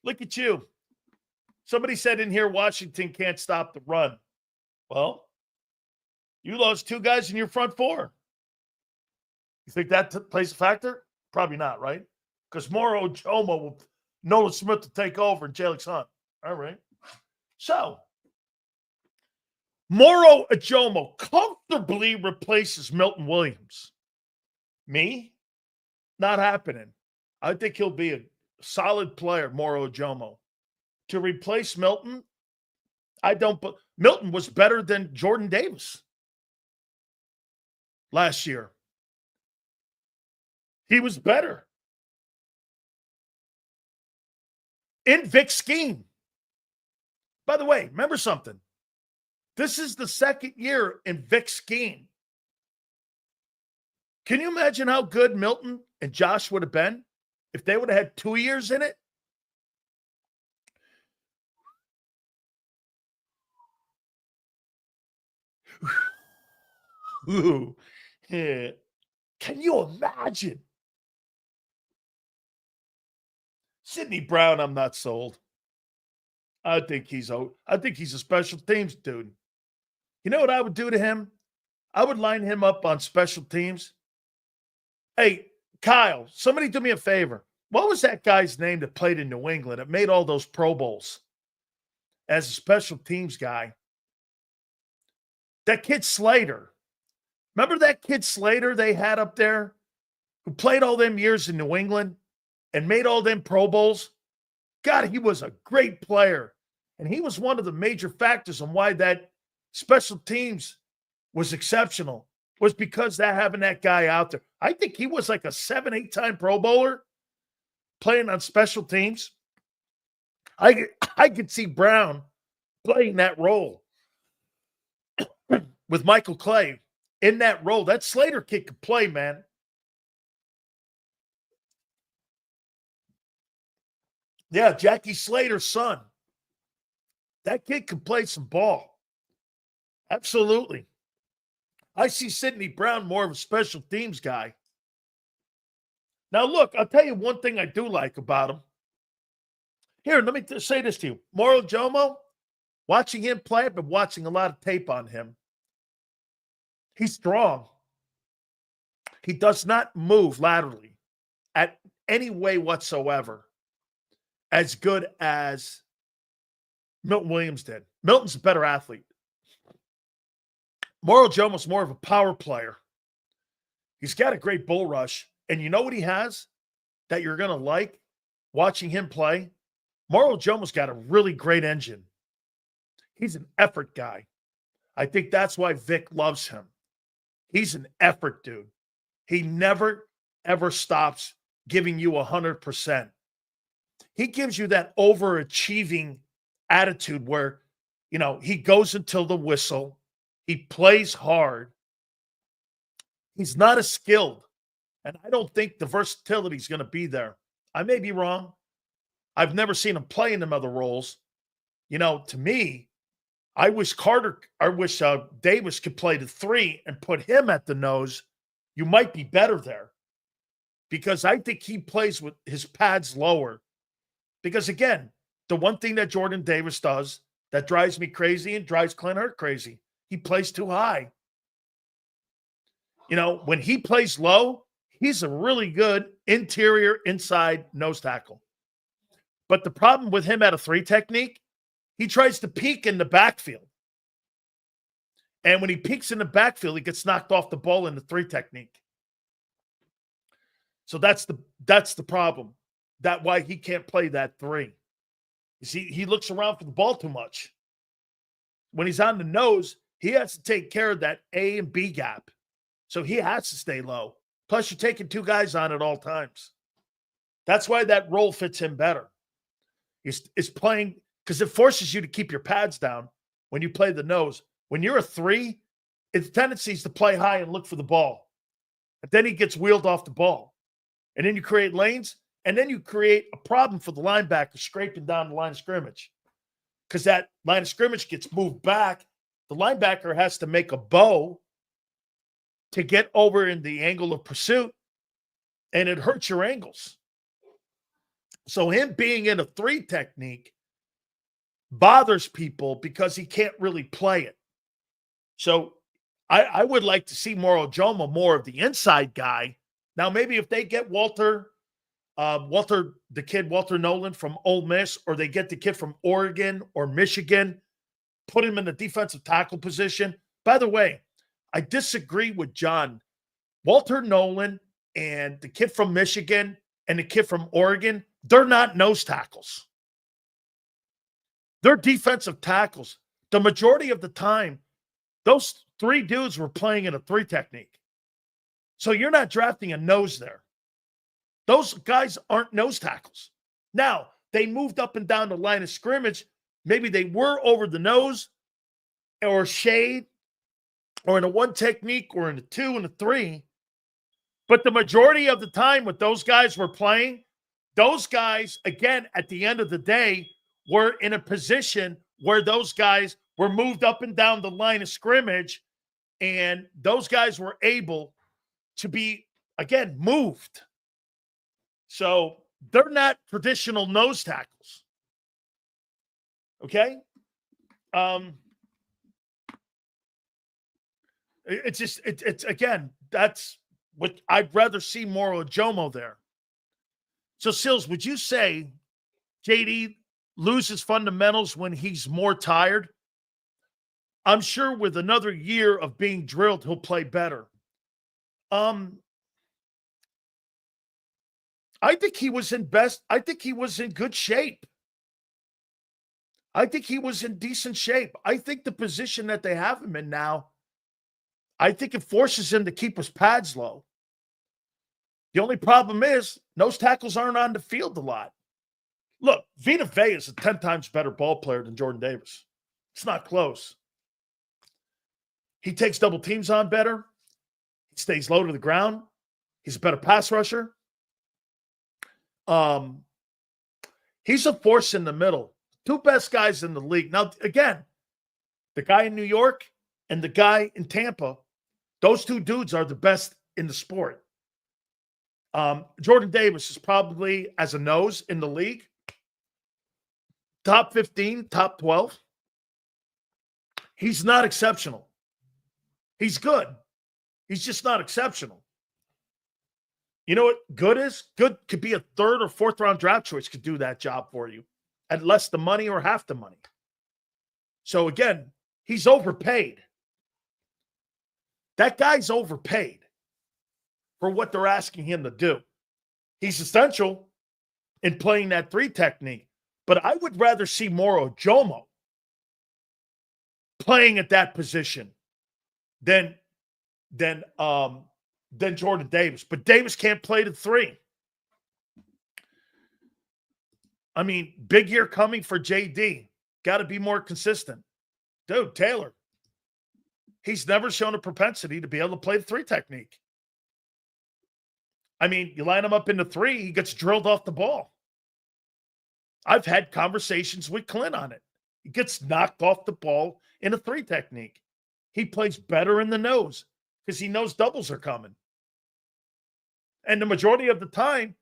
Look at you. Somebody said in here Washington can't stop the run. Well, you lost 2 guys in your front 4. You think that plays a factor? Probably not, right? Because Moro Jomo will Nolan Smith to take over and Jalix Hunt. All right. So, Moro Ajomo comfortably replaces Milton Williams. Me? Not happening. I think he'll be a solid player, Moro Ajomo. To replace Milton, Milton was better than Jordan Davis last year. He was better. In Vic's scheme. By the way, remember something. This is the second year in Vic's scheme. Can you imagine how good Milton and Josh would have been if they would have had 2 years in it? Ooh, yeah. Can you imagine? Sidney Brown, I'm not sold. I think he's a special teams dude. You know what I would do to him? I would line him up on special teams. Hey, Kyle, somebody do me a favor. What was that guy's name that played in New England that made all those Pro Bowls as a special teams guy? That kid Slater. Remember that kid Slater they had up there who played all them years in New England and made all them Pro Bowls? God, he was a great player. And he was one of the major factors on why that special teams was exceptional, was because having that guy out there. I think he was like a 7-8 time Pro Bowler playing on special teams. I could see Brown playing that role with Michael Clay in that role. That Slater kid could play, man. Yeah, Jackie Slater's son. That kid can play some ball. Absolutely. I see Sidney Brown more of a special teams guy. Now, look, I'll tell you one thing I do like about him. Here, let me say this to you. Moro Jomo, watching him play, I've been watching a lot of tape on him. He's strong. He does not move laterally at any way whatsoever as good as Milton Williams did. Milton's a better athlete. Moro Jomo's more of a power player. He's got a great bull rush. And you know what he has that you're going to like watching him play? Moro Jomo's got a really great engine. He's an effort guy. I think that's why Vic loves him. He's an effort dude. He never, ever stops giving you 100%. He gives you that overachieving attitude where, he goes until the whistle. He plays hard. He's not as skilled. And I don't think the versatility is going to be there. I may be wrong. I've never seen him play in them other roles. To me, I wish Davis could play the 3 and put him at the nose. You might be better there. Because I think he plays with his pads lower. Because again, the one thing that Jordan Davis does that drives me crazy and drives Clint Hurt crazy, he plays too high. When he plays low, he's a really good interior inside nose tackle. But the problem with him at a 3 technique, he tries to peek in the backfield. And when he peeks in the backfield, he gets knocked off the ball in the 3 technique. So that's the problem. That's why he can't play that 3. You see, he looks around for the ball too much. When he's on the nose, he has to take care of that A and B gap. So he has to stay low. Plus, you're taking 2 guys on at all times. That's why that role fits him better. It's playing because it forces you to keep your pads down when you play the nose. When you're a 3, its tendency is to play high and look for the ball. But then he gets wheeled off the ball. And then you create lanes, and then you create a problem for the linebacker scraping down the line of scrimmage. Because that line of scrimmage gets moved back. The linebacker has to make a bow to get over in the angle of pursuit, and it hurts your angles. So him being in a 3 technique bothers people because he can't really play it. So I would like to see Moro Jomo more of the inside guy. Now, maybe if they get Walter Nolan from Ole Miss, or they get the kid from Oregon or Michigan, put him in the defensive tackle position. By the way, I disagree with John. Walter Nolan and the kid from Michigan and the kid from Oregon, they're not nose tackles. They're defensive tackles. The majority of the time, those 3 dudes were playing in a 3 technique. So you're not drafting a nose there. Those guys aren't nose tackles. Now, they moved up and down the line of scrimmage. Maybe they were over the nose or shade or in a 1 technique or in a 2 and a 3. But the majority of the time when those guys were playing, those guys, again, at the end of the day, were in a position where those guys were moved up and down the line of scrimmage, and those guys were able to be, again, moved. So they're not traditional nose tackles. Okay? It's again, that's what I'd rather see Moro Jomo there. So, Sills, would you say JD loses fundamentals when he's more tired? I'm sure with another year of being drilled, he'll play better. I think he was in good shape. I think he was in decent shape. I think the position that they have him in now, I think it forces him to keep his pads low. The only problem is nose tackles aren't on the field a lot. Look, Vita Vea is a 10 times better ball player than Jordan Davis. It's not close. He takes double teams on better. He stays low to the ground. He's a better pass rusher. He's a force in the middle. 2 best guys in the league. Now, again, the guy in New York and the guy in Tampa, those 2 dudes are the best in the sport. Jordan Davis is probably, as a nose in the league, top 15, top 12. He's not exceptional. He's good. He's just not exceptional. You know what good is? Good could be a 3rd or 4th round draft choice, could do that job for you at less the money or half the money. So again, he's overpaid. That guy's overpaid for what they're asking him to do. He's essential in playing that 3 technique, but I would rather see Moro Jomo playing at that position than Jordan Davis. But Davis can't play the 3. I mean, big year coming for JD. Got to be more consistent. Dude, Taylor, he's never shown a propensity to be able to play the 3 technique. I mean, you line him up in the 3, he gets drilled off the ball. I've had conversations with Clint on it. He gets knocked off the ball in a 3 technique. He plays better in the nose because he knows doubles are coming. And the majority of the time,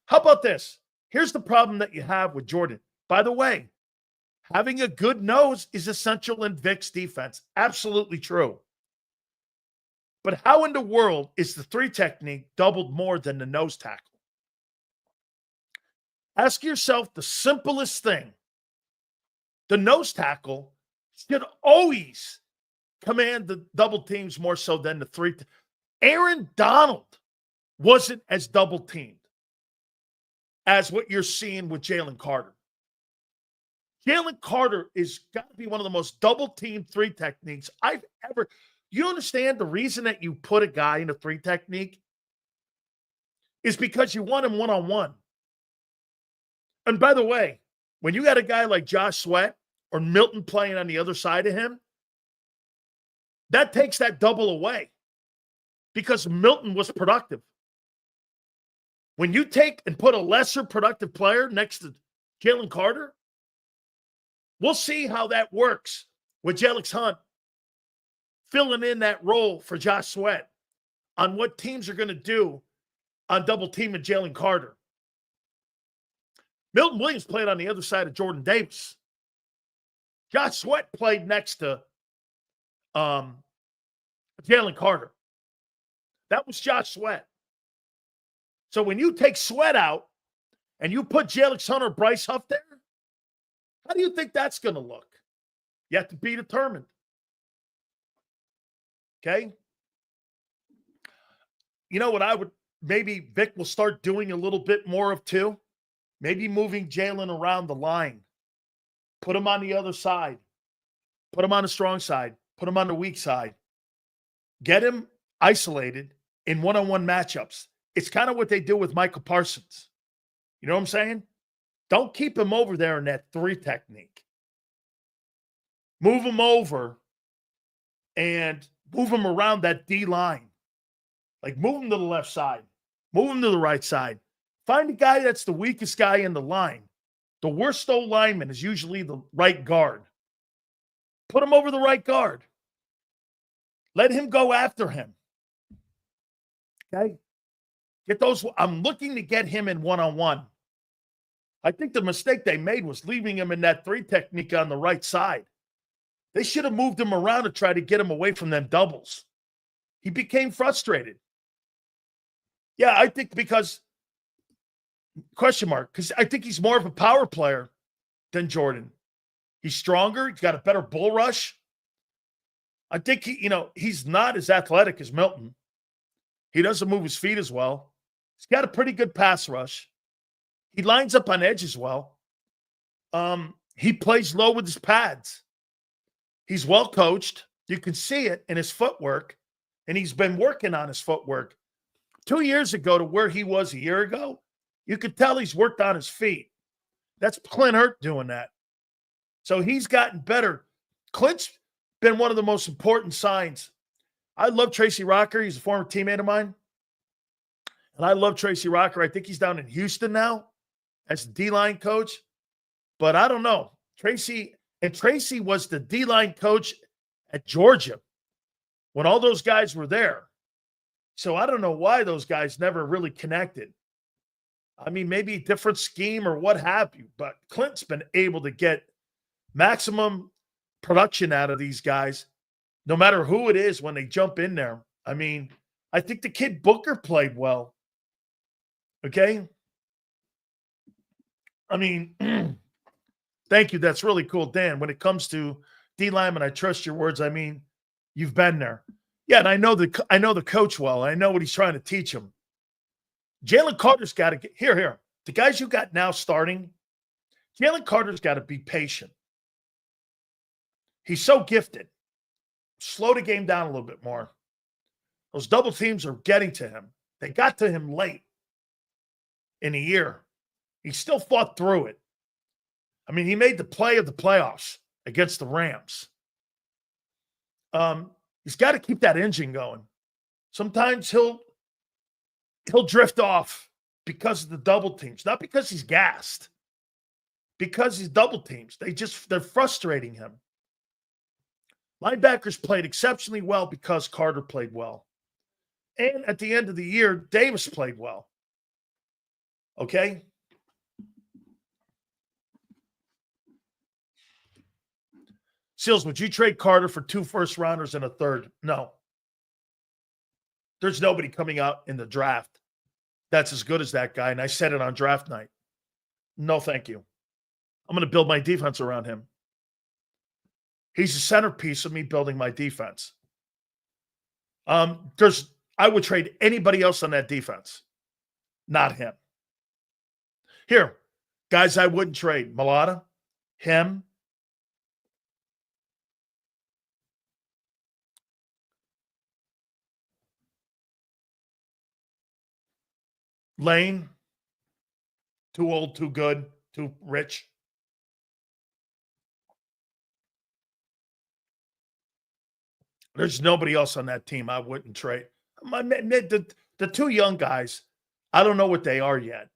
how about this? Here's the problem that you have with Jordan. By the way, having a good nose is essential in Vic's defense. Absolutely true. But how in the world is the 3 technique doubled more than the nose tackle? Ask yourself the simplest thing. The nose tackle should always command the double teams more so than the 3. Aaron Donald wasn't as double teamed as what you're seeing with Jalen Carter. Jalen Carter is got to be one of the most double teamed 3 techniques I've ever. You understand the reason that you put a guy in a 3 technique is because you want him one-on-one. And by the way, when you got a guy like Josh Sweat or Milton playing on the other side of him, that takes that double away because Milton was productive. When you take and put a lesser productive player next to Jalen Carter, we'll see how that works with Jelix Hunt filling in that role for Josh Sweat on what teams are going to do on double teaming Jalen Carter. Milton Williams played on the other side of Jordan Davis. Josh Sweat played next to Jalen Carter. That was Josh Sweat. So when you take Sweat out and you put Jelix Hunt or Bryce Huff there, how do you think that's going to look? You have to be determined. Okay? You know what I would, maybe Vic will start doing a little bit more of too? Maybe moving Jalen around the line. Put him on the other side. Put him on the strong side. Put him on the weak side. Get him isolated in one-on-one matchups. It's kind of what they do with Michael Parsons. You know what I'm saying? Don't keep him over there in that 3 technique. Move him over and move him around that D line. Like move him to the left side. Move him to the right side. Find a guy that's the weakest guy in the line. The worst old lineman is usually the right guard. Put him over the right guard. Let him go after him. Okay? Get those. I'm looking to get him in one-on-one. I think the mistake they made was leaving him in that 3 technique on the right side. They should have moved him around to try to get him away from them doubles. He became frustrated. Yeah, I think because, question mark, because I think he's more of a power player than Jordan. He's stronger. He's got a better bull rush. I think he's not as athletic as Milton. He doesn't move his feet as well. He's got a pretty good pass rush. He lines up on edge as well. He plays low with his pads. He's well coached. You can see it in his footwork, and he's been working on his footwork. 2 years ago to where he was a year ago, you could tell he's worked on his feet. That's Clint Hurt doing that. So he's gotten better. Clint's been one of the most important signs. I love Tracy Rocker. He's a former teammate of mine. And I love Tracy Rocker. I think he's down in Houston now as the D-line coach. But I don't know. Tracy was the D-line coach at Georgia when all those guys were there. So I don't know why those guys never really connected. I mean, maybe a different scheme or what have you. But Clint's been able to get maximum production out of these guys, no matter who it is when they jump in there. I mean, I think the kid Booker played well. Okay? I mean, thank you. That's really cool, Dan. When it comes to D lineman, I trust your words. I mean, you've been there. Yeah, and I know the coach well. I know what he's trying to teach him. Jalen Carter's got to get here. The guys you got now starting, Jalen Carter's got to be patient. He's so gifted. Slow the game down a little bit more. Those double teams are getting to him. They got to him late in the year. He still fought through it. I mean, he made the play of the playoffs against the Rams. He's got to keep that engine going. Sometimes he'll drift off because of the double teams, not because he's gassed, because he's double teams. They're frustrating him. Linebackers played exceptionally well because Carter played well. And at the end of the year, Davis played well. Okay? Seals, would you trade Carter for 2 first-rounders and a third? No. There's nobody coming out in the draft that's as good as that guy, and I said it on draft night. No, thank you. I'm going to build my defense around him. He's the centerpiece of me building my defense. I would trade anybody else on that defense, not him. Here, guys I wouldn't trade. Malata, him, Lane, too old, too good, too rich. There's nobody else on that team I wouldn't trade. The 2 young guys, I don't know what they are yet.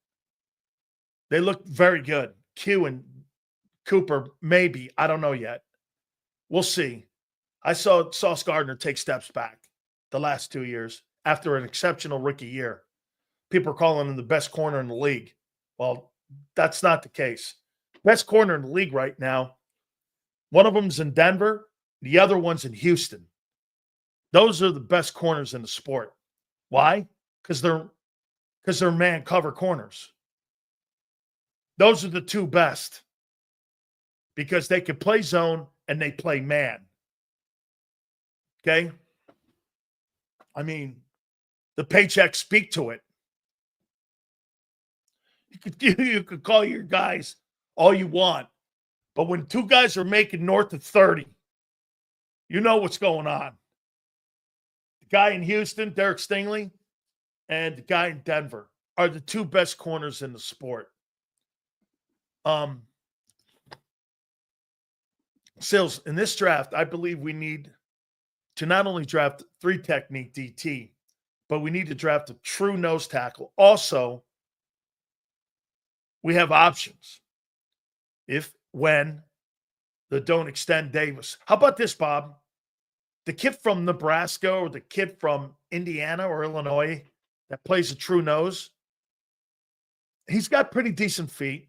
They look very good. Q and Cooper, maybe. I don't know yet. We'll see. I saw Sauce Gardner take steps back the last 2 years after an exceptional rookie year. People are calling him the best corner in the league. Well, that's not the case. Best corner in the league right now, one of them's in Denver, the other one's in Houston. Those are the best corners in the sport. Why? Because they're man cover corners. Those are the 2 best because they can play zone and they play man. Okay? I mean, the paychecks speak to it. You could call your guys all you want, but when 2 guys are making north of 30, you know what's going on. The guy in Houston, Derek Stingley, and the guy in Denver are the 2 best corners in the sport. Sills, in this draft, I believe we need to not only draft 3 technique DT, but we need to draft a true nose tackle. Also, we have options when they don't extend Davis. How about this, Bob? The kid from Nebraska or the kid from Indiana or Illinois that plays a true nose, he's got pretty decent feet.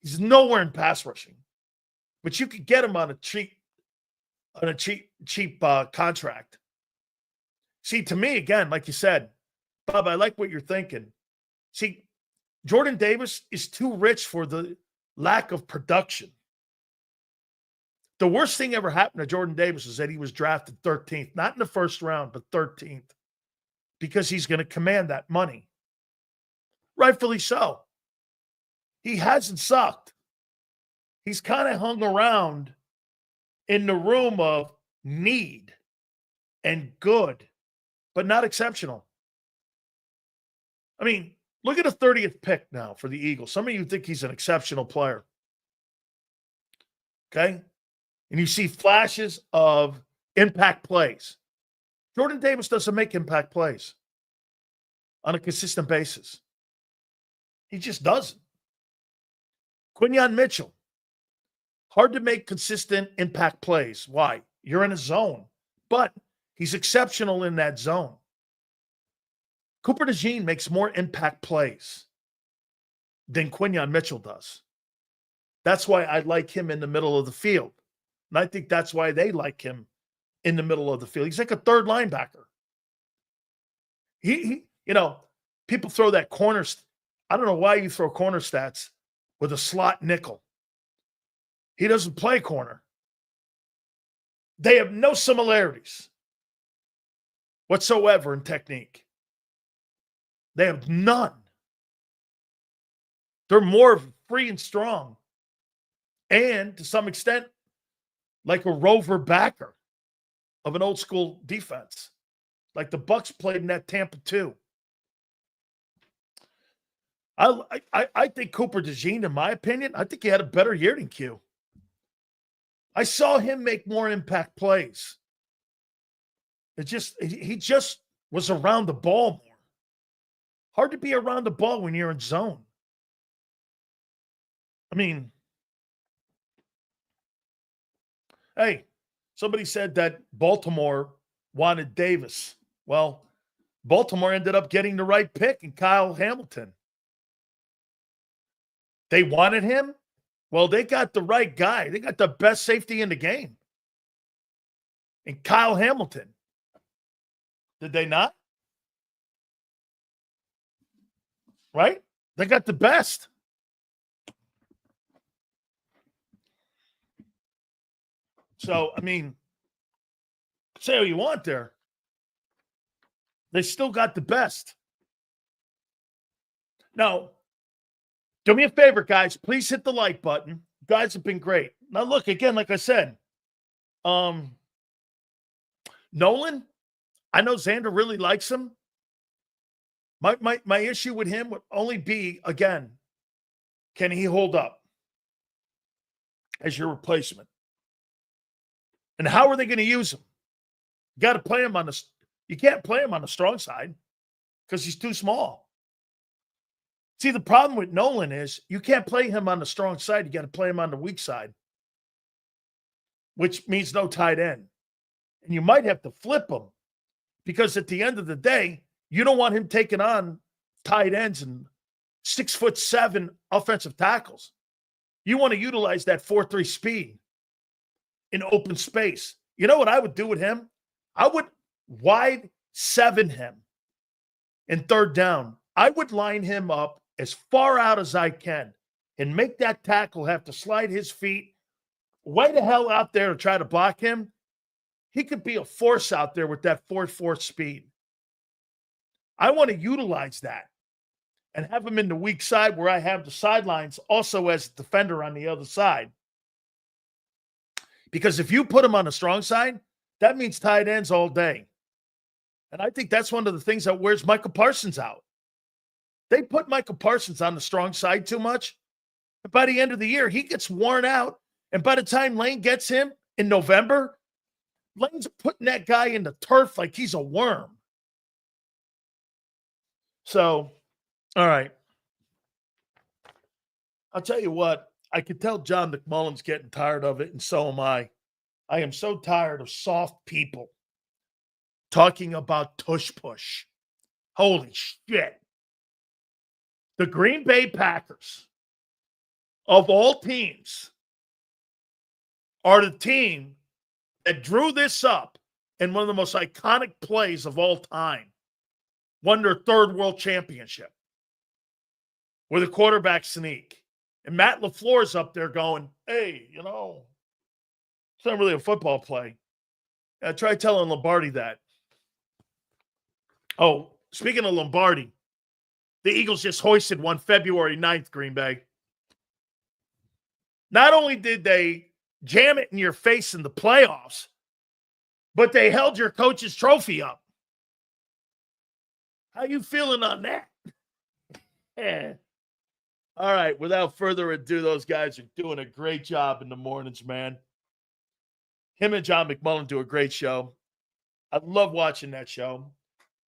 He's nowhere in pass rushing, but you could get him on a cheap contract. See, to me, again, like you said, Bob, I like what you're thinking. See, Jordan Davis is too rich for the lack of production. The worst thing ever happened to Jordan Davis is that he was drafted 13th, not in the first round, but 13th, because he's going to command that money. Rightfully so. He hasn't sucked. He's kind of hung around in the room of need and good, but not exceptional. I mean, look at the 30th pick now for the Eagles. Some of you think he's an exceptional player. Okay? And you see flashes of impact plays. Jordan Davis doesn't make impact plays on a consistent basis. He just doesn't. Quinyon Mitchell, hard to make consistent impact plays. Why? You're in a zone, but he's exceptional in that zone. Cooper DeJean makes more impact plays than Quinyon Mitchell does. That's why I like him in the middle of the field. And I think that's why they like him in the middle of the field. He's like a third linebacker. He people throw that corner. I don't know why you throw corner stats with a slot nickel. He doesn't play corner. They have no similarities whatsoever in technique. They have none. They're more free and strong. And to some extent, like a rover backer of an old school defense, like the Bucks played in that Tampa 2. I think Cooper DeJean, in my opinion, I think he had a better year than Q. I saw him make more impact plays. He just was around the ball more. Hard to be around the ball when you're in zone. I mean, hey, somebody said that Baltimore wanted Davis. Well, Baltimore ended up getting the right pick in Kyle Hamilton. They wanted him. Well, they got the right guy. They got the best safety in the game. And Kyle Hamilton. Did they not? Right? They got the best. So, I mean, say what you want there. They still got the best. Now, do me a favor, guys. Please hit the like button. You guys have been great. Now, look, again, like I said, Nolan, I know Xander really likes him. My issue with him would only be, again, can he hold up as your replacement? And how are they going to use him? You got to play him you can't play him on the strong side because he's too small. See, the problem with Nolan is you can't play him on the strong side. You got to play him on the weak side, which means no tight end. And you might have to flip him because at the end of the day, you don't want him taking on tight ends and 6'7" offensive tackles. You want to utilize that 4.3 speed in open space. You know what I would do with him? I would wide 7 him in third down. I would line him up as far out as I can and make that tackle have to slide his feet way the hell out there to try to block him. He could be a force out there with that 4.4 speed. I want to utilize that and have him in the weak side where I have the sidelines also as a defender on the other side. Because if you put him on the strong side, that means tight ends all day. And I think that's one of the things that wears Michael Parsons out. They put Michael Parsons on the strong side too much. And by the end of the year, he gets worn out. And by the time Lane gets him in November, Lane's putting that guy in the turf like he's a worm. So, all right. I'll tell you what, I could tell John McMullen's getting tired of it, and so am I. I am so tired of soft people talking about tush push. Holy shit. The Green Bay Packers, of all teams, are the team that drew this up in one of the most iconic plays of all time. Won their third world championship with a quarterback sneak. And Matt LaFleur's up there going, hey, it's not really a football play. Try telling Lombardi that. Oh, speaking of Lombardi, the Eagles just hoisted one February 9th, Green Bay. Not only did they jam it in your face in the playoffs, but they held your coach's trophy up. How you feeling on that? Yeah. All right, without further ado, those guys are doing a great job in the mornings, man. Him and John McMullen do a great show. I love watching that show.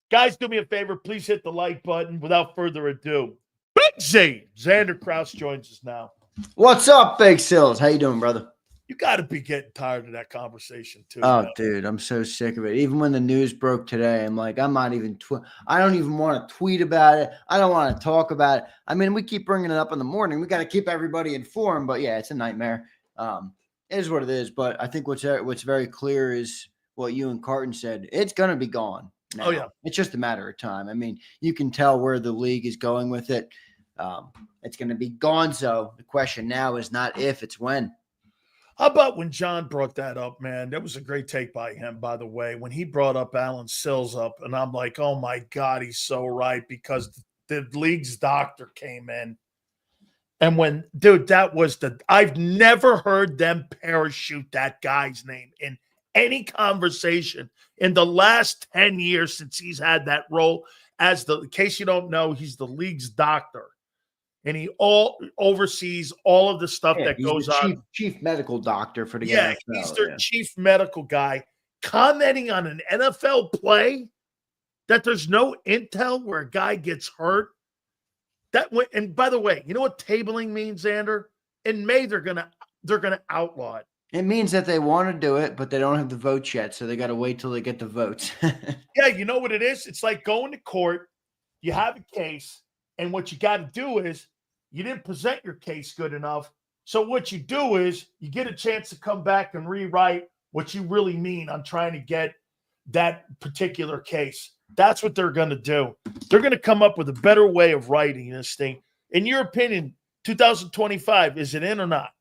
Guys, do me a favor. Please hit the like button. Without further ado, Big Z, Xander Kraus joins us now. What's up, Big Sills? How you doing, brother? You got to be getting tired of that conversation, too. Oh, man. dude, I'm so sick of it. Even when the news broke today, I'm like, I'm not even I don't even want to tweet about it. I don't want to talk about it. I mean, we keep bringing it up in the morning. We got to keep everybody informed. But, yeah, it's a nightmare. It is what it is. But I think what's very clear is what you and Carton said. It's going to be gone now. Oh, yeah. It's just a matter of time. I mean, you can tell where the league is going with it. It's going to be gone. So the question now is not if, it's when. How about when John brought that up, man? That was a great take by him, by the way, when he brought up Alan Sills up. And I'm like, oh, my God, he's so right, because the league's doctor came in And when, dude, that was I've never heard them parachute that guy's name in any conversation in the last 10 years since he's had that role as in case you don't know, he's the league's doctor. And he oversees all of the stuff that he's goes the on. chief medical doctor for the Yeah, NFL. he's their chief medical guy, commenting on an NFL play that there's no intel where a guy gets hurt. And by the way, you know what tabling means, Xander? In May, they're gonna outlaw it. It means that they want to do it, but they don't have the votes yet, so they got to wait till they get the votes. Yeah, you know what it is? It's like going to court. You have a case, and what you got to do is you didn't present your case good enough. So what you do is you get a chance to come back and rewrite what you really mean on trying to get that particular case. That's what they're going to do. They're going to come up with a better way of writing this thing. In your opinion, 2025, is it in or not?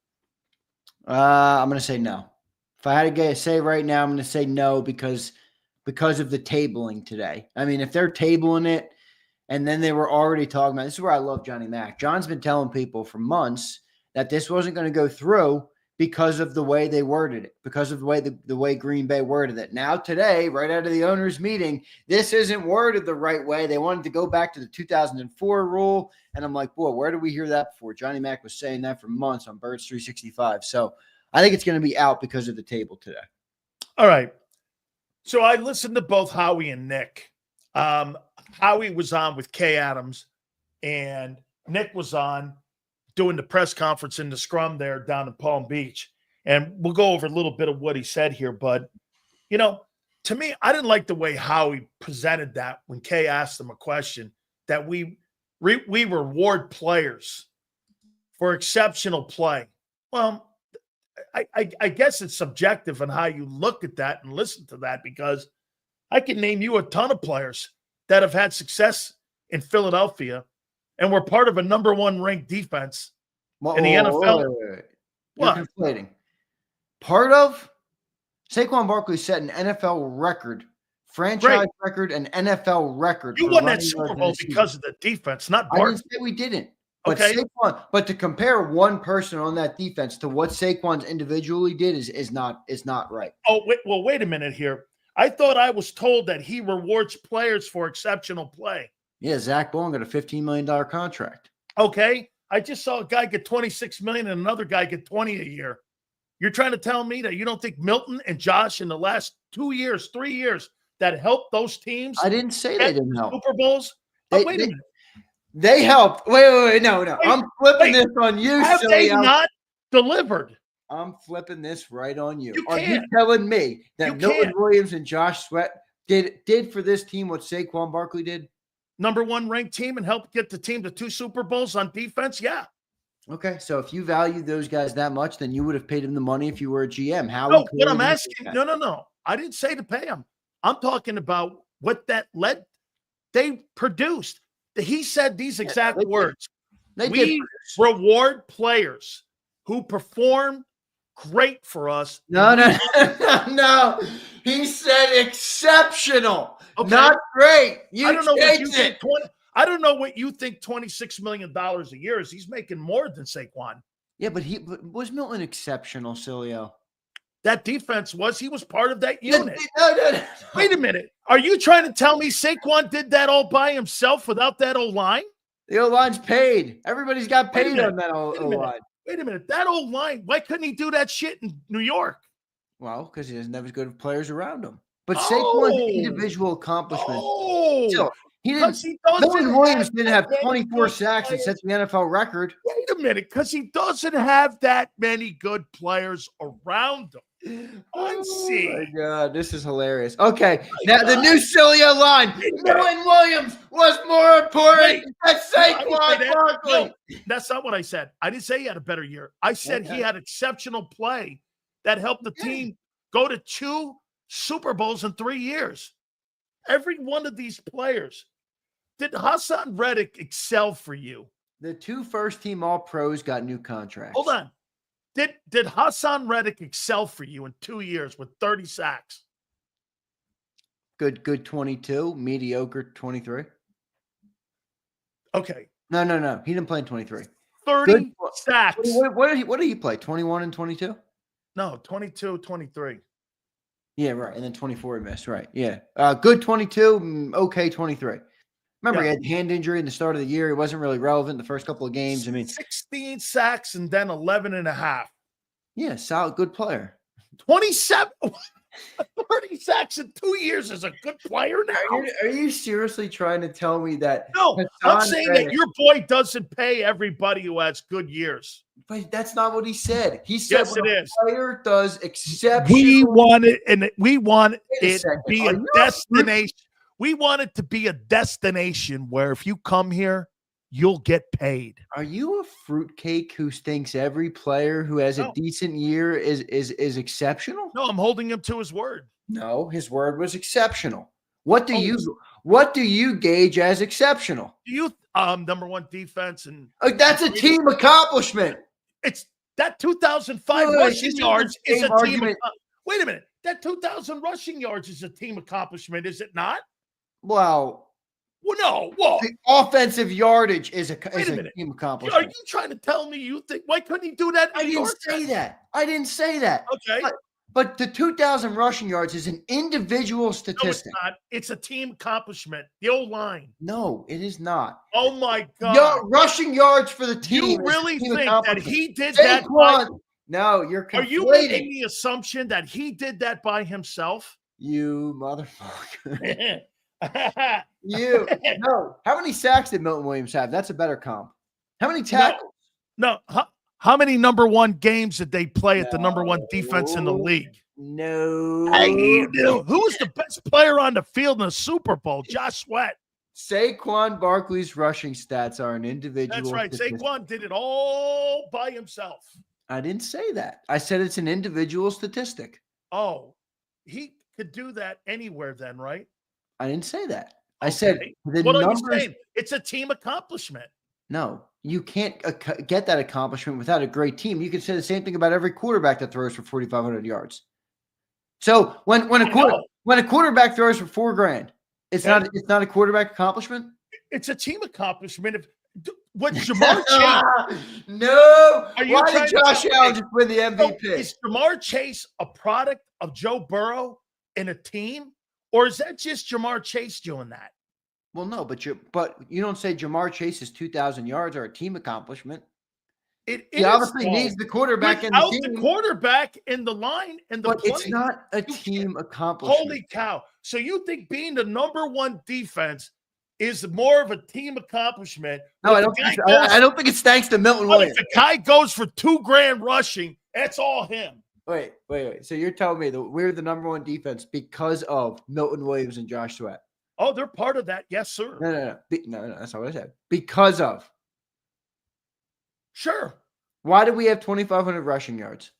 I'm going to say no. If I had to say right now, I'm going to say no because of the tabling today. I mean, if they're tabling it and then they were already talking about, this is where I love Johnny Mac. John's been telling people for months that this wasn't going to go through because of the way they worded it, because of the way Green Bay worded it. Now today, right out of the owners' meeting, this isn't worded the right way. They wanted to go back to the 2004 rule. And I'm like, boy, where did we hear that before? Johnny Mac was saying that for months on Birds 365. So I think it's going to be out because of the table today. All right. So I listened to both Howie and Nick. Howie was on with Kay Adams, and Nick was on doing the press conference in the scrum there down in Palm Beach. And we'll go over a little bit of what he said here. But, you know, to me, I didn't like the way Howie presented that when Kay asked him a question that we reward players for exceptional play. Well, I guess it's subjective on how you look at that and listen to that, because I can name you a ton of players that have had success in Philadelphia and were part of a number one ranked defense in the NFL. Wait. What? You're conflating. Part of Saquon Barkley set an NFL record, franchise record, and NFL record. You for won that running Super yards in Bowl a season. because of the defense, not I Barkley. didn't say we didn't. But Okay. but to compare one person on that defense to what Saquon's individually did is not right. Oh, wait a minute here. I thought I was told that he rewards players for exceptional play. Yeah, Zach Bowen got a $15 million contract. Okay. I just saw a guy get $26 million and another guy get $20 a year. You're trying to tell me that you don't think Milton and Josh in the last 2 years, 3 years that helped those teams? I didn't say they didn't help. Super Bowls? Wait a minute. They helped. Wait. No. I'm flipping this on you, Have silly. they not delivered? I'm flipping this right on you. You Are you can't. telling me that You Milton can't. Williams and Josh Sweat did for this team what Saquon Barkley did? Number one ranked team and helped get the team to 2 Super Bowls on defense? Yeah. Okay, so if you value those guys that much, then you would have paid him the money if you were a GM. No, what I'm asking, no. I didn't say to pay him. I'm talking about what that they produced. He said these exact words. We reward players who perform great for us. No. He said exceptional, not great. I don't know what you think. I don't know what you think. $26 million a year is. He's making more than Saquon. Yeah, but was Milton exceptional, Sileo? That defense was. He was part of that unit. No. Wait a minute. Are you trying to tell me Saquon did that all by himself without that O-line? The O-line's paid. Everybody's got paid on that O-line. Wait a minute. That O-line, why couldn't he do that shit in New York? Well, because he doesn't have as good players around him. But Saquon's individual accomplishments. He didn't. Milton Williams didn't have 24 sacks and sets the NFL record. Wait a minute, because he doesn't have that many good players around him. Oh my God, this is hilarious. Okay, now the new Sileo line. Milton Williams was more important than Saquon Barkley. No, that's not what I said. I didn't say he had a better year. I said he had exceptional play that helped the team go to 2 Super Bowls in 3 years. Every one of these players. Did Hassan Reddick excel for you? The 2 first-team All-Pros got new contracts. Hold on. Did Hassan Reddick excel for you in 2 years with 30 sacks? Good 22, mediocre 23. Okay. No. He didn't play in 23. 30 sacks. What did he play? 21 and 22? No, 22, 23. Yeah, right. And then 24 he missed. Right. Yeah. Good 22, okay 23. Remember, he had hand injury in the start of the year. He wasn't really relevant the first couple of games. I mean, 16 sacks and then 11 and a half. Yeah, solid, good player. 27, 30 sacks in 2 years is a good player now. Are you seriously trying to tell me that? No, I'm Hassan saying Reddick- that your boy doesn't pay everybody who has good years. But that's not what he said. He said Yes, when it a is. player does exceptional. We want it to Wait a second. be Are a you destination. We want it to be a destination where if you come here, you'll get paid. Are you a fruitcake who thinks every player who has a decent year is exceptional? No, I'm holding him to his word. No, his word was exceptional. What do you gauge as exceptional? Do you number one defense and That's a team accomplishment. it's that 2005 Wait, rushing yards is a team. argument. Wait a minute, that 2000 rushing yards is a team accomplishment, is it not? Well, no. Whoa. the offensive yardage is a minute. team Are accomplishment. you trying to tell me you think why couldn't he do that? I didn't say that. I didn't say that. Okay. But the 2,000 rushing yards is an individual No, it's statistic. not. It's a team accomplishment. The old line. No, it is not. Oh my God. Rushing yards for the team. You is really team think that accomplishment. he did that? No, you're Are you conflating. making the assumption that he did that by himself? You motherfucker. You. No. How many sacks did Milton Williams have? That's a better comp. How many tackles? No. How many number one games did they play at the number one defense in the league? No. Hey, you do. Who was the best player on the field in the Super Bowl? Josh Sweat. Saquon Barkley's rushing stats are an individual. That's right. statistic. Saquon did it all by himself. I didn't say that. I said it's an individual statistic. Oh, he could do that anywhere then, right? I didn't say that. I said the What are numbers. you saying? It's a team accomplishment. No, you can't get that accomplishment without a great team. You can say the same thing about every quarterback that throws for 4,500 yards. So when a quarterback throws for $4,000, it's not a quarterback accomplishment. It's a team accomplishment. What Jamar Chase? No. Are you Why did Josh Allen just win the MVP? Is Jamar Chase a product of Joe Burrow and a team, or is that just Jamar Chase doing that? Well, no, but you don't say Jamar Chase's 2,000 yards are a team accomplishment. He obviously needs the quarterback in the team. The quarterback in the line and the But play. it's not a team accomplishment. Holy cow. So you think being the number one defense is more of a team accomplishment? No, I don't think it's thanks to Milton Williams. If the guy goes for $2,000 rushing, that's all him. Wait. So you're telling me that we're the number one defense because of Milton Williams and Josh Sweat? Oh, they're part of that. Yes, sir. No, that's not what I said. Because of. Sure. Why do we have 2,500 rushing yards?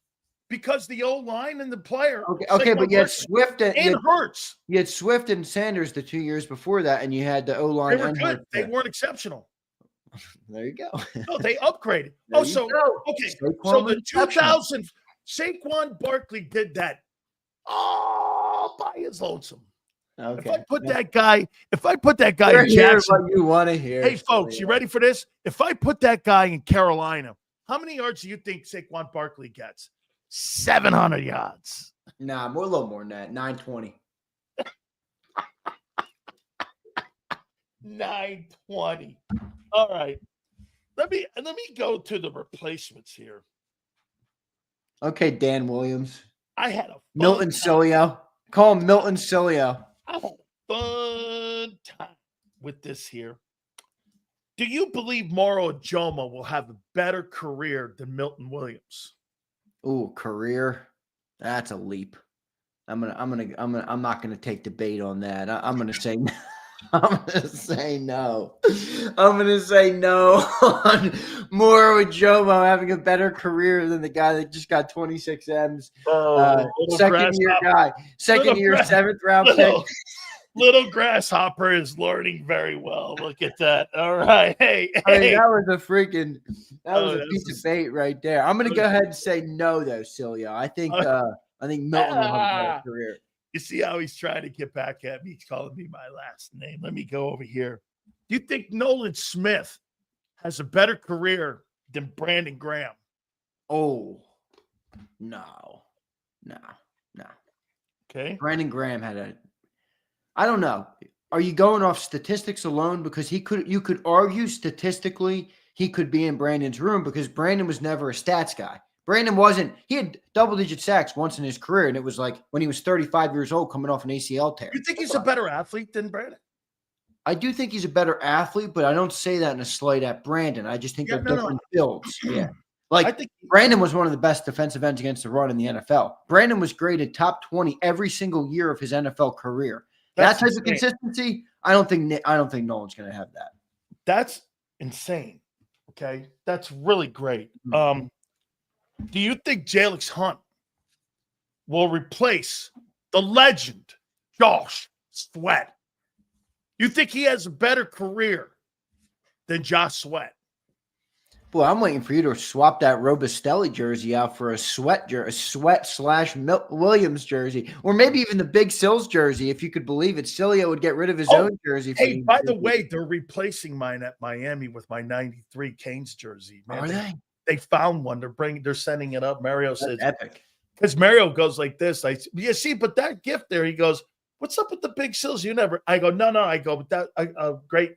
Because the O-line and the player. Okay, but you had Swift and Hurts. You had Swift and Sanders the 2 years before that, and you had the O-line. They were good. They weren't exceptional. There you go. No, they upgraded. Okay. So the 2000 Saquon Barkley did that all by his lonesome. Okay. If I put that guy You're in Jackson, what you want to hear. hey folks, you ready for this? If I put that guy in Carolina, how many yards do you think Saquon Barkley gets? 700 yards. Nah, a little more than that. 920. 920. All right. Let me go to the replacements here. Okay, Dan Williams. I had a Milton Sileo. Call him Milton Sileo. I had a fun time with this here. Do you believe Moro Ajomo will have a better career than Milton Williams? Ooh, career. That's a leap. I'm not gonna take debate on that. I'm gonna say no. I'm gonna say no. I'm gonna say no on Moro Ajomo having a better career than the guy that just got 26 M's. Second year guy. Second year, 7th round pick. Little grasshopper is learning very well. Look at that. All right. Hey. I mean, that was a piece of bait right there. I'm gonna go ahead and say no though, Sileo. I think Milton will have a better career. You see how he's trying to get back at me? He's calling me my last name. Let me go over here. Do you think Nolan Smith has a better career than Brandon Graham. Oh, no. Okay. Brandon Graham I don't know. Are you going off statistics alone? Because you could argue statistically he could be in Brandon's room because Brandon was never a stats guy. Brandon wasn't. He had double-digit sacks once in his career, and it was like when he was 35 years old coming off an ACL tear. You think he's a better athlete than Brandon? I do think he's a better athlete, but I don't say that in a slight at Brandon. I just think they're different builds. Yeah. I think Brandon was one of the best defensive ends against the run in the NFL. Brandon was graded top 20 every single year of his NFL career. That type of consistency, I don't think Nolan's going to have that. That's insane. Okay. That's really great. Mm-hmm. Do you think Jalix Hunt will replace the legend, Josh Sweat? You think he has a better career than Josh Sweat? Boy, I'm waiting for you to swap that Robustelli jersey out for a Sweat / Williams jersey, or maybe even the Big Sills jersey, if you could believe it. Sileo would get rid of his own jersey. Hey, by the way, they're replacing mine at Miami with my '93 Canes jersey. Man, are they? They found one. They're sending it up. Mario says epic. Because Mario goes like this. See, but that gift there, he goes, what's up with the Big Sills? You never. I go, no. I go, but that great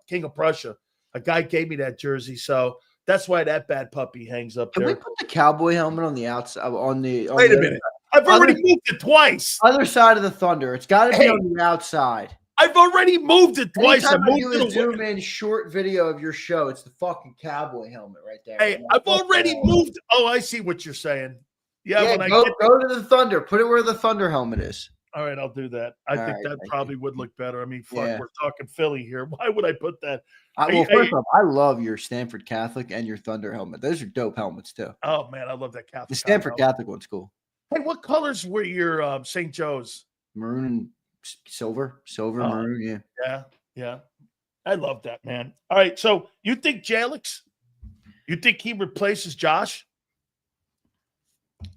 King of Prussia. A guy gave me that jersey, so that's why that bad puppy hangs up there. Can we put the cowboy helmet on the outside? Wait a minute. I've already moved it twice. Other side of the thunder. It's got to be on the outside. I've already moved it twice. Anytime I do a zoom in short video of your show, it's the fucking cowboy helmet right there. Hey, I've already moved. Oh, I see what you're saying. Yeah, when go to the thunder. Put it where the thunder helmet is. All right, I'll do that. I think that probably would look better. I mean, fuck, we're talking Philly here. Why would I put that? First off, I love your Stanford Catholic and your Thunder helmet. Those are dope helmets too. Oh man, I love that Catholic. The Stanford Catholic one's cool. Hey, what colors were your St. Joe's? Maroon and silver, maroon. Yeah. I love that, man. All right, so you think Jalix? You think he replaces Josh?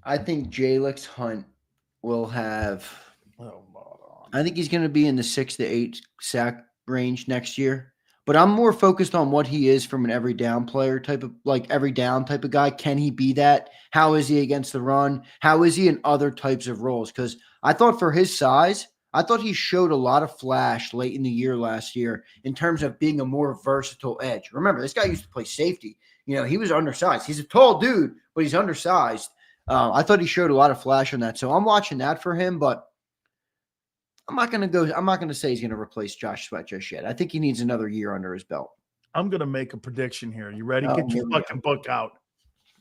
I think Jalix Hunt will have. I think he's going to be in the 6 to 8 sack range next year. But I'm more focused on what he is from an every down player type of guy. Can he be that? How is he against the run? How is he in other types of roles? Because I thought for his size, I thought he showed a lot of flash late in the year last year in terms of being a more versatile edge. Remember, this guy used to play safety. You know, he was undersized. He's a tall dude, but he's undersized. I thought he showed a lot of flash on that. So I'm watching that for him, but I'm not going to say he's going to replace Josh Sweat just yet. I think he needs another year under his belt. I'm going to make a prediction here. You ready? Get your fucking book out.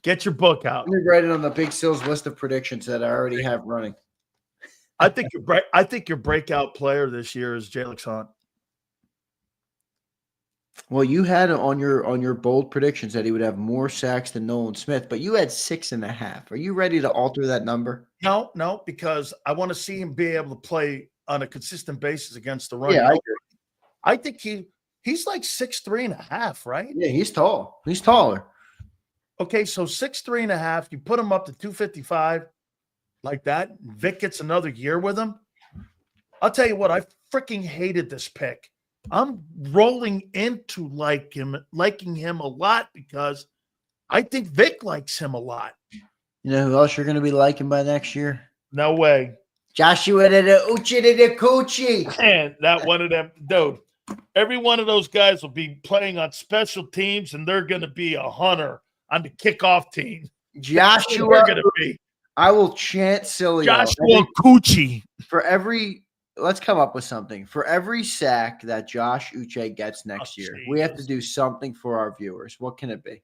Get your book out. Let me write it on the Big Sills list of predictions that I already have running. I think your breakout player this year is Jalix Hunt. Well, you had on your bold predictions that he would have more sacks than Nolan Smith, but you had 6.5. Are you ready to alter that number? No, because I want to see him be able to play on a consistent basis against the run. Yeah, I agree. I think he's like 6'3.5", right? Yeah, he's tall. He's taller. Okay, so 6'3.5", you put him up to 255 like that. Vic gets another year with him. I'll tell you what, I freaking hated this pick. I'm rolling into liking him a lot because I think Vic likes him a lot. You know who else you're going to be liking by next year? No way. Joshua to the Uchi to the Coochie. Man, not one of them. Dude, every one of those guys will be playing on special teams, and they're going to be a hunter on the kickoff team. Joshua. They're going to be. I will chant Sileo. Joshua Coochie. Let's come up with something. For every sack that Josh Uche gets next year, we have to do something for our viewers. What can it be?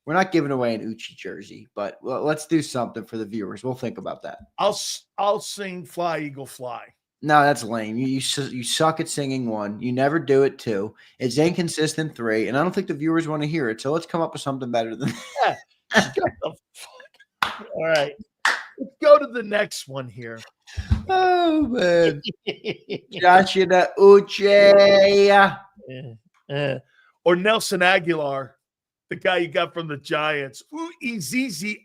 We're not giving away an Uchi jersey, but let's do something for the viewers. We'll think about that. I'll sing Fly, Eagle, Fly. No, that's lame. You suck at singing 1. You never do it 2. It's inconsistent 3, and I don't think the viewers want to hear it. So let's come up with something better than that. Shut the fuck. All right. Let's go to the next one here. Oh, man. Joshua Uche. Or Nelson Aguilar, the guy you got from the Giants. Uzi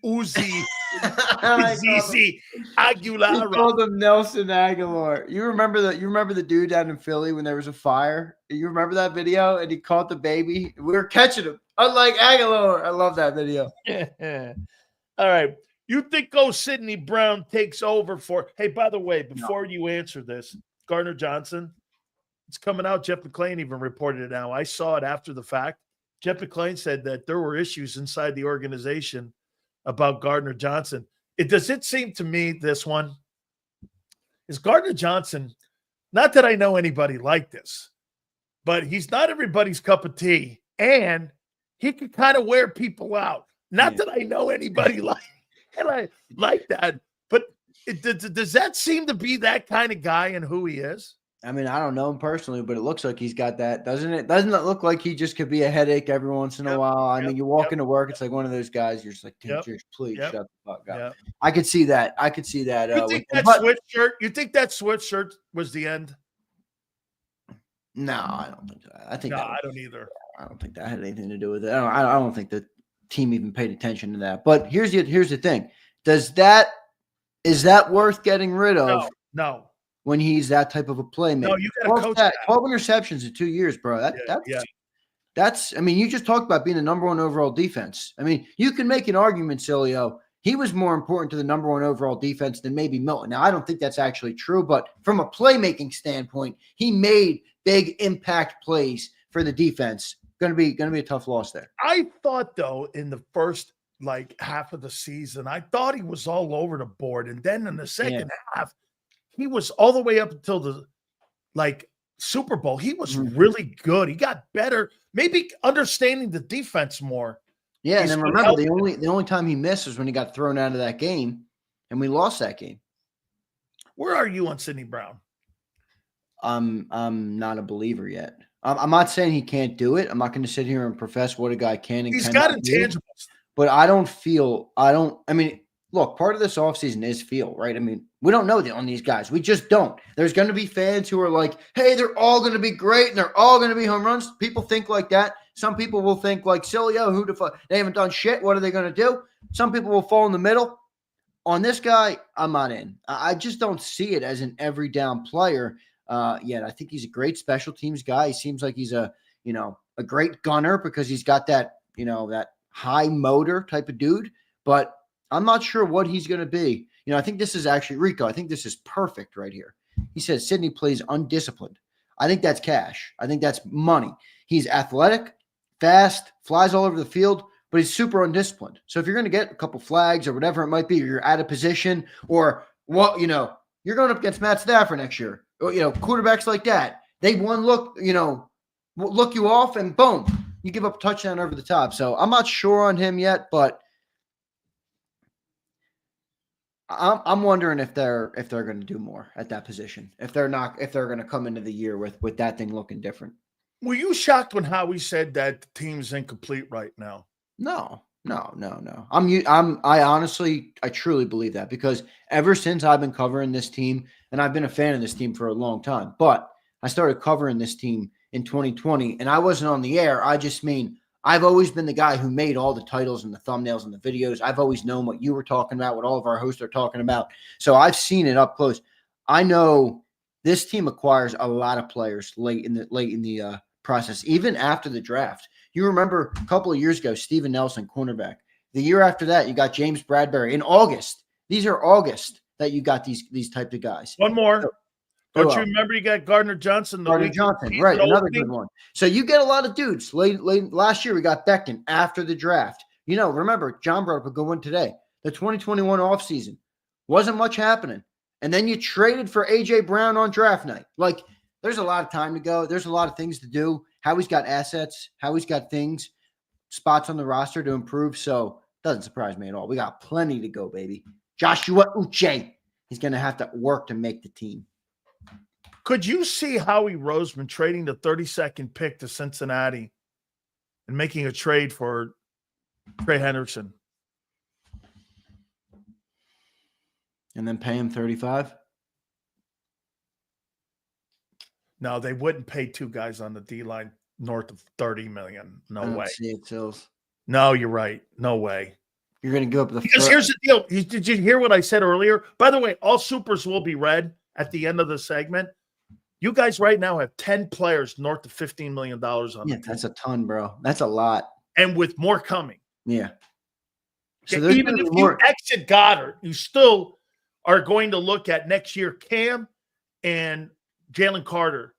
Aguilar. We called him Nelson Aguilar. You remember the dude down in Philly when there was a fire? You remember that video? And he caught the baby. We were catching him. Unlike Aguilar. I love that video. All right. You think Sidney Brown takes over for? Hey, by the way, before you answer this, Gardner Johnson, it's coming out. Jeff McClain even reported it now. I saw it after the fact. Jeff McClain said that there were issues inside the organization about Gardner Johnson. Does it seem to me this one is Gardner Johnson, not that I know anybody like this, but he's not everybody's cup of tea, and he can kind of wear people out. Not that I know anybody like that, but does that seem to be that kind of guy and who he is? I mean, I don't know him personally, but it looks like he's got that, doesn't it? Doesn't it look like he just could be a headache every once in a while? I mean, you walk into work, it's like one of those guys. You're just like, dude, please shut the fuck up. I could see that. I could see that. You think that sweatshirt? You think that sweatshirt was the end? No, I don't think so. I don't either. I don't think that had anything to do with it. I don't think the team even paid attention to that. But here's the thing: is that worth getting rid of? No. When he's that type of a playmaker. No, you got to coach that. 12 interceptions in 2 years, bro. That's. I mean, you just talked about being the number one overall defense. I mean, you can make an argument, Sileo. He was more important to the number one overall defense than maybe Milton. Now, I don't think that's actually true, but from a playmaking standpoint, he made big impact plays for the defense. Going to be a tough loss there. I thought though in the first half of the season, I thought he was all over the board, and then in the second half, he was all the way up until the Super Bowl. He was really good. He got better, maybe understanding the defense more. Yeah, and then remember the only time he missed was when he got thrown out of that game, and we lost that game. Where are you on Sidney Brown? I'm not a believer yet. I'm not saying he can't do it. I'm not going to sit here and profess what a guy can and He's cannot got intangibles. But I mean, look, part of this offseason is feel, right? I mean, we don't know on these guys. We just don't. There's going to be fans who are like, hey, they're all going to be great and they're all going to be home runs. People think like that. Some people will think like Sileo, who the fuck? They haven't done shit. What are they going to do? Some people will fall in the middle. On this guy, I'm not in. I just don't see it as an every down player yet. I think he's a great special teams guy. He seems like he's a great gunner because he's got that, that high motor type of dude. But I'm not sure what he's going to be. I think this is actually, Rico, I think this is perfect right here. He says Sidney plays undisciplined. I think that's cash. I think that's money. He's athletic, fast, flies all over the field, but he's super undisciplined. So if you're going to get a couple flags or whatever it might be, or you're out of position, or you're going up against Matt Stafford next year. Or, quarterbacks like that, they look you off and boom, you give up a touchdown over the top. So I'm not sure on him yet, but I'm wondering if they're going to do more at that position. If they're going to come into the year with that thing looking different. Were you shocked when Howie said that the team's incomplete right now? No. I truly believe that because ever since I've been covering this team, and I've been a fan of this team for a long time, but I started covering this team in 2020 and I wasn't on the air. I just mean, I've always been the guy who made all the titles and the thumbnails and the videos. I've always known what you were talking about, what all of our hosts are talking about. So I've seen it up close. I know this team acquires a lot of players late in the process, even after the draft. You remember a couple of years ago, Steven Nelson, cornerback. The year after that, you got James Bradbury in August. These are August that you got these type of guys. One more. Don't you remember you got Gardner Johnson? Right, another good one. So you get a lot of dudes. Late last year, we got Becton after the draft. Remember, John brought up a good one today. The 2021 offseason wasn't much happening. And then you traded for A.J. Brown on draft night. There's a lot of time to go. There's a lot of things to do. Howie's got assets. Howie's got things, spots on the roster to improve. So it doesn't surprise me at all. We got plenty to go, baby. Joshua Uche, he's going to have to work to make the team. Could you see Howie Roseman trading the 32nd pick to Cincinnati and making a trade for Trey Hendrickson? And then pay him 35? No, they wouldn't pay two guys on the D-line north of $30 million. No way. See it, Sills. No, you're right. No way. You're going to go up the Because here's the deal. Did you hear what I said earlier? By the way, all supers will be read at the end of the segment. You guys right now have 10 players north of $15 million on the team. That's a ton, bro. That's a lot. and with more coming. Yeah. So Okay, there's even gonna if be you more. exit Goddard, you still are going to look at next year Cam and Jalen Carter.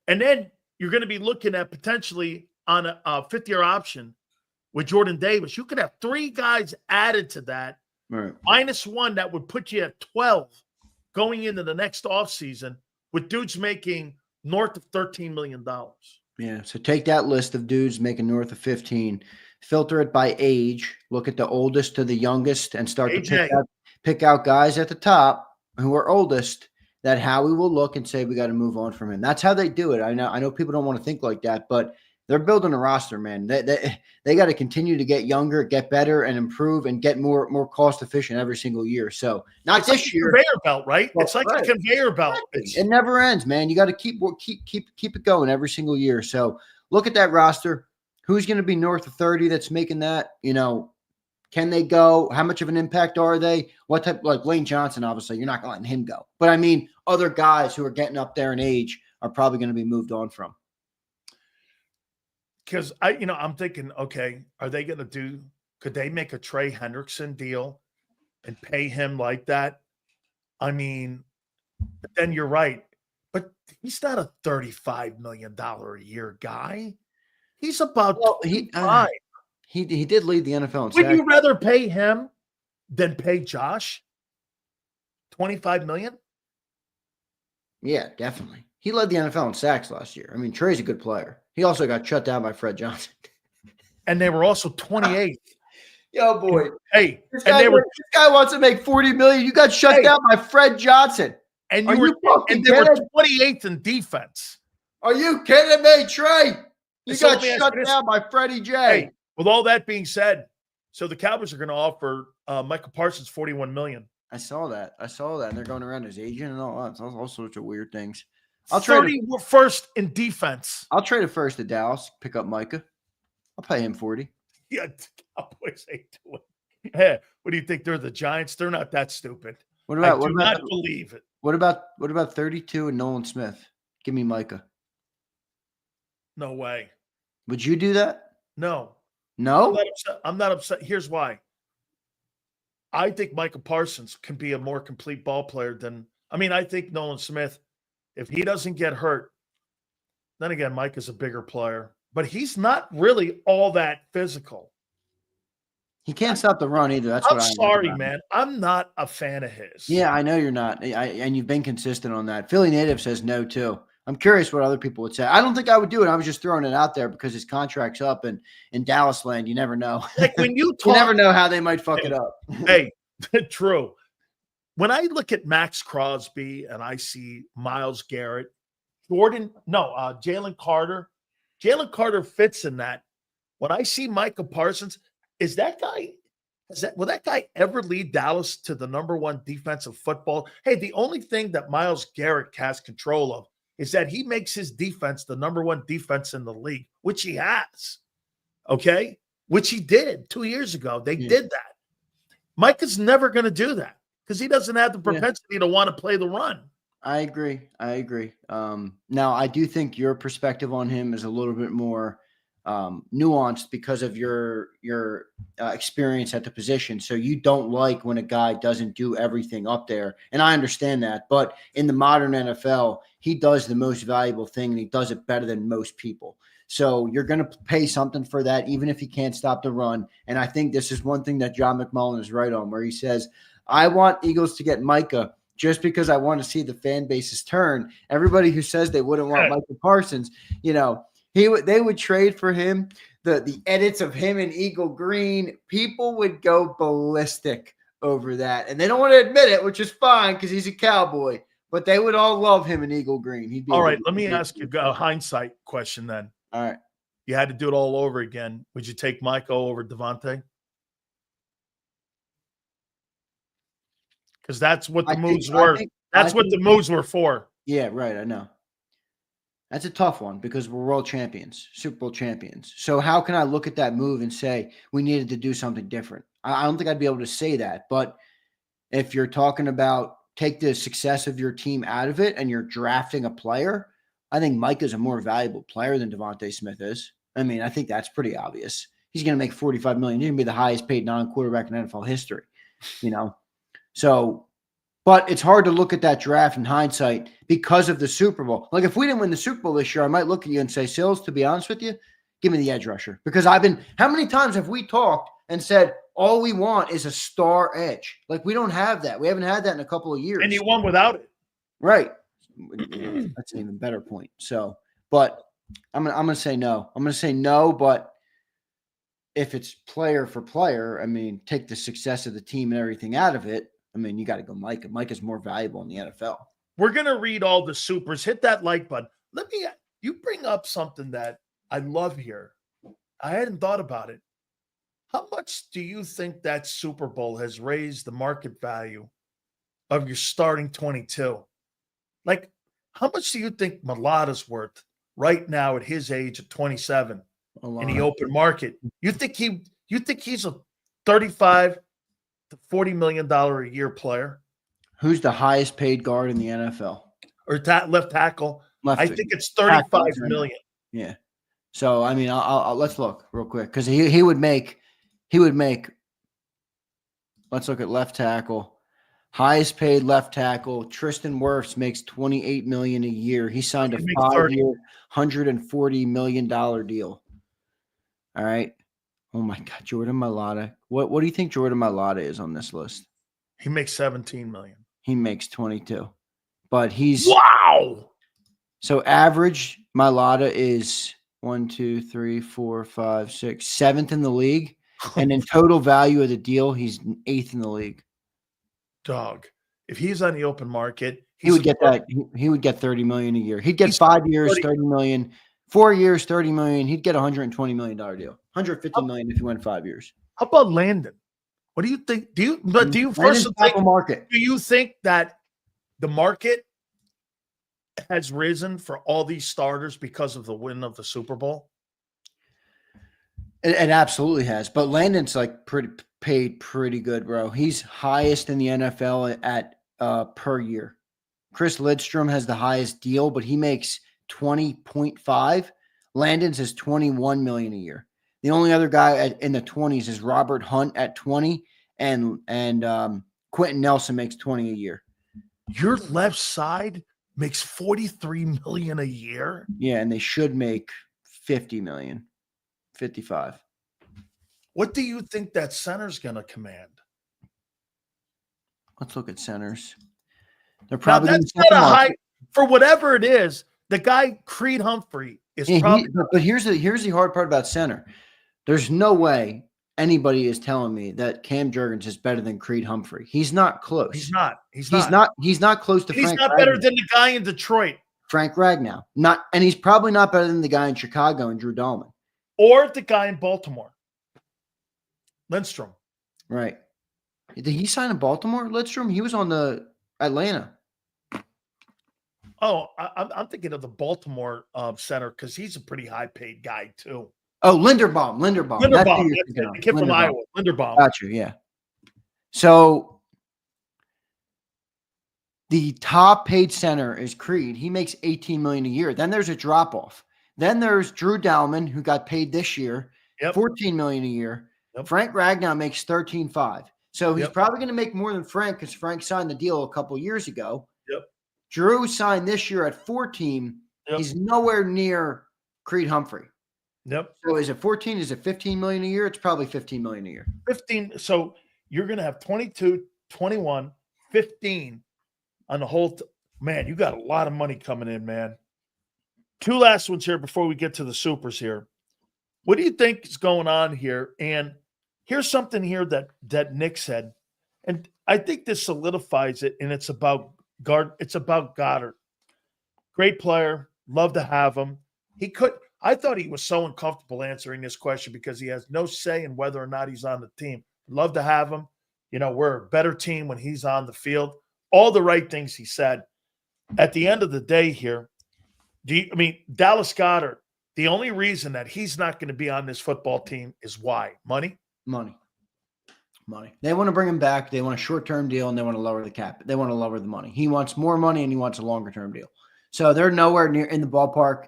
And then you're going to be looking at potentially on a fifth-year option with Jordan Davis. You could have 3 guys added to that, Right. minus 1 that would put you at 12 going into the next offseason with dudes making north of $13 million. Yeah. So take that list of dudes making north of 15, filter it by age, look at the oldest to the youngest, and start to AJ. pick out guys at the top who are oldest that Howie will look and say, we got to move on from him. That's how they do it. I know people don't want to think like that, but they're building a roster, man. They got to continue to get younger, get better, and improve and get more cost efficient every single year. So not It's this like year. a conveyor belt, right? Well, It's like right. a conveyor belt. It's, It never ends, man. You got to keep it going every single year. So look at that roster. Who's going to be north of 30 that's making that? Can they go? How much of an impact are they? What type? Like Lane Johnson, obviously, you're not going to let him go. But I mean, other guys who are getting up there in age are probably going to be moved on from. because I'm thinking, okay, are they going to could they make a Trey Hendrickson deal and pay him like that? I mean, but then you're right. But he's not a $35 million a year guy. He's about Well, 25. he did lead the NFL in Would sacks. you rather pay him than pay Josh $25 million? Yeah, definitely. He led the NFL in sacks last year. I mean, Trey's a good player. He also got shut down by Fred Johnson. And they were also 28. Yo, boy. Hey, This and guy, they were this guy wants to make $40 million. You got shut Hey. down by Fred Johnson. and Are you were you fucking and they were kidding? 28th in defense. Are you kidding me, Trey? You So got let me ask shut you this. down by Freddie J. Hey, with all that being said, so the Cowboys are going to offer Michael Parsons $41 million. I saw that. And they're going around his agent and all sorts of weird things. I'll trade 31st in defense. I'll trade it first to Dallas, pick up Micah. I'll pay him 40. Yeah, the Cowboys ain't doing. Hey, what do you think? They're the Giants. They're not that stupid. What I about do not believe it. what about 32 and Nolan Smith? Give me Micah. No way. Would you do that? No. No? I'm not upset. Here's why. I think Michael Parsons can be a more complete ball player than I think Nolan Smith, if he doesn't get hurt, then again, Mike is a bigger player, but he's not really all that physical. He can't stop the run either. That's I'm what I like sorry, about him. man. I'm not a fan of his. Yeah, I know you're not. And you've been consistent on that. Philly native says no too. I'm curious what other people would say. I don't think I would do it. I was just throwing it out there because his contract's up, and in Dallas land, you never know. Like when you talk, You never know how they might fuck it up. Hey, true. When I look at Max Crosby and I see Myles Garrett, Jalen Carter fits in that. When I see Michael Parsons, will that guy ever lead Dallas to the number 1 defensive football? Hey, the only thing that Myles Garrett has control of is that he makes his defense the number 1 defense in the league, which he has. Okay? Which he did 2 years ago. They did that. Mike is never going to do that because he doesn't have the propensity to want to play the run. I agree. Now, I do think your perspective on him is a little bit more nuanced because of your experience at the position. So you don't like when a guy doesn't do everything up there. And I understand that. But in the modern NFL, he does the most valuable thing, and he does it better than most people. So you're going to pay something for that, even if he can't stop the run. And I think this is one thing that John McMullen is right on, where he says, I want Eagles to get Micah just because I want to see the fan bases turn. Everybody who says they wouldn't want Michael Parsons, they would trade for him. The edits of him in Eagle Green, people would go ballistic over that. And they don't want to admit it, which is fine because he's a Cowboy. But they would all love him in Eagle Green. He'd be all right, let me ask you a hindsight question then. All right. You had to do it all over again. Would you take Michael over Devontae? Because that's what the moves were. That's what the moves were for. Yeah, right. I know. That's a tough one because we're world champions, Super Bowl champions. So how can I look at that move and say we needed to do something different? I don't think I'd be able to say that. But if you're talking about take the success of your team out of it and you're drafting a player, I think Mike is a more valuable player than Devontae Smith is. I mean, I think that's pretty obvious. he's going to make $45 million. He's going to be the highest paid non-quarterback in NFL history, you know? So, but it's hard to look at that draft in hindsight because of the Super Bowl. Like if we didn't win the Super Bowl this year, I might look at you and say, Sills, to be honest with you, give me the edge rusher. Because how many times have we talked and said, all we want is a star edge? Like we don't have that. We haven't had that in a couple of years. And you won without it. Right. That's an even better point. So, but I'm gonna say no. I'm gonna say no, but if it's player for player, I mean, take the success of the team and everything out of it. I mean, you got to go Micah. Micah's more valuable in the NFL. We're gonna read all the supers. Hit that like button. You bring up something that I love here. I hadn't thought about it. How much do you think that Super Bowl has raised the market value of your starting 22? Like, how much do you think Mulata's worth right now at his age of 27 in the open market? You think he's a 35 to $40 million a year player? Who's the highest paid guard in the NFL? Or left tackle? I think it's 35 million. Yeah. So I mean, I'll let's look real quick because he would make. Let's look at left tackle. Highest paid left tackle, Tristan Wirfs makes $28 million a year. He signed a 5-year, $140 million deal. All right. Oh my God, Jordan Mailata. What do you think Jordan Mailata is on this list? He makes $17 million. He makes 22. But he's wow. So average Mailata is 1, 2, 3, 4, 5, 6, 7th in the league. And in total value of the deal, he's 8th in the league. Dog, if he's on the open market, he would get that. He would get $30 million a year. He'd get 5 years, $30 million. 4 years, $30 million. He'd get a $120 million deal. $150 million if he went 5 years. How about Landon? What do you think? Do you first think market? Do you think that the market has risen for all these starters because of the win of the Super Bowl? It absolutely has. But Landon's like paid pretty good, bro. He's highest in the NFL at per year. Chris Lidstrom has the highest deal, but he makes 20.5. Landon's is 21 million a year. The only other guy in the 20s is Robert Hunt at 20, and Quentin Nelson makes 20 a year. Your left side makes 43 million a year. Yeah, and they should make 50 million. 55. What do you think that center's going to command? Let's look at centers. They're probably that's not a high for whatever it is. The guy Creed Humphrey is probably. But here's the hard part about center. There's no way anybody is telling me that Cam Jurgens is better than Creed Humphrey. He's not close. He's not. He's not close to. He's not better than the guy in Detroit. Frank Ragnow. And he's probably not better than the guy in Chicago and Drew Dahlman. Or the guy in Baltimore, Lindstrom. Right. Did he sign in Baltimore, Lindstrom? He was on the Atlanta. Oh, I'm thinking of the Baltimore center because he's a pretty high-paid guy, too. Oh, Linderbaum. The kid from Iowa. Linderbaum. Gotcha, yeah. So the top-paid center is Creed. He makes $18 million a year. Then there's a drop-off. Then there's Drew Dahlman, who got paid this year, $14 million a year. Yep. Frank Ragnow makes $13.5. So he's probably going to make more than Frank because Frank signed the deal a couple years ago. Yep. Drew signed this year at 14. Yep. He's nowhere near Creed Humphrey. Yep. So is it 14? Is it 15 million a year? It's probably 15 million a year. 15. So you're going to have 22, 21, 15 on the whole. Man, you got a lot of money coming in, man. Two last ones here before we get to the supers here. What do you think is going on here? And here's something here that Nick said, and I think this solidifies it, and it's about Goddard. Great player. Love to have him. I thought he was so uncomfortable answering this question because he has no say in whether or not he's on the team. Love to have him. You know, we're a better team when he's on the field. All the right things he said. At the end of the day here, Dallas Goedert, the only reason that he's not going to be on this football team is why? Money? Money. They want to bring him back. They want a short-term deal, and they want to lower the cap. They want to lower the money. He wants more money, and he wants a longer-term deal. So they're nowhere near in the ballpark.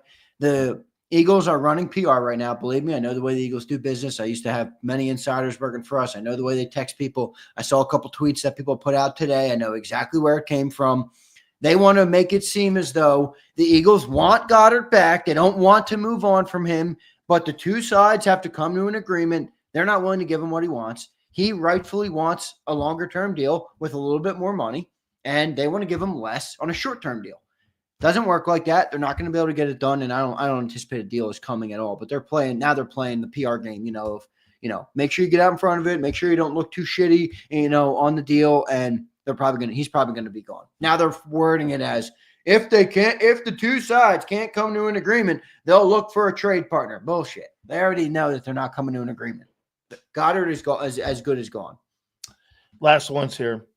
Eagles are running PR right now. Believe me, I know the way the Eagles do business. I used to have many insiders working for us. I know the way they text people. I saw a couple tweets that people put out today. I know exactly where it came from. They want to make it seem as though the Eagles want Goddard back. They don't want to move on from him, but the two sides have to come to an agreement. They're not willing to give him what he wants. He rightfully wants a longer-term deal with a little bit more money, and they want to give him less on a short-term deal. Doesn't work like that. They're not going to be able to get it done, and I don't anticipate a deal is coming at all. But they're playing the PR game, make sure you get out in front of it, make sure you don't look too shitty, on the deal, and he's probably gonna be gone. Now they're wording it as if the two sides can't come to an agreement, they'll look for a trade partner. Bullshit. They already know that they're not coming to an agreement. Goddard is as good as gone. Last ones here.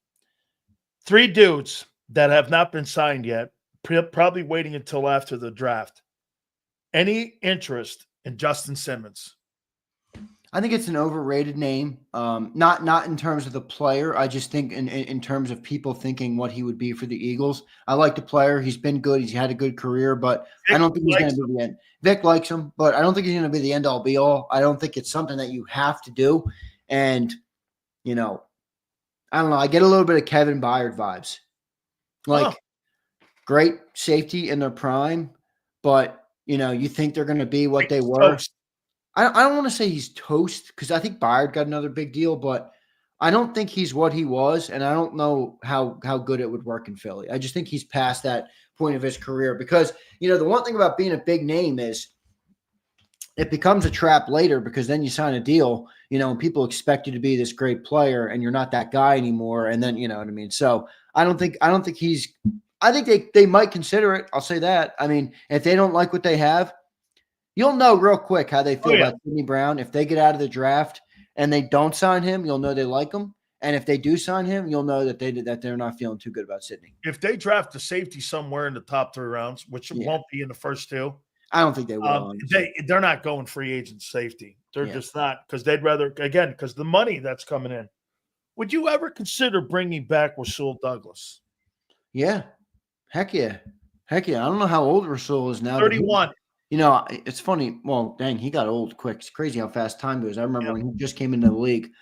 3 dudes that have not been signed yet, probably waiting until after the draft. Any interest in Justin Simmons? I think it's an overrated name. Not in terms of the player. I just think in terms of people thinking what he would be for the Eagles. I like the player. He's been good. He's had a good career, but I don't think he's going to be the end. Vic likes him, but I don't think he's going to be the end all be all. I don't think it's something that you have to do. And, I don't know. I get a little bit of Kevin Byard vibes. Great safety in their prime, but, you think they're going to be what they were. Toast. I don't want to say he's toast because I think Byard got another big deal, but I don't think he's what he was, and I don't know how good it would work in Philly. I just think he's past that point of his career because, the one thing about being a big name is it becomes a trap later because then you sign a deal, and people expect you to be this great player and you're not that guy anymore, and then, you know what I mean? So I think they might consider it. I'll say that. I mean, if they don't like what they have, you'll know real quick how they feel about Sidney Brown. If they get out of the draft and they don't sign him, you'll know they like him. And if they do sign him, you'll know that they're not feeling too good about Sidney. If they draft a safety somewhere in the top 3 rounds, which won't be in the first 2, I don't think they will. They're not going free agent safety. They're just not, because they'd rather, again, because the money that's coming in. Would you ever consider bringing back Rasul Douglas? Yeah. Heck yeah. I don't know how old Rasul is now. 31. It's funny. Well, dang, he got old quick. It's crazy how fast time goes. I remember when he just came into the league.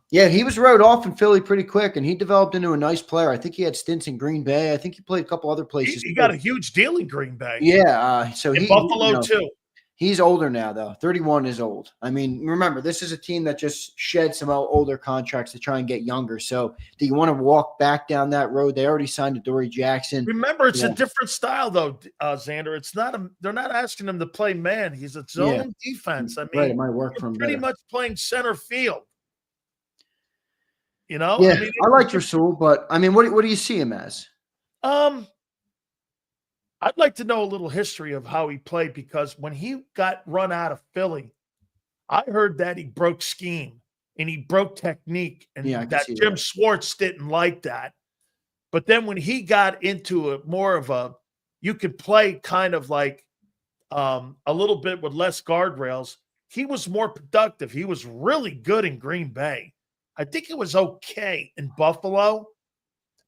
He was wrote off in Philly pretty quick, and he developed into a nice player. I think he had stints in Green Bay. I think he played a couple other places. He got a huge deal in Green Bay. Yeah. So in Buffalo, too. He's older now, though. 31 is old. I mean, remember, this is a team that just shed some older contracts to try and get younger. So do you want to walk back down that road? They already signed Adoree Jackson. Remember, it's a different style, though, Xander. It's not they're not asking him to play man. He's a zone defense. I mean, it might work for him pretty better. much playing center field. Yeah, I like Rasul, but I mean, what do you see him as? I'd like to know a little history of how he played, because when he got run out of Philly, I heard that he broke scheme and he broke technique, and that Jim Schwartz didn't like that. But then when he got into more of a, you could play kind of like a little bit with less guardrails, he was more productive. He was really good in Green Bay. I think it was okay in Buffalo.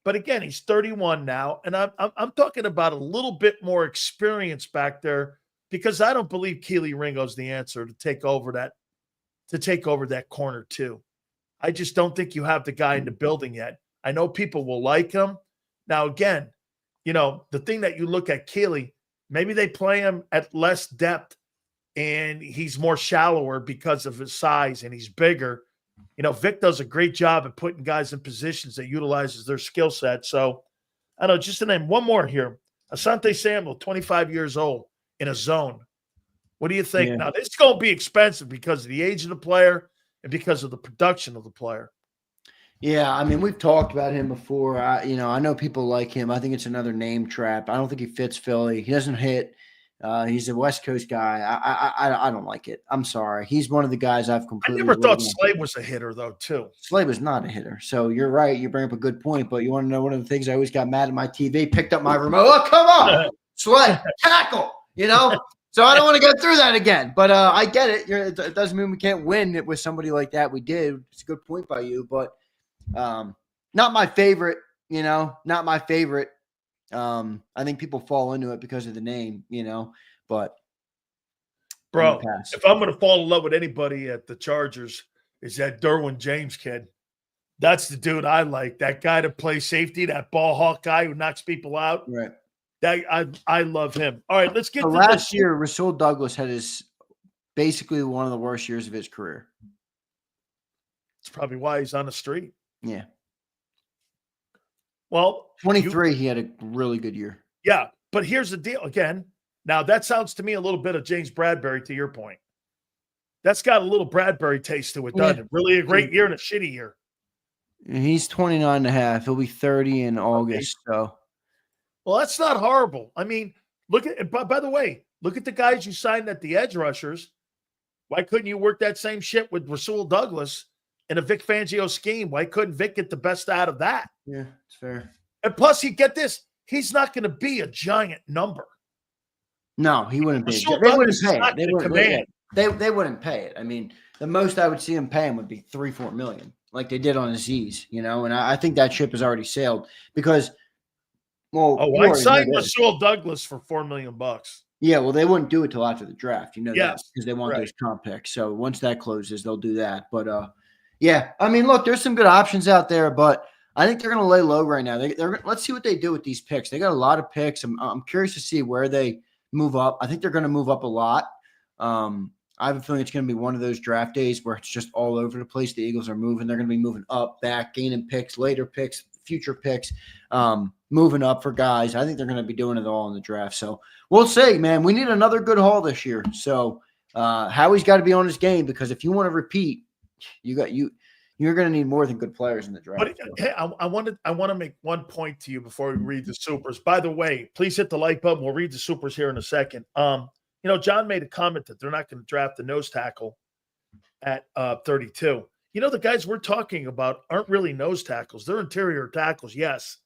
But again, he's 31 now, and I'm talking about a little bit more experience back there, because I don't believe Keely Ringo's the answer to take over that corner too. I just don't think you have the guy in the building yet. I know people will like him. Now, again, the thing that you look at Keely, maybe they play him at less depth and he's more shallower because of his size and he's bigger. Vic does a great job at putting guys in positions that utilizes their skill set. So, I don't know, just to name one more here. Asante Samuel, 25 years old, in a zone. What do you think? Yeah. Now, this is going to be expensive because of the age of the player and because of the production of the player. Yeah, I mean, we've talked about him before. I know people like him. I think it's another name trap. I don't think he fits Philly. He doesn't hit. He's a West Coast guy. I don't like it. I'm sorry. He's one of the guys I've completely. I never thought Slade was a hitter, though, too. Slade was not a hitter. So you're right. You bring up a good point. But you want to know one of the things I always got mad at my TV? Picked up my remote. Oh, come on, Slade, tackle. So I don't want to go through that again. But I get it. It doesn't mean we can't win it with somebody like that. We did. It's a good point by you. But not my favorite. Not my favorite. I think people fall into it because of the name, but Bro, pass. if I'm going to fall in love with anybody at the Chargers, is that Derwin James kid. That's the dude I like. That guy that plays safety, that ball hawk guy who knocks people out. Right. That I love him. All right, let's get So to last this. year, Rasul Douglas had basically one of the worst years of his career. It's probably why he's on the street. Yeah. Well, 23, he had a really good year. Yeah, but here's the deal again. Now, that sounds to me a little bit of James Bradbury, to your point. That's got a little Bradbury taste to it, doesn't it? Really a great year and a shitty year. He's 29 and a half. He'll be 30 in August. So, well, that's not horrible. I mean, look at, by the way, look at the guys you signed at the edge rushers. Why couldn't you work that same shit with Rasul Douglas in a Vic Fangio scheme? Why couldn't Vic get the best out of that? yeah, it's fair. And plus, get this, he's not going to be a giant number. No, he wouldn't be. Rasul They Douglas wouldn't pay is not it. They gonna wouldn't, command. they wouldn't pay it. I mean, the most I would see him paying would be 3-4 million, like they did on Aziz, you know. And I think that ship has already sailed because, well, Oh, you I already signed know this. Rasul Douglas for $4 million. Yeah, well, they wouldn't do it till after the draft, you know, Yes, because they want right. those comp picks. So once that closes, they'll do that. But yeah, I mean, look, there's some good options out there, but I think they're going to lay low right now. Let's see what they do with these picks. They got a lot of picks. I'm curious to see where they move up. I think they're going to move up a lot. I have a feeling it's going to be one of those draft days where it's just all over the place. The Eagles are moving. They're going to be moving up, back, gaining picks, later picks, future picks, moving up for guys. I think they're going to be doing it all in the draft. So we'll see, man. We need another good haul this year. So Howie's got to be on his game because if you want to repeat, you're going to need more than good players in the draft. But hey, I want to make one point to you before we read the supers. By the way, please hit the like button. We'll read the supers here in a second. You know, John made a comment that they're not going to draft the nose tackle at 32. You know, the guys we're talking about aren't really nose tackles. They're interior tackles, yes.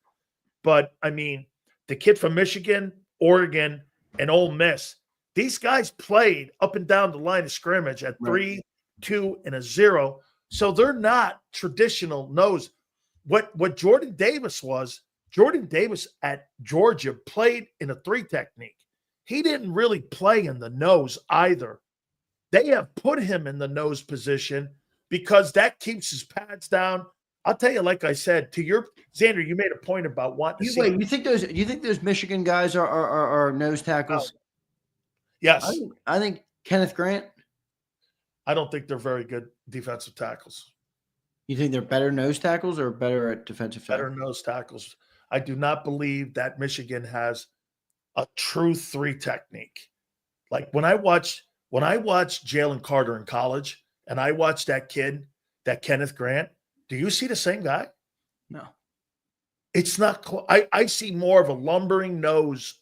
But, I mean, the kid from Michigan, Oregon, and Ole Miss, these guys played up and down the line of scrimmage at 3, 2, and a 0. So they're not traditional nose. What Jordan Davis at Georgia played in a 3 technique. He didn't really play in the nose either. They have put him in the nose position because that keeps his pads down. I'll tell you, like I said, to your Xander, you made a point about wanting to see. Wait, you think those Michigan guys are nose tackles? Oh. Yes. I think Kenneth Grant. I don't think they're very good defensive tackles. You think they're better nose tackles or better at defensive tackles? Better nose tackles. I do not believe that Michigan has a true 3 technique. Like when I watched Jalen Carter in college and I watched that kid, that Kenneth Grant, do you see the same guy? No. It's not I see more of a lumbering nose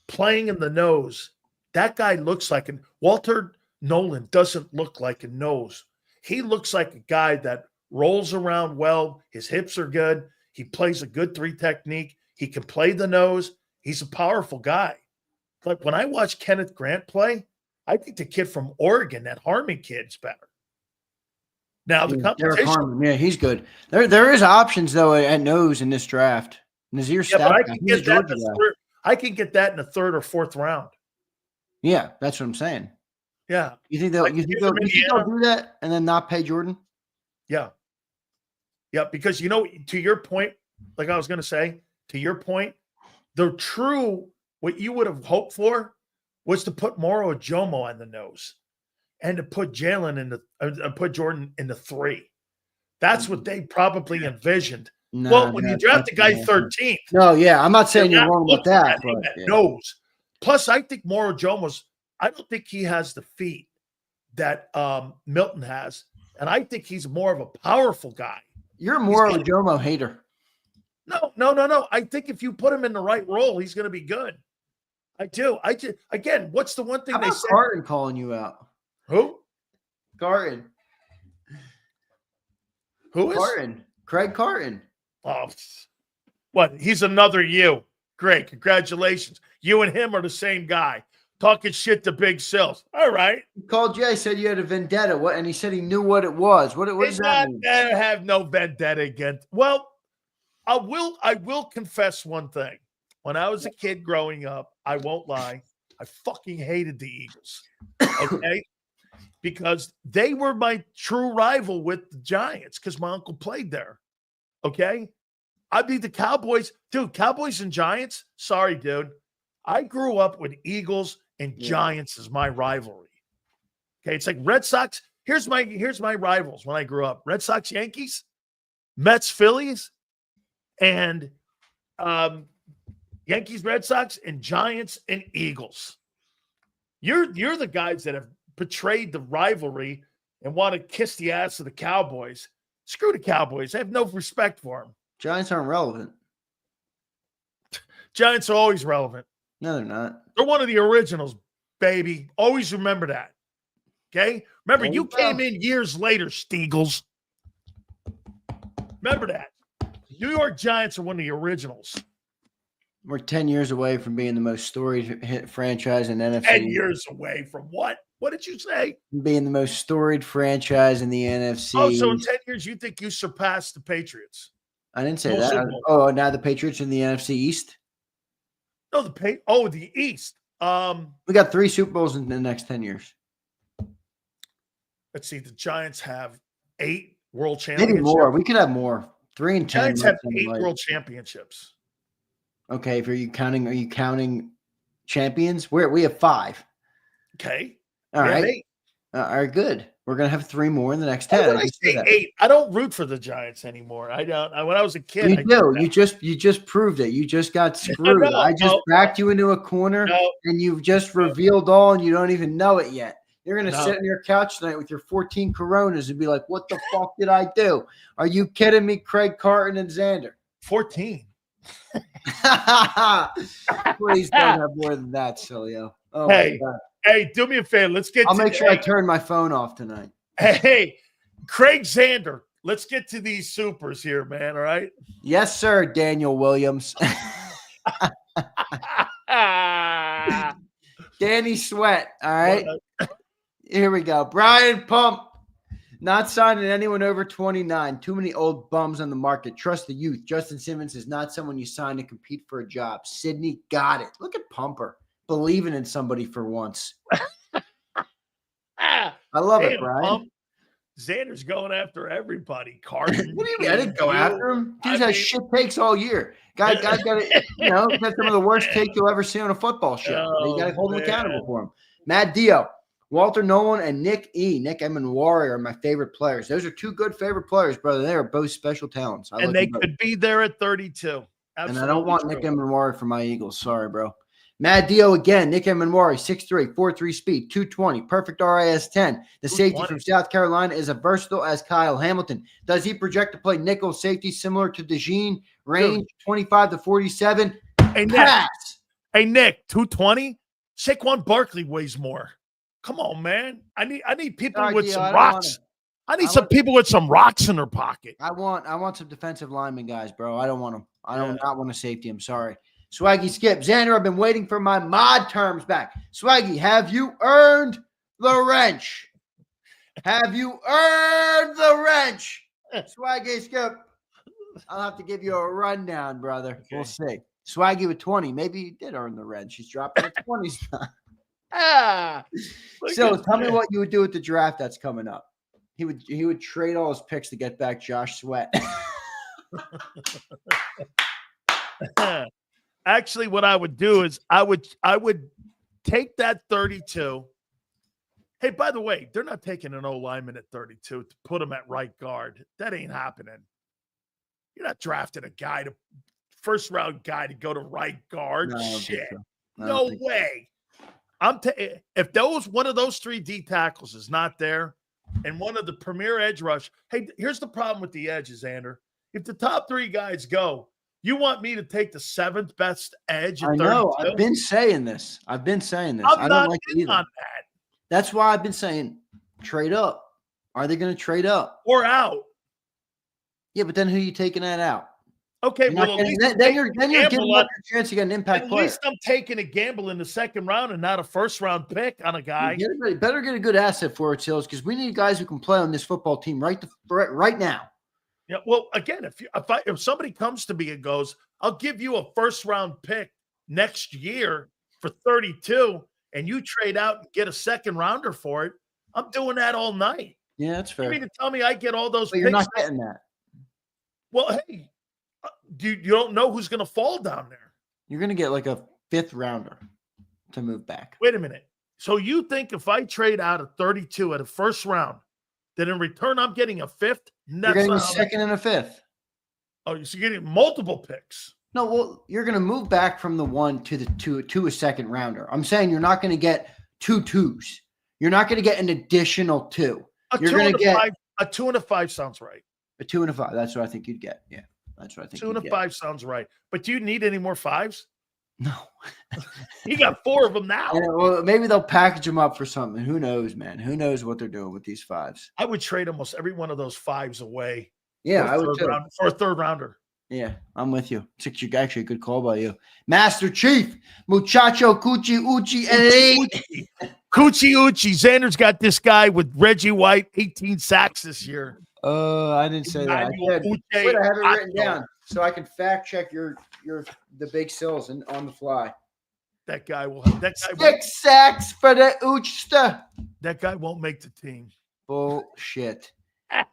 playing in the nose. That guy looks like Walter Nolan doesn't look like a nose. He looks like a guy that rolls around well. His hips are good. He plays a good 3 technique. He can play the nose. He's a powerful guy. Like when I watch Kenneth Grant play, I think the kid from Oregon, that Harmon kid's better. Now the competition, Harmon, yeah, he's good. There is options though at nose in this draft. Nazir but I Stack, can get that in the 3rd or 4th round. Yeah, that's what I'm saying. Yeah. You think they'll do that and then not pay Jordan? Yeah. Yeah, because to your point, like I was going to say, to your point, what you would have hoped for was to put Moro Ajomo on the nose and to put put Jordan in the 3. That's what they probably envisioned. No, when you draft the guy 13th. No, yeah, I'm not saying you're wrong with that. But, nose. Plus, I think Moro Ajomo's, I don't think he has the feet that Milton has. And I think he's more of a powerful guy. You're a Moro Ajomo hater. No. I think if you put him in the right role, he's going to be good. I do. Again, what's the one thing How they about said? Carton calling you out? Who? Carton. Who is? Carton. Craig Carton. Oh, what? He's another you. Great. Congratulations. You and him are the same guy. Talking shit to Big Sills. All right. He called Jay, said you had a vendetta. And he said he knew what it was. What does that mean? I have no vendetta against. Well, I will confess one thing. When I was a kid growing up, I won't lie, I fucking hated the Eagles. Okay. Because they were my true rival with the Giants because my uncle played there. Okay. I beat the Cowboys. Dude, Cowboys and Giants. Sorry, dude. I grew up with Eagles and Giants as my rivalry. Okay. It's like Red Sox. Here's my rivals when I grew up. Red Sox, Yankees, Mets, Phillies, and Yankees, Red Sox, and Giants and Eagles. You're the guys that have betrayed the rivalry and want to kiss the ass of the Cowboys. Screw the Cowboys. I have no respect for them. Giants aren't relevant. Giants are always relevant. No, they're not. They're one of the originals, baby. Always remember that. Okay? Remember, There you you go. came in years later, Steagles. Remember that. New York Giants are one of the originals. We're 10 years away from being the most storied hit franchise in NFC. 10 years away from what? What did you say? Being the most storied franchise in the NFC. Oh, so in 10 years, you think you surpassed the Patriots? I didn't say No that. Super Bowl. Oh, now the Patriots in the NFC East? No, the East. We got 3 Super Bowls in the next 10 years. Let's see. The Giants have 8 world championships. Maybe more. We could have more. 3 and 10. Giants have might 8 sound right. world championships. Okay, are you counting champions? We have 5. Okay. All We have right. 8. All right, good. We're gonna have 3 more in the next Why 10. would I just said say that. 8? I don't root for the Giants anymore. I don't. When I was a kid, You I do. did You just proved it. You just got screwed. No, I just no. backed you into a corner, No. and you've just revealed all, and you don't even know it yet. You're gonna No. sit on your couch tonight with your 14 Coronas and be like, "What the fuck did I do?" Are you kidding me, Craig Carton and Xander? 14. Please don't have more than that, Sileo. Oh Hey, my God. Hey, do me a favor. Let's get I'll to make sure I turn my phone off tonight. Hey, Craig Xander. Let's get to these supers here, man. All right. Yes, sir, Daniel Williams. Danny Sweat. All right. Here we go. Brian Pump. Not signing anyone over 29. Too many old bums on the market. Trust the youth. Justin Simmons is not someone you sign to compete for a job. Sydney got it. Look at Pumper. Believing in somebody for once. I love it, Brian. Xander's going after everybody. Carton. What do you mean? I didn't go after him. Dude's had shit takes all year. Guy got it. Got some of the worst takes you'll ever see on a football show. You got to hold him accountable for him. Matt Dio, Walter Nolan, and Nick Emanwari are my favorite players. Those are 2 good favorite players, brother. They are both special talents. And they could be there at 32. Absolutely. And I don't want Nick Emanwari for my Eagles. Sorry, bro. Matt Dio again. Nick Emanwari, 6'3", 4'3" speed, 220, perfect RAS 10. The safety from South Carolina is as versatile as Kyle Hamilton. Does he project to play nickel safety similar to DeJean? Range 25 to 47. Hey, Nick. Pass. Hey, Nick, 220? Saquon Barkley weighs more. Come on, man. I need people with some rocks. I need some people with some rocks in their pocket. I want some defensive lineman guys, bro. I don't want them. I don't not want a safety. I'm sorry. Swaggy Skip. Xander, I've been waiting for my mod terms back. Swaggy, have you earned the wrench? Have you earned the wrench? Swaggy Skip. I'll have to give you a rundown, brother. Okay. We'll see. Swaggy with 20. Maybe he did earn the wrench. He's dropping the 20s now. So tell me what you would do with the draft that's coming up. He would trade all his picks to get back Josh Sweat. Actually, what I would do is I would take that 32. Hey, by the way, they're not taking an O lineman at 32 to put him at right guard. That ain't happening. You're not drafting a first round guy to go to right guard. No, shit. So. No way. If one of those 3 D tackles is not there, and one of the premier edge rush. Hey, here's the problem with the edges, Xander. If the top 3 guys go, you want me to take the 7th best edge? I know. I've been saying this. I don't like it either. On that. That's why I've been saying trade up. Are they going to trade up or out? Yeah, but then who are you taking that out? Okay, then you're giving up your chance to get an impact player. At least I'm taking a gamble in the 2nd round and not a first-round pick on a guy. You better get a good asset for it, Sills, because we need guys who can play on this football team right now. Yeah. Well, again, if somebody comes to me and goes, "I'll give you a first-round pick next year," for 32 and you trade out and get a second rounder for it, I'm doing that all night. Yeah, that's You fair. mean to tell me I get all those But you're picks? not getting that. Well, hey, you don't know who's going to fall down there. You're going to get like a 5th rounder to move back. Wait a minute. So you think if I trade out a 32 at a first round, that in return I'm getting a 5th? You're getting a 2nd and a 5th. Oh, so you're getting multiple picks. No, well, you're going to move back from the 1 to the 2 to a second rounder. I'm saying you're not going to get 2 2s. You're not going to get an additional 2. You're going to get a 2 and a 5 sounds right. a 2 and a 5. That's what I think you'd get. Yeah, that's what I think. 2 and a 5 sounds right. But do you need any more 5s? No. You got 4 of them now. Yeah, well, maybe they'll package them up for something. Who knows, man? Who knows what they're doing with these 5s? I would trade almost every one of those 5s away. Yeah, I would too. For a third rounder. Yeah, I'm with you. It's actually a good call by you. Master Chief, Muchacho Coochie Uchi Coochie Uchi. Xander's got this guy with Reggie White, 18 sacks this year. I didn't say that. I have it written down so I can fact check the big sills and on the fly. That guy will. 6 sacks for the Uchsta. That guy won't make the team. Bullshit.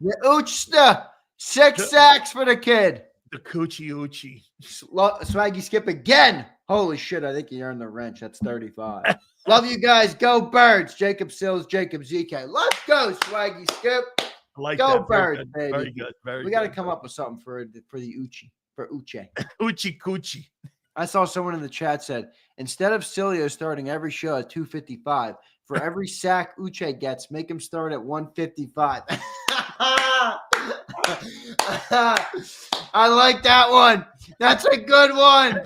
The Uchsta. 6 sacks for the kid. The Coochie Uchi. Swaggy Skip again. Holy shit, I think he earned the wrench. That's 35. Love you guys. Go Birds. Jacob Sills, Jacob ZK. Let's go, Swaggy Skip. Go Birds, baby. Very good. Very we got to come up with something for the Uchi. For Uche. Uchi Coochie. I saw someone in the chat said, instead of Sileo starting every show at 255, for every sack Uche gets, make him start at 155. I like that one. That's a good one.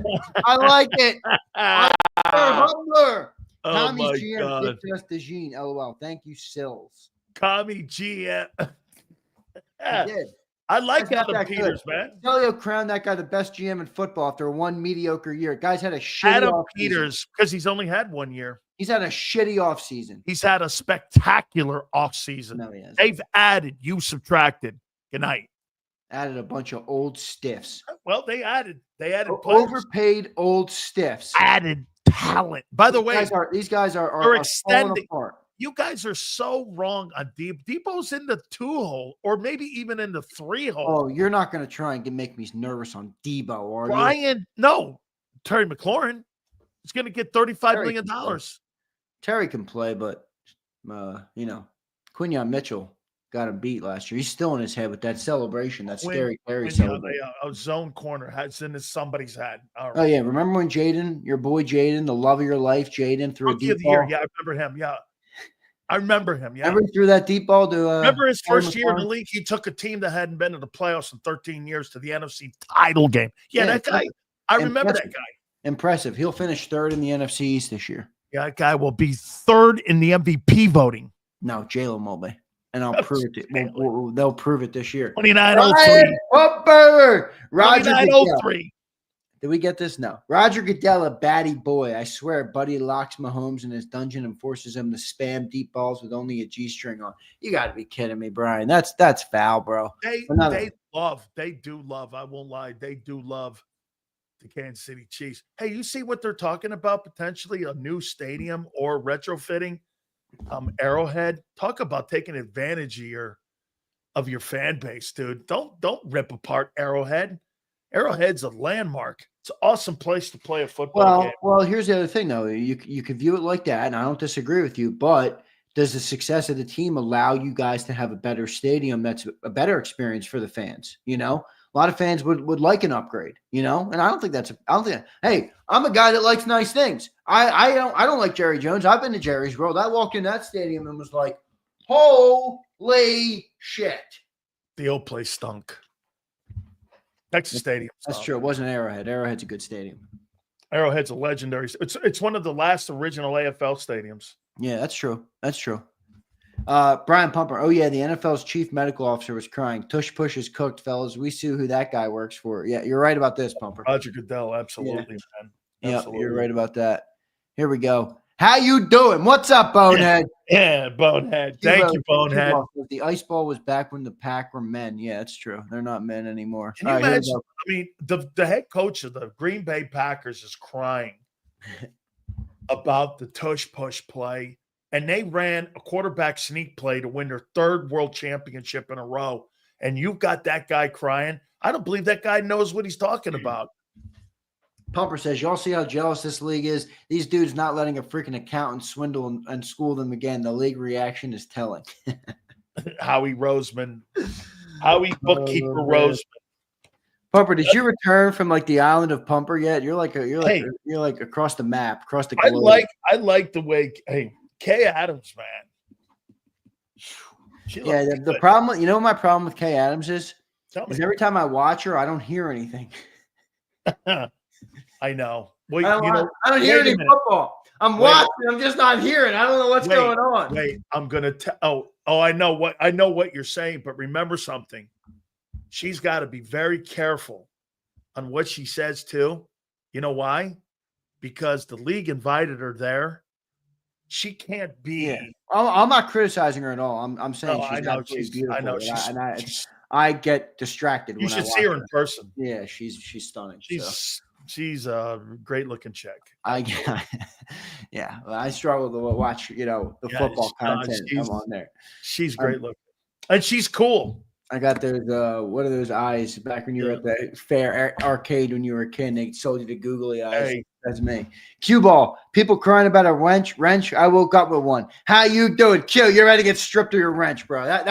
I like it. Humbler. Oh Tommy's my GM God. did just the Gene. LOL. Thank you, Sills. Tommy GM. He did. I like That's not Adam that Peters, good. man. Sileo crowned that guy the best GM in football after one mediocre year. Guys had a shitty Adam offseason. Peters, because he's only had 1 year. He's had a shitty offseason. He's had a spectacular offseason. No, he hasn't. They've added, you subtracted. Good night. Added a bunch of old stiffs. Well, they added players. Overpaid old stiffs. Added talent. By the way, these guys are they're extending. falling apart. You guys are so wrong on Debo. Debo's in the 2-hole or maybe even in the 3-hole. Oh, you're not going to try and make me nervous on Debo, are you? Brian, no. Terry McLaurin is going to get $35 million. Terry can play, but, Quinyon Mitchell got him beat last year. He's still in his head with that celebration, that scary Terry celebration. A zone corner has in somebody's head. All right. Oh, yeah. Remember when Jaden, your boy Jaden, the love of your life, Jaden, threw a deep ball? Yeah, I remember him. Yeah. I remember him. Yeah. Remember he threw that deep ball to remember his first year in the league? He took a team that hadn't been in the playoffs in 13 years to the NFC title game. Yeah, that guy. I remember that guy. Impressive. He'll finish 3rd in the NFC East this year. Yeah, that guy will be 3rd in the MVP voting. No, Jalen will be. And I'll prove it. They'll prove it this year. 29-03. Hopper. Roger 29-03. Did we get this? No. Roger Goodell, a batty boy. I swear, Buddy locks Mahomes in his dungeon and forces him to spam deep balls with only a G-string on. You got to be kidding me, Brian. That's foul, bro. They do love. I won't lie. They do love the Kansas City Chiefs. Hey, you see what they're talking about? Potentially a new stadium or retrofitting Arrowhead. Talk about taking advantage of your fan base, dude. Don't rip apart Arrowhead. Arrowhead's a landmark. It's an awesome place to play a football game. Well, here's the other thing, though. You can view it like that, and I don't disagree with you, but does the success of the team allow you guys to have a better stadium that's a better experience for the fans? A lot of fans would like an upgrade, and I don't think hey, I'm a guy that likes nice things. I don't like Jerry Jones. I've been to Jerry's World. I walked in that stadium and was like, holy shit. The old place stunk. Texas Stadium. That's true. It wasn't Arrowhead. Arrowhead's a good stadium. Arrowhead's a legendary. It's one of the last original AFL stadiums. Yeah, that's true. That's true. Brian Pumper. Oh, yeah, the NFL's chief medical officer was crying. Tush push is cooked, fellas. We see who that guy works for. Yeah, you're right about this, Pumper. Roger Goodell, absolutely, man. Yeah, you're right about that. Here we go. How you doing? What's up, Bonehead? Yeah, Bonehead. Thank you, Bonehead. The ice ball was back when the Pack were men. Yeah, it's true. They're not men anymore. Can you imagine? I mean, the head coach of the Green Bay Packers is crying about the tush push play, and they ran a quarterback sneak play to win their 3rd world championship in a row. And you've got that guy crying. I don't believe that guy knows what he's talking about. Pumper says, y'all see how jealous this league is? These dudes not letting a freaking accountant swindle and school them again. The league reaction is telling. Howie Roseman. Howie bookkeeper Roseman. Pumper, did you return from like the island of Pumper yet? You're like across the map, across the globe. I like the way Kay Adams, man. Yeah, the problem, you know what my problem with Kay Adams is every time I watch her, I don't hear anything. I know. Well, I don't hear any football. I'm watching. I'm just not hearing. I don't know what's going on. Wait, I'm gonna tell. Oh, I know what you're saying. But remember something. She's got to be very careful on what she says too. You know why? Because the league invited her there. She can't be. Yeah. I'm not criticizing her at all. I'm saying she's beautiful. I know. I get distracted. You should see her in person. Yeah, she's stunning. She's a great looking chick. Yeah. I struggle to watch, the football content come on there. She's great looking, and she's cool. I got those. What are those eyes? Back when you were at the fair arcade when you were a kid, they sold you the googly eyes. Hey. That's me. Cue ball. People crying about a wrench. I woke up with one. How you doing, Q? You're ready to get stripped of your wrench, bro. That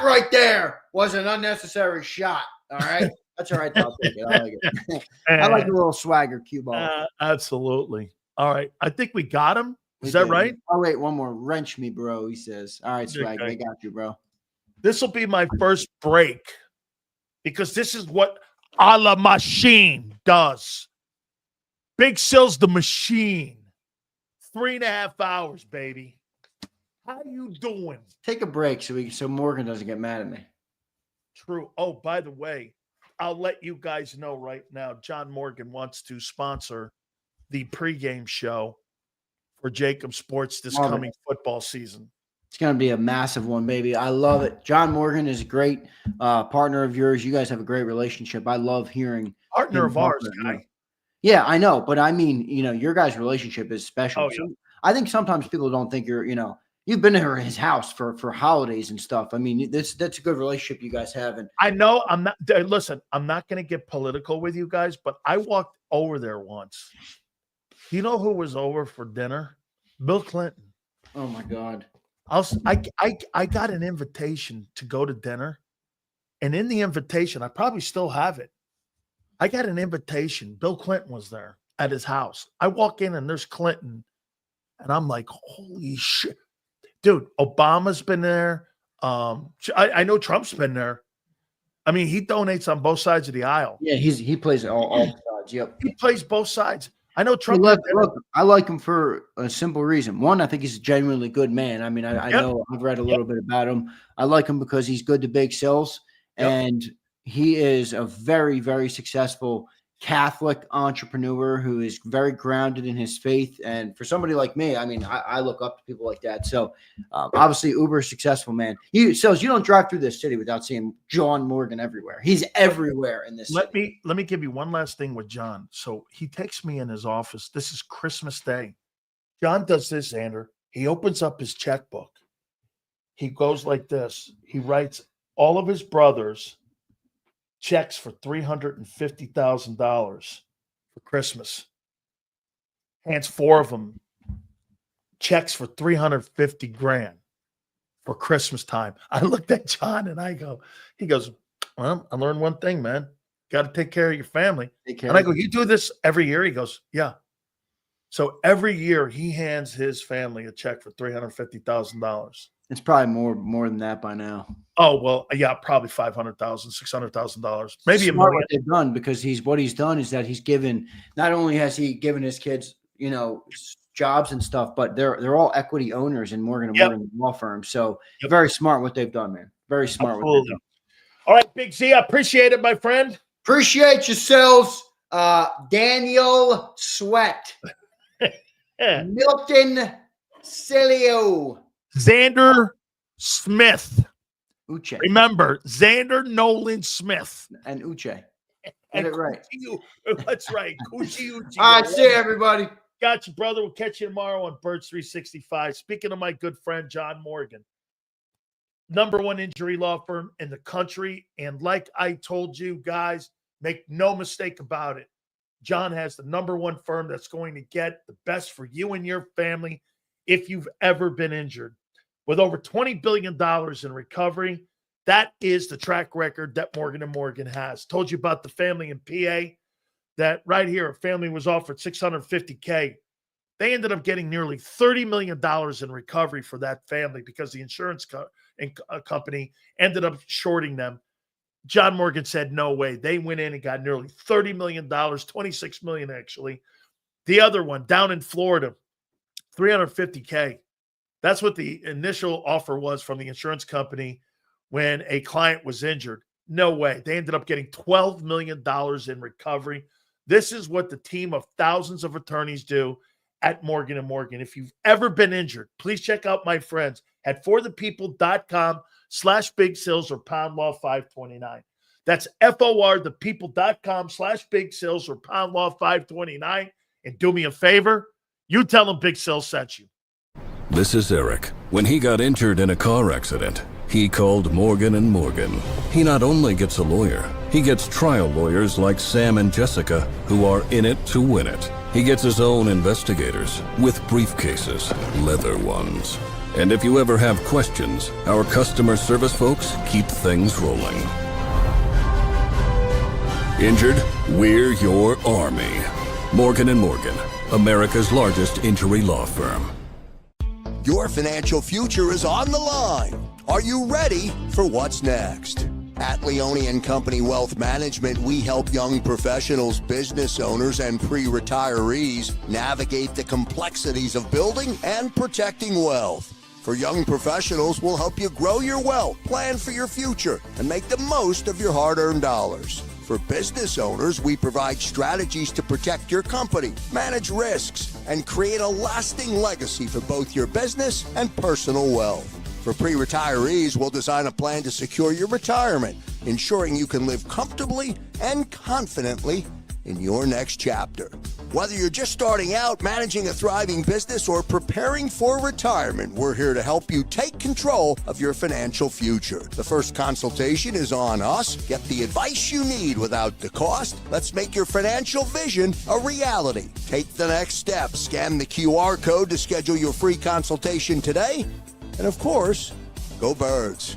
right there was an unnecessary shot. All right. That's all right. I'll take it. I like it. I like a little swagger, cue ball. Absolutely. All right. I think we got him. Is that right? Oh, wait. One more. Wrench me, bro, he says. All right, swag. Okay. I got you, bro. This will be my first break because this is what a la machine does. Big Sil's the machine. 3.5 hours, baby. How you doing? Take a break so Morgan doesn't get mad at me. True. Oh, by the way, I'll let you guys know right now. John Morgan wants to sponsor the pregame show for JAKIB Sports this coming football season. It's going to be a massive one, baby. I love it. John Morgan is a great partner of yours. You guys have a great relationship. I love hearing. Partner of ours, guy. Yeah, I know. But I mean, your guys' relationship is special. Oh, yeah. So I think sometimes people don't think you've been to his house for holidays and stuff. I mean, that's a good relationship you guys have. And I know I'm not going to get political with you guys, but I walked over there once. You know who was over for dinner? Bill Clinton. Oh my God. I got an invitation to go to dinner, and in the invitation, I probably still have it. I got an invitation. Bill Clinton was there at his house. I walk in and there's Clinton, and I'm like, holy shit. Dude, Obama's been there. I know Trump's been there. I mean, he donates on both sides of the aisle. Yeah, he plays all sides. Yep. He plays both sides. I know Trump. Look, I like him for a simple reason. One, I think he's a genuinely good man. I mean, I know I've read a little bit about him. I like him because he's good to big sales, and he is a very, very successful Catholic entrepreneur who is very grounded in his faith. And for somebody like me, I mean, I look up to people like that. So obviously uber successful, man. You don't drive through this city without seeing John Morgan everywhere. He's everywhere in this city. Let me give you one last thing with John. So he takes me in his office. This is Christmas Day. John does this, Xander. He opens up his checkbook. He goes like this. He writes all of his brothers checks for $350,000 for Christmas. Hands 4 of them checks for $350,000 for Christmas time. I looked at John and he goes, well, I learned one thing, man. Got to take care of your family. And I go, you do this every year? He goes, yeah. So every year he hands his family a check for $350,000. It's probably more than that by now. Oh, well, yeah, probably $500,000, $600,000, maybe a million. What they've done, because what he's done is that he's given, not only has he given his kids, jobs and stuff, but they're all equity owners in Morgan & Morgan law firm. So very smart what they've done, man. Very smart. Absolutely. What they've done. All right, Big Z, I appreciate it, my friend. Appreciate yourselves. Daniel Sweat. Milton Sileo. Xander Smith. Uche. Remember, Xander Nolan Smith. And Uche. Get it right. That's right. Kuchi Uche. All right, see you, everybody. Got you, brother. We'll catch you tomorrow on Birds 365. Speaking of my good friend, John Morgan, #1 injury law firm in the country. And like I told you guys, make no mistake about it. John has the #1 firm that's going to get the best for you and your family if you've ever been injured. With over $20 billion in recovery, that is the track record that Morgan & Morgan has. Told you about the family in PA that right here, a family was offered $650K. They ended up getting nearly $30 million in recovery for that family because the insurance company ended up shorting them. John Morgan said, no way. They went in and got nearly $30 million, $26 million actually. The other one down in Florida, $350K. That's what the initial offer was from the insurance company when a client was injured. No way. They ended up getting $12 million in recovery. This is what the team of thousands of attorneys do at Morgan & Morgan. If you've ever been injured, please check out my friends at forthepeople.com/big sales or pound law 529. That's forthepeople.com/big sales or pound law 529. And do me a favor, you tell them Big Sales sent you. This is Eric. When he got injured in a car accident, he called Morgan & Morgan. He not only gets a lawyer, he gets trial lawyers like Sam and Jessica who are in it to win it. He gets his own investigators with briefcases, leather ones. And if you ever have questions, our customer service folks keep things rolling. Injured? We're your army. Morgan & Morgan, America's largest injury law firm. Your financial future is on the line. Are you ready for what's next? At Leone & Company Wealth Management, we help young professionals, business owners, and pre-retirees navigate the complexities of building and protecting wealth. For young professionals, we'll help you grow your wealth, plan for your future, and make the most of your hard-earned dollars. For business owners, we provide strategies to protect your company, manage risks, and create a lasting legacy for both your business and personal wealth. For pre-retirees, we'll design a plan to secure your retirement, ensuring you can live comfortably and confidently in your next chapter. Whether you're just starting out, managing a thriving business, or preparing for retirement, we're here to help you take control of your financial future. The first consultation is on us. Get the advice you need without the cost. Let's make your financial vision a reality. Take the next step. Scan the QR code to schedule your free consultation today. And of course, go Birds.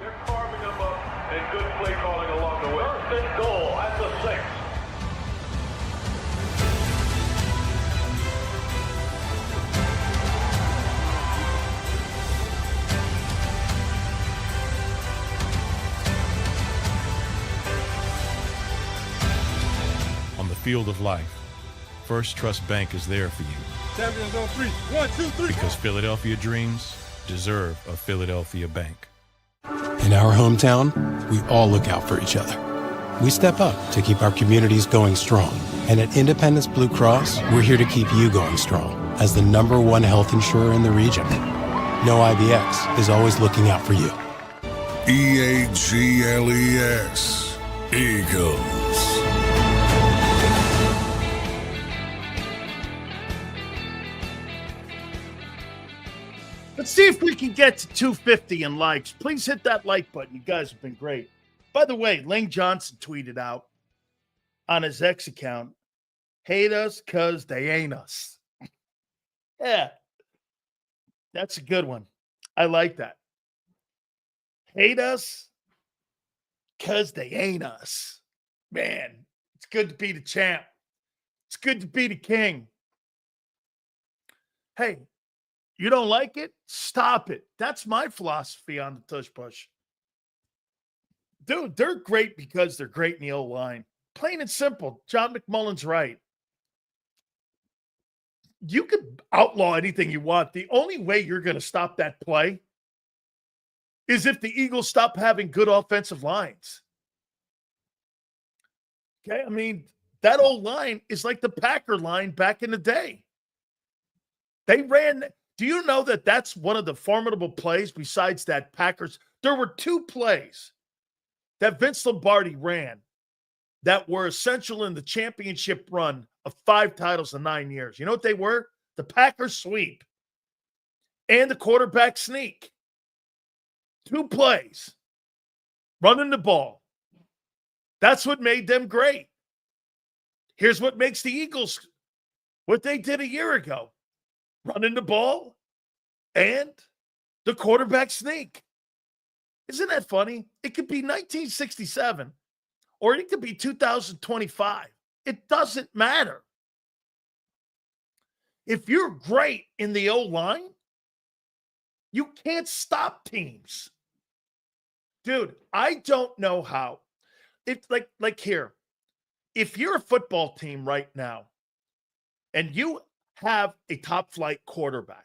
They're carving them up and good play calling along the way. First and goal at the 6. On the field of life, First Trust Bank is there for you. Champions on 3. 1, 2, 3. Because Philadelphia dreams deserve a Philadelphia bank. In our hometown, we all look out for each other. We step up to keep our communities going strong. And at Independence Blue Cross, we're here to keep you going strong as the #1 health insurer in the region. No IBX is always looking out for you. EAGLES. Eagles. Let's see if we can get to 250 in likes. Please hit that like button. You guys have been great. By the way, Lane Johnson tweeted out on his X account, hate us because they ain't us. Yeah, that's a good one. I like that. Hate us because they ain't us. Man, it's good to be the champ. It's good to be the king. Hey, You don't like it? Stop it. That's my philosophy on the tush push. Dude, they're great because they're great in the O-line. Plain and simple. John McMullen's right. You could outlaw anything you want. The only way you're going to stop that play is if the Eagles stop having good offensive lines. Okay, I mean, that old line is like the Packer line back in the day. They ran. Do you know that that's one of the formidable plays besides that Packers? There were two plays that Vince Lombardi ran that were essential in the championship run of 5 titles in 9 years. You know what they were? The Packers sweep and the quarterback sneak. 2 plays. Running the ball. That's what made them great. Here's what makes the Eagles what they did a year ago. Running the ball and the quarterback sneak. Isn't that funny? It could be 1967 or it could be 2025. It doesn't matter. If you're great in the O-line, you can't stop teams. Dude, I don't know how. It's like here. If you're a football team right now and you have a top flight quarterback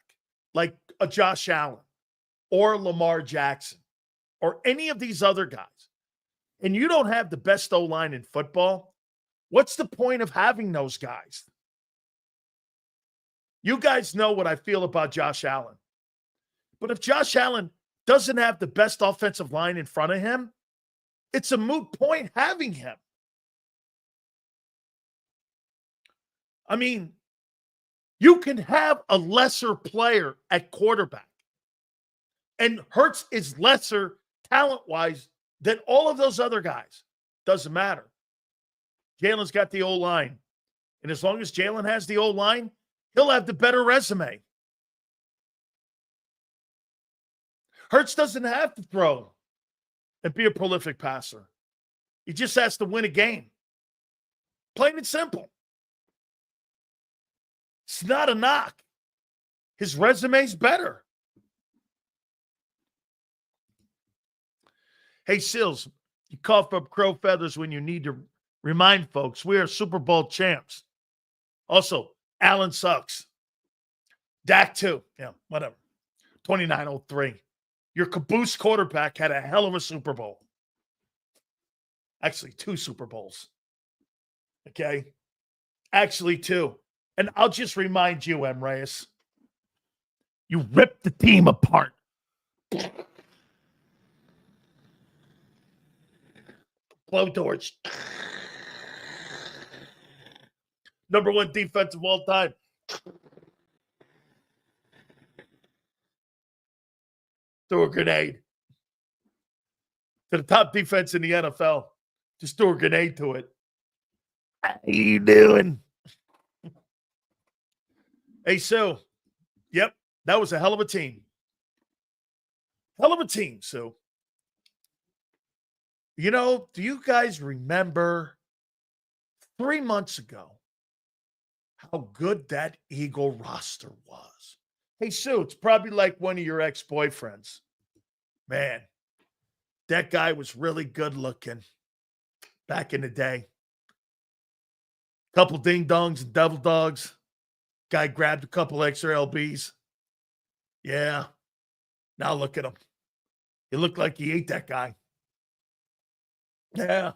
like a Josh Allen or Lamar Jackson or any of these other guys, and you don't have the best O-line in football, what's the point of having those guys? You guys know what I feel about Josh Allen. But if Josh Allen doesn't have the best offensive line in front of him, it's a moot point having him. I mean, you can have a lesser player at quarterback. And Hurts is lesser talent-wise than all of those other guys. Doesn't matter. Jalen's got the O-line. And as long as Jalen has the O-line, he'll have the better resume. Hurts doesn't have to throw and be a prolific passer. He just has to win a game. Plain and simple. It's not a knock. His resume's better. Hey, Sills, you cough up crow feathers when you need to remind folks we are Super Bowl champs. Also, Allen sucks. Dak too. Yeah, whatever. 2903. Your caboose quarterback had a hell of a Super Bowl. Actually, 2 Super Bowls. Okay? Actually, 2. And I'll just remind you, M. Reyes, you ripped the team apart. Blowtorch. Number 1 defense of all time. Threw a grenade to the top defense in the NFL. Just threw a grenade to it. How you doing? Hey, Sue. Yep, that was a hell of a team. Hell of a team, Sue. You know, do you guys remember 3 months ago how good that Eagle roster was? Hey, Sue, it's probably like one of your ex-boyfriends. Man, that guy was really good looking back in the day. Couple ding-dongs and devil dogs. Guy grabbed a couple extra LBs. Yeah. Now look at him. He looked like he ate that guy. Yeah.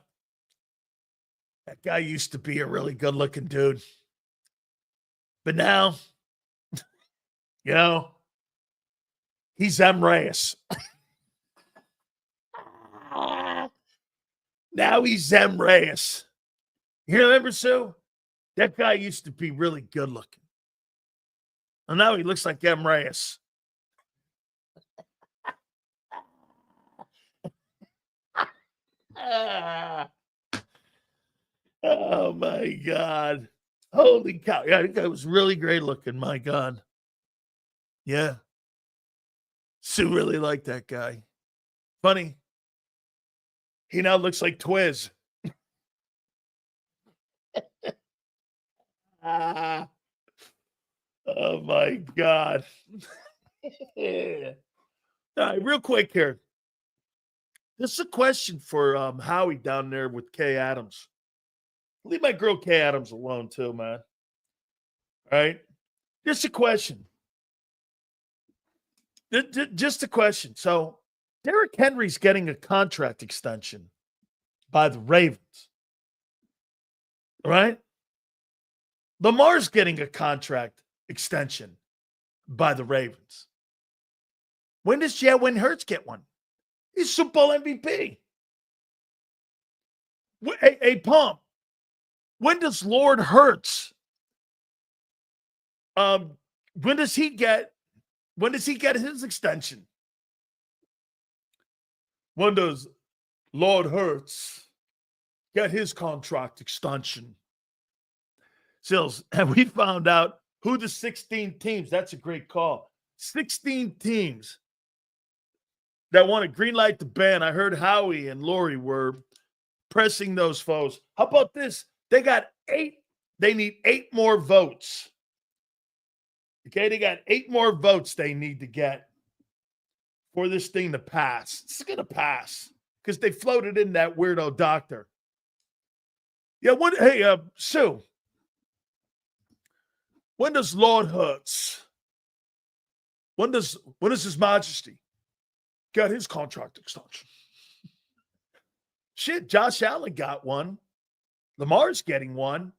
That guy used to be a really good-looking dude. But now, you know, he's M. Reyes. Now he's M. Reyes. You remember, Sue? That guy used to be really good looking. And now he looks like M. Reyes. Oh, my God. Holy cow. Yeah, that guy was really great looking. My God. Yeah. Sue really liked that guy. Funny. He now looks like Twiz. Oh, my God. Yeah. All right, real quick here. This is a question for Howie down there with Kay Adams. Leave my girl Kay Adams alone too, man. All right? Just a question. Just a question. So, Derrick Henry's getting a contract extension by the Ravens. All right? Lamar's getting a contract extension by the Ravens. When does Jalen Hurts get one? He's Super Bowl MVP. Hey, Pump. When does Lord Hurts? When does he get his extension? When does Lord Hurts get his contract extension? Sills, and we found out who the 16 teams, that's a great call. 16 teams that want to green light the ban. I heard Howie and Lori were pressing those foes. How about this? They got 8. They need 8 more votes. Okay, they got 8 more votes they need to get for this thing to pass. It's going to pass because they floated in that weirdo doctor. Yeah, hey, Sue, when does Lord Hurts, when does His Majesty get his contract extension? Shit, Josh Allen got one. Lamar's getting one.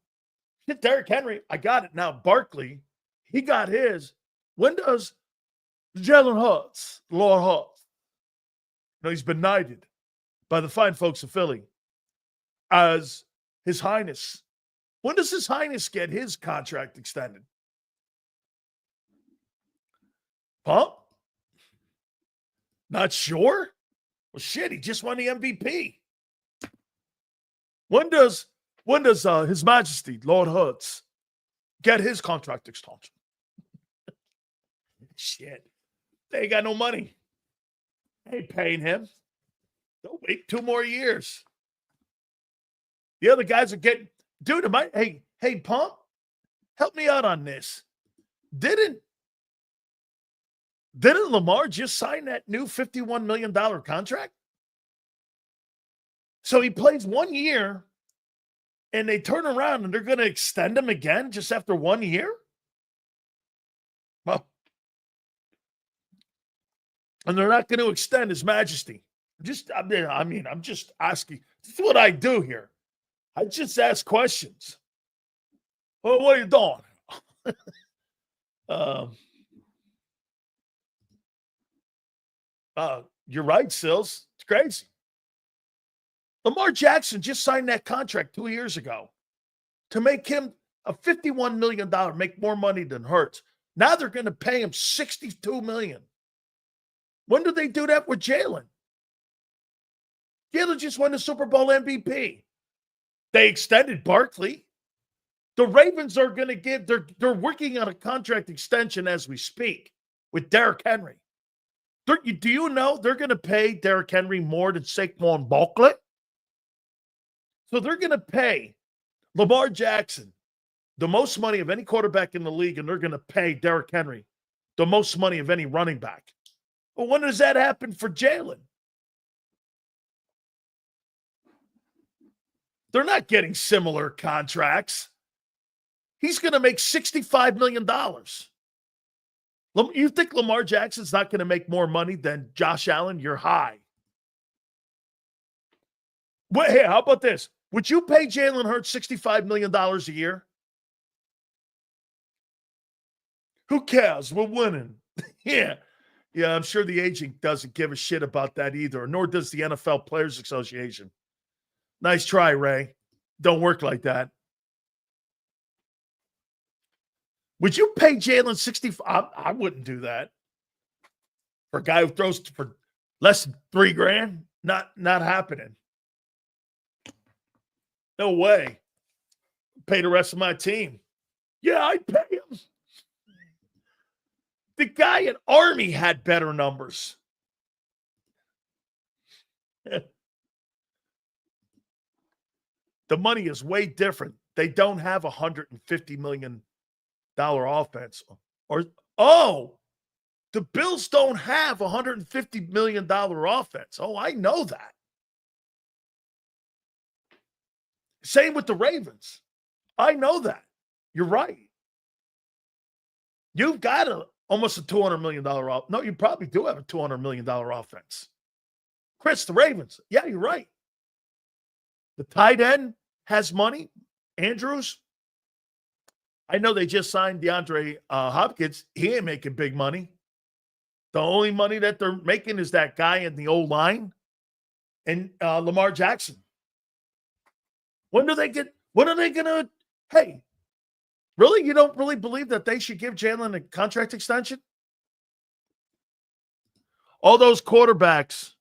Shit, Derrick Henry, I got it now. Barkley, he got his. When does Jalen Hurts, Lord Hurts, he's been knighted by the fine folks of Philly as His Highness. When does His Highness get his contract extended? Pump? Not sure? Well, shit, he just won the MVP. When does His Majesty, Lord Hurts, get his contract extension? Shit. They ain't got no money. They ain't paying him. They'll wait 2 more years. The other guys are getting, dude, hey, Pump, help me out on this. Didn't Lamar just sign that new $51 million contract? So he plays 1 year and they turn around and they're going to extend him again just after 1 year? Well, and they're not going to extend His Majesty. I'm just asking. This is what I do here. I just ask questions. Well, what are you doing? You're right, Sills. It's crazy. Lamar Jackson just signed that contract 2 years ago to make him a $51 million, make more money than Hurts. Now they're going to pay him $62 million. When did they do that with Jalen? Jalen just won the Super Bowl MVP. They extended Barkley. The Ravens are going to give, they're working on a contract extension as we speak with Derrick Henry. Do you know they're going to pay Derrick Henry more than Saquon Barkley? So they're going to pay Lamar Jackson the most money of any quarterback in the league, and they're going to pay Derrick Henry the most money of any running back. Well, when does that happen for Jalen? They're not getting similar contracts. He's going to make $65 million. You think Lamar Jackson's not going to make more money than Josh Allen? You're high. Well, hey, how about this? Would you pay Jalen Hurts $65 million a year? Who cares? We're winning. Yeah, I'm sure the agent doesn't give a shit about that either, nor does the NFL Players Association. Nice try, Ray. Don't work like that. Would you pay Jalen 65? I wouldn't do that. For a guy who throws for less than $3,000, not happening. No way. Pay the rest of my team. Yeah, I'd pay him. The guy at Army had better numbers. The money is way different. They don't have $150 million offense. The Bills don't have a $150 million offense. Oh, I know that. Same with the Ravens. I know that. You're right. You've got almost a $200 million offense. No, you probably do have a $200 million offense. Chris, the Ravens. Yeah, you're right. The tight end has money. Andrews. I know they just signed DeAndre Hopkins. He ain't making big money. The only money that they're making is that guy in the old line and Lamar Jackson. When are they going to, hey, really? You don't really believe that they should give Jalen a contract extension? All those quarterbacks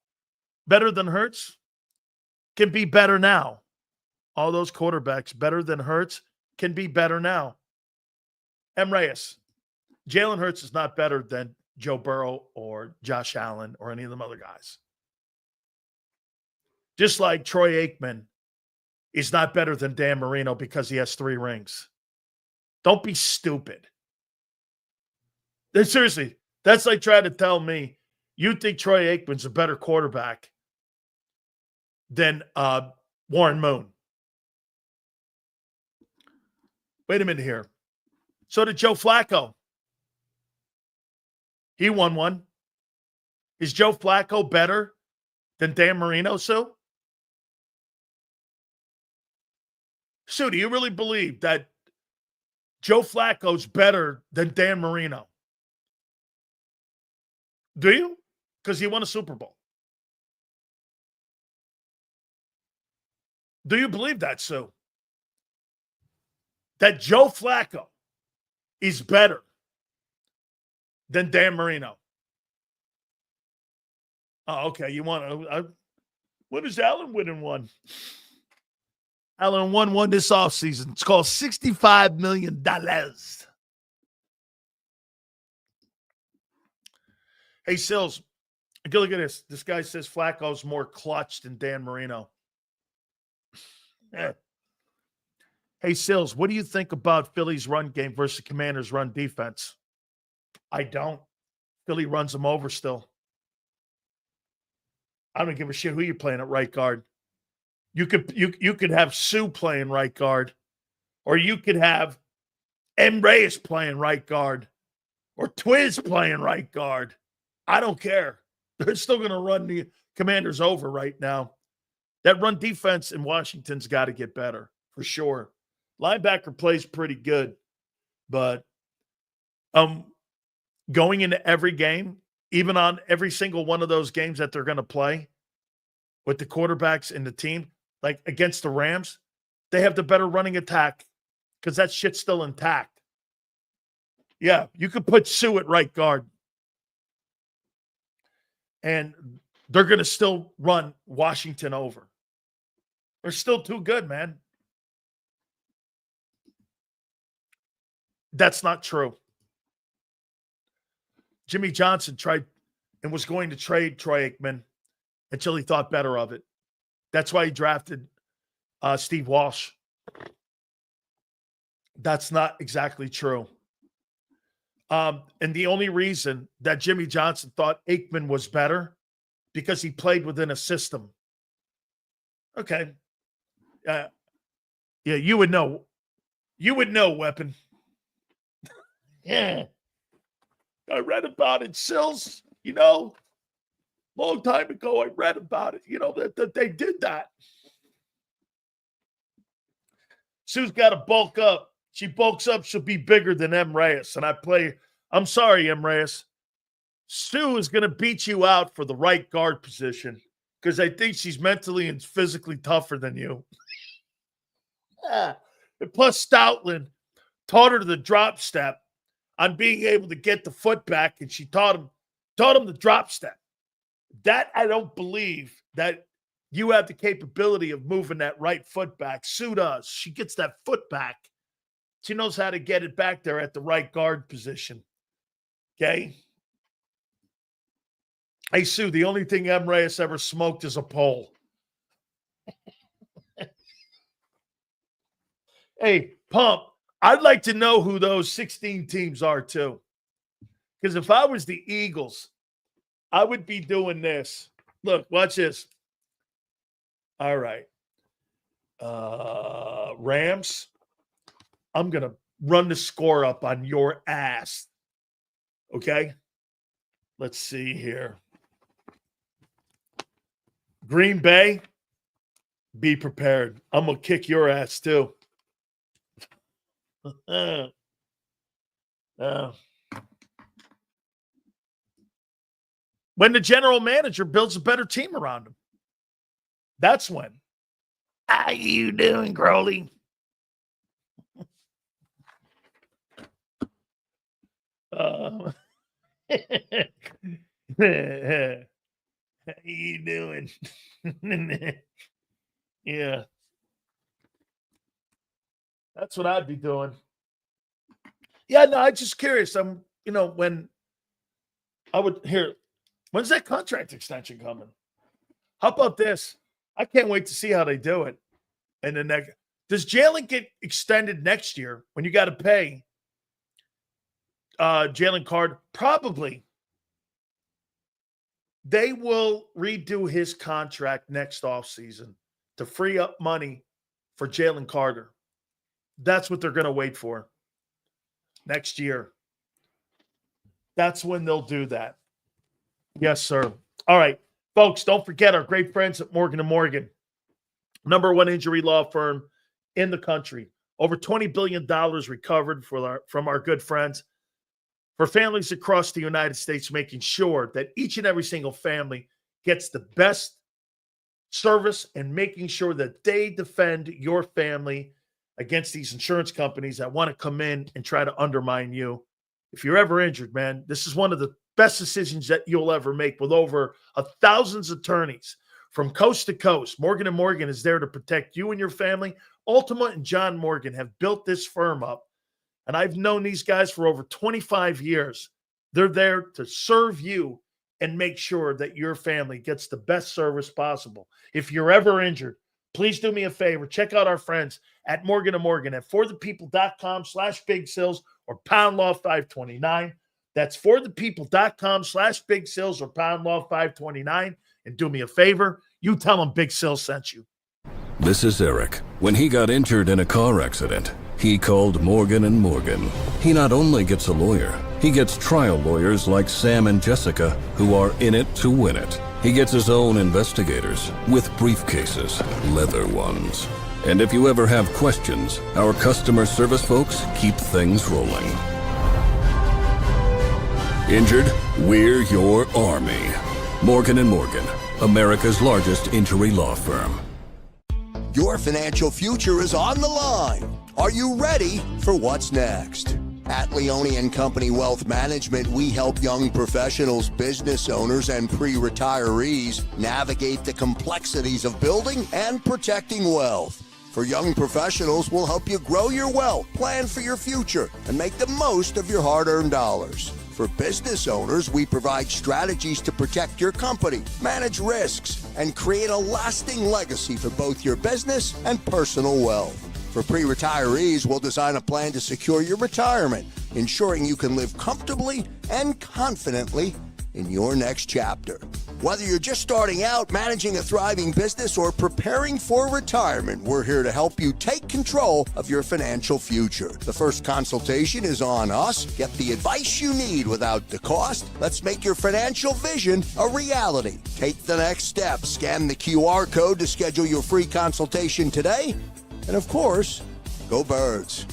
better than Hurts can be better now. All those quarterbacks better than Hurts can be better now. M. Reyes, Jalen Hurts is not better than Joe Burrow or Josh Allen or any of them other guys. Just like Troy Aikman is not better than Dan Marino because he has 3 rings. Don't be stupid. Seriously, that's like trying to tell me you think Troy Aikman's a better quarterback than Warren Moon. Wait a minute here. So did Joe Flacco. He won one. Is Joe Flacco better than Dan Marino, Sue? Sue, do you really believe that Joe Flacco's better than Dan Marino? Do you? Because he won a Super Bowl. Do you believe that, Sue? That Joe Flacco is better than Dan Marino? Oh, okay. You want to? What does Allen win in one? Allen won one this offseason. It's called $65 million. Hey, Sills, look at this. This guy says Flacco's more clutch than Dan Marino. Hey, Sills, what do you think about Philly's run game versus Commanders' run defense? I don't. Philly runs them over still. I don't give a shit who you're playing at right guard. You could have Sue playing right guard, or you could have M. Reyes playing right guard, or Twiz playing right guard. I don't care. They're still going to run the Commanders over right now. That run defense in Washington's got to get better, for sure. Linebacker plays pretty good, but going into every game, even on every single one of those games that they're going to play with the quarterbacks and the team, like against the Rams, they have the better running attack because that shit's still intact. Yeah, you could put Sue at right guard, and they're going to still run Washington over. They're still too good, man. That's not true. Jimmy Johnson tried and was going to trade Troy Aikman until he thought better of it. That's why he drafted Steve Walsh. That's not exactly true. And the only reason that Jimmy Johnson thought Aikman was better because he played within a system. Okay. Yeah, you would know. You would know, Weapon. Yeah. I read about it, Sills. Long time ago, I read about it. That they did that. Sue's got to bulk up. She bulks up, she'll be bigger than M. Reyes. And I'm sorry, M. Reyes. Sue is going to beat you out for the right guard position because I think she's mentally and physically tougher than you. Yeah. And plus, Stoutland taught her the drop step on being able to get the foot back, and she taught him the drop step. That I don't believe that you have the capability of moving that right foot back. Sue does. She gets that foot back. She knows how to get it back there at the right guard position. Okay? Hey, Sue, the only thing M. Reyes ever smoked is a pole. Hey, Pump, I'd like to know who those 16 teams are, too. Because if I was the Eagles, I would be doing this. Look, watch this. All right. Rams, I'm going to run the score up on your ass. Okay? Let's see here. Green Bay, be prepared. I'm going to kick your ass too. When the general manager builds a better team around him. That's when. How you doing, Crowley? How you doing? Yeah. That's what I'd be doing. Yeah, no, I'm just curious. When I would hear, when's that contract extension coming? How about this? I can't wait to see how they do it. And then does Jalen get extended next year when you got to pay Jalen Carter? Probably. They will redo his contract next offseason to free up money for Jalen Carter. That's what they're going to wait for next year. That's when they'll do that. Yes, sir. All right, folks, don't forget our great friends at Morgan & Morgan, number one injury law firm in the country. Over $20 billion recovered from our good friends for families across the United States, making sure that each and every single family gets the best service and making sure that they defend your family against these insurance companies that want to come in and try to undermine you. If you're ever injured, man, this is one of the best decisions that you'll ever make with over 1,000 attorneys from coast to coast. Morgan & Morgan is there to protect you and your family. Ultima and John Morgan have built this firm up, and I've known these guys for over 25 years. They're there to serve you and make sure that your family gets the best service possible. If you're ever injured, please do me a favor. Check out our friends at Morgan & Morgan at forthepeople.com/Big Sills or Pound Law 529. That's forthepeople.com/Big Sills or Pound Law 529. And do me a favor, you tell them Big Sills sent you. This is Eric. When he got injured in a car accident, he called Morgan & Morgan. He not only gets a lawyer, he gets trial lawyers like Sam and Jessica who are in it to win it. He gets his own investigators with briefcases, leather ones. And if you ever have questions, our customer service folks keep things rolling. Injured? We're your army. Morgan & Morgan, America's largest injury law firm. Your financial future is on the line. Are you ready for what's next? At Leone & Company Wealth Management, we help young professionals, business owners, and pre-retirees navigate the complexities of building and protecting wealth. For young professionals, we'll help you grow your wealth, plan for your future, and make the most of your hard-earned dollars. For business owners, we provide strategies to protect your company, manage risks, and create a lasting legacy for both your business and personal wealth. For pre-retirees, we'll design a plan to secure your retirement, ensuring you can live comfortably and confidently in your next chapter. Whether you're just starting out, managing a thriving business, or preparing for retirement, we're here to help you take control of your financial future. The first consultation is on us. Get the advice you need without the cost. Let's make your financial vision a reality. Take the next step. Scan the QR code to schedule your free consultation today. And of course, go Birds.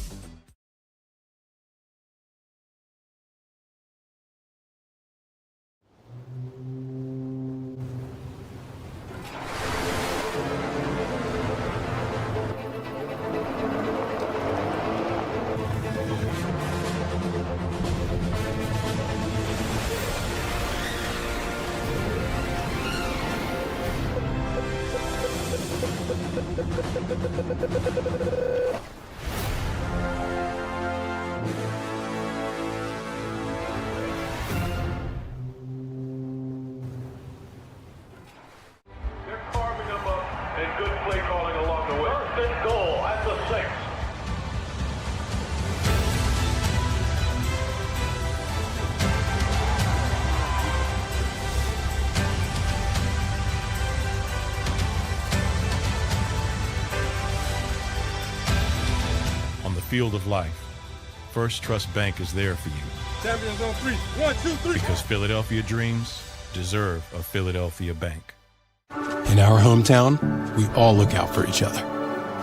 field of life, First Trust Bank is there for you. Champions on 3. 1, 2, 3. Because Philadelphia dreams deserve a Philadelphia bank. In our hometown, we all look out for each other.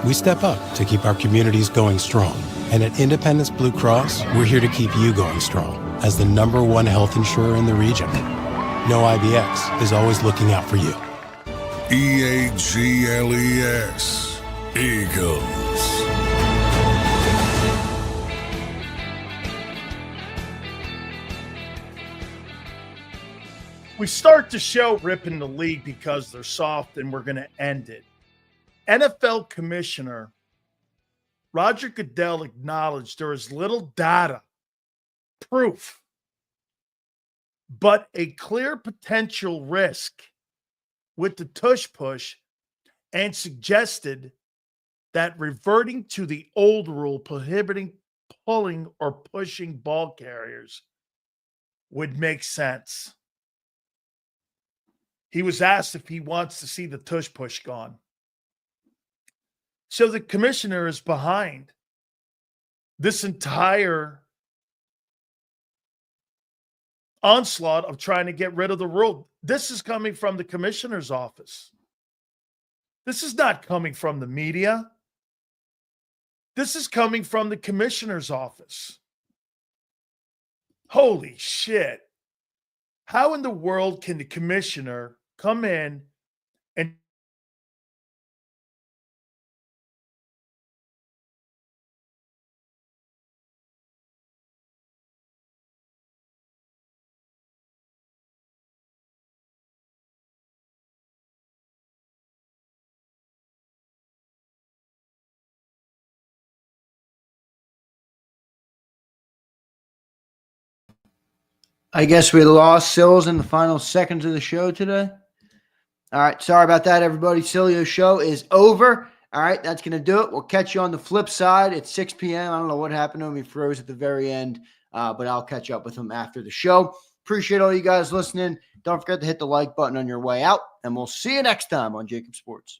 We step up to keep our communities going strong. And at Independence Blue Cross, we're here to keep you going strong as the #1 health insurer in the region. No IBX is always looking out for you. EAGLES. Eagles. We start the show ripping the league because they're soft, and we're going to end it. NFL Commissioner Roger Goodell acknowledged there is little data, proof, but a clear potential risk with the tush push, and suggested that reverting to the old rule prohibiting pulling or pushing ball carriers would make sense. He was asked if he wants to see the tush push gone. So the commissioner is behind this entire onslaught of trying to get rid of the rule. This is coming from the commissioner's office. This is not coming from the media. This is coming from the commissioner's office. Holy shit. How in the world can the commissioner come in and I guess we lost Sills in the final seconds of the show today. All right. Sorry about that, everybody. Sileo show is over. All right. That's going to do it. We'll catch you on the flip side at 6 p.m. I don't know what happened to him. He froze at the very end, but I'll catch up with him after the show. Appreciate all you guys listening. Don't forget to hit the like button on your way out, and we'll see you next time on JAKIB Sports.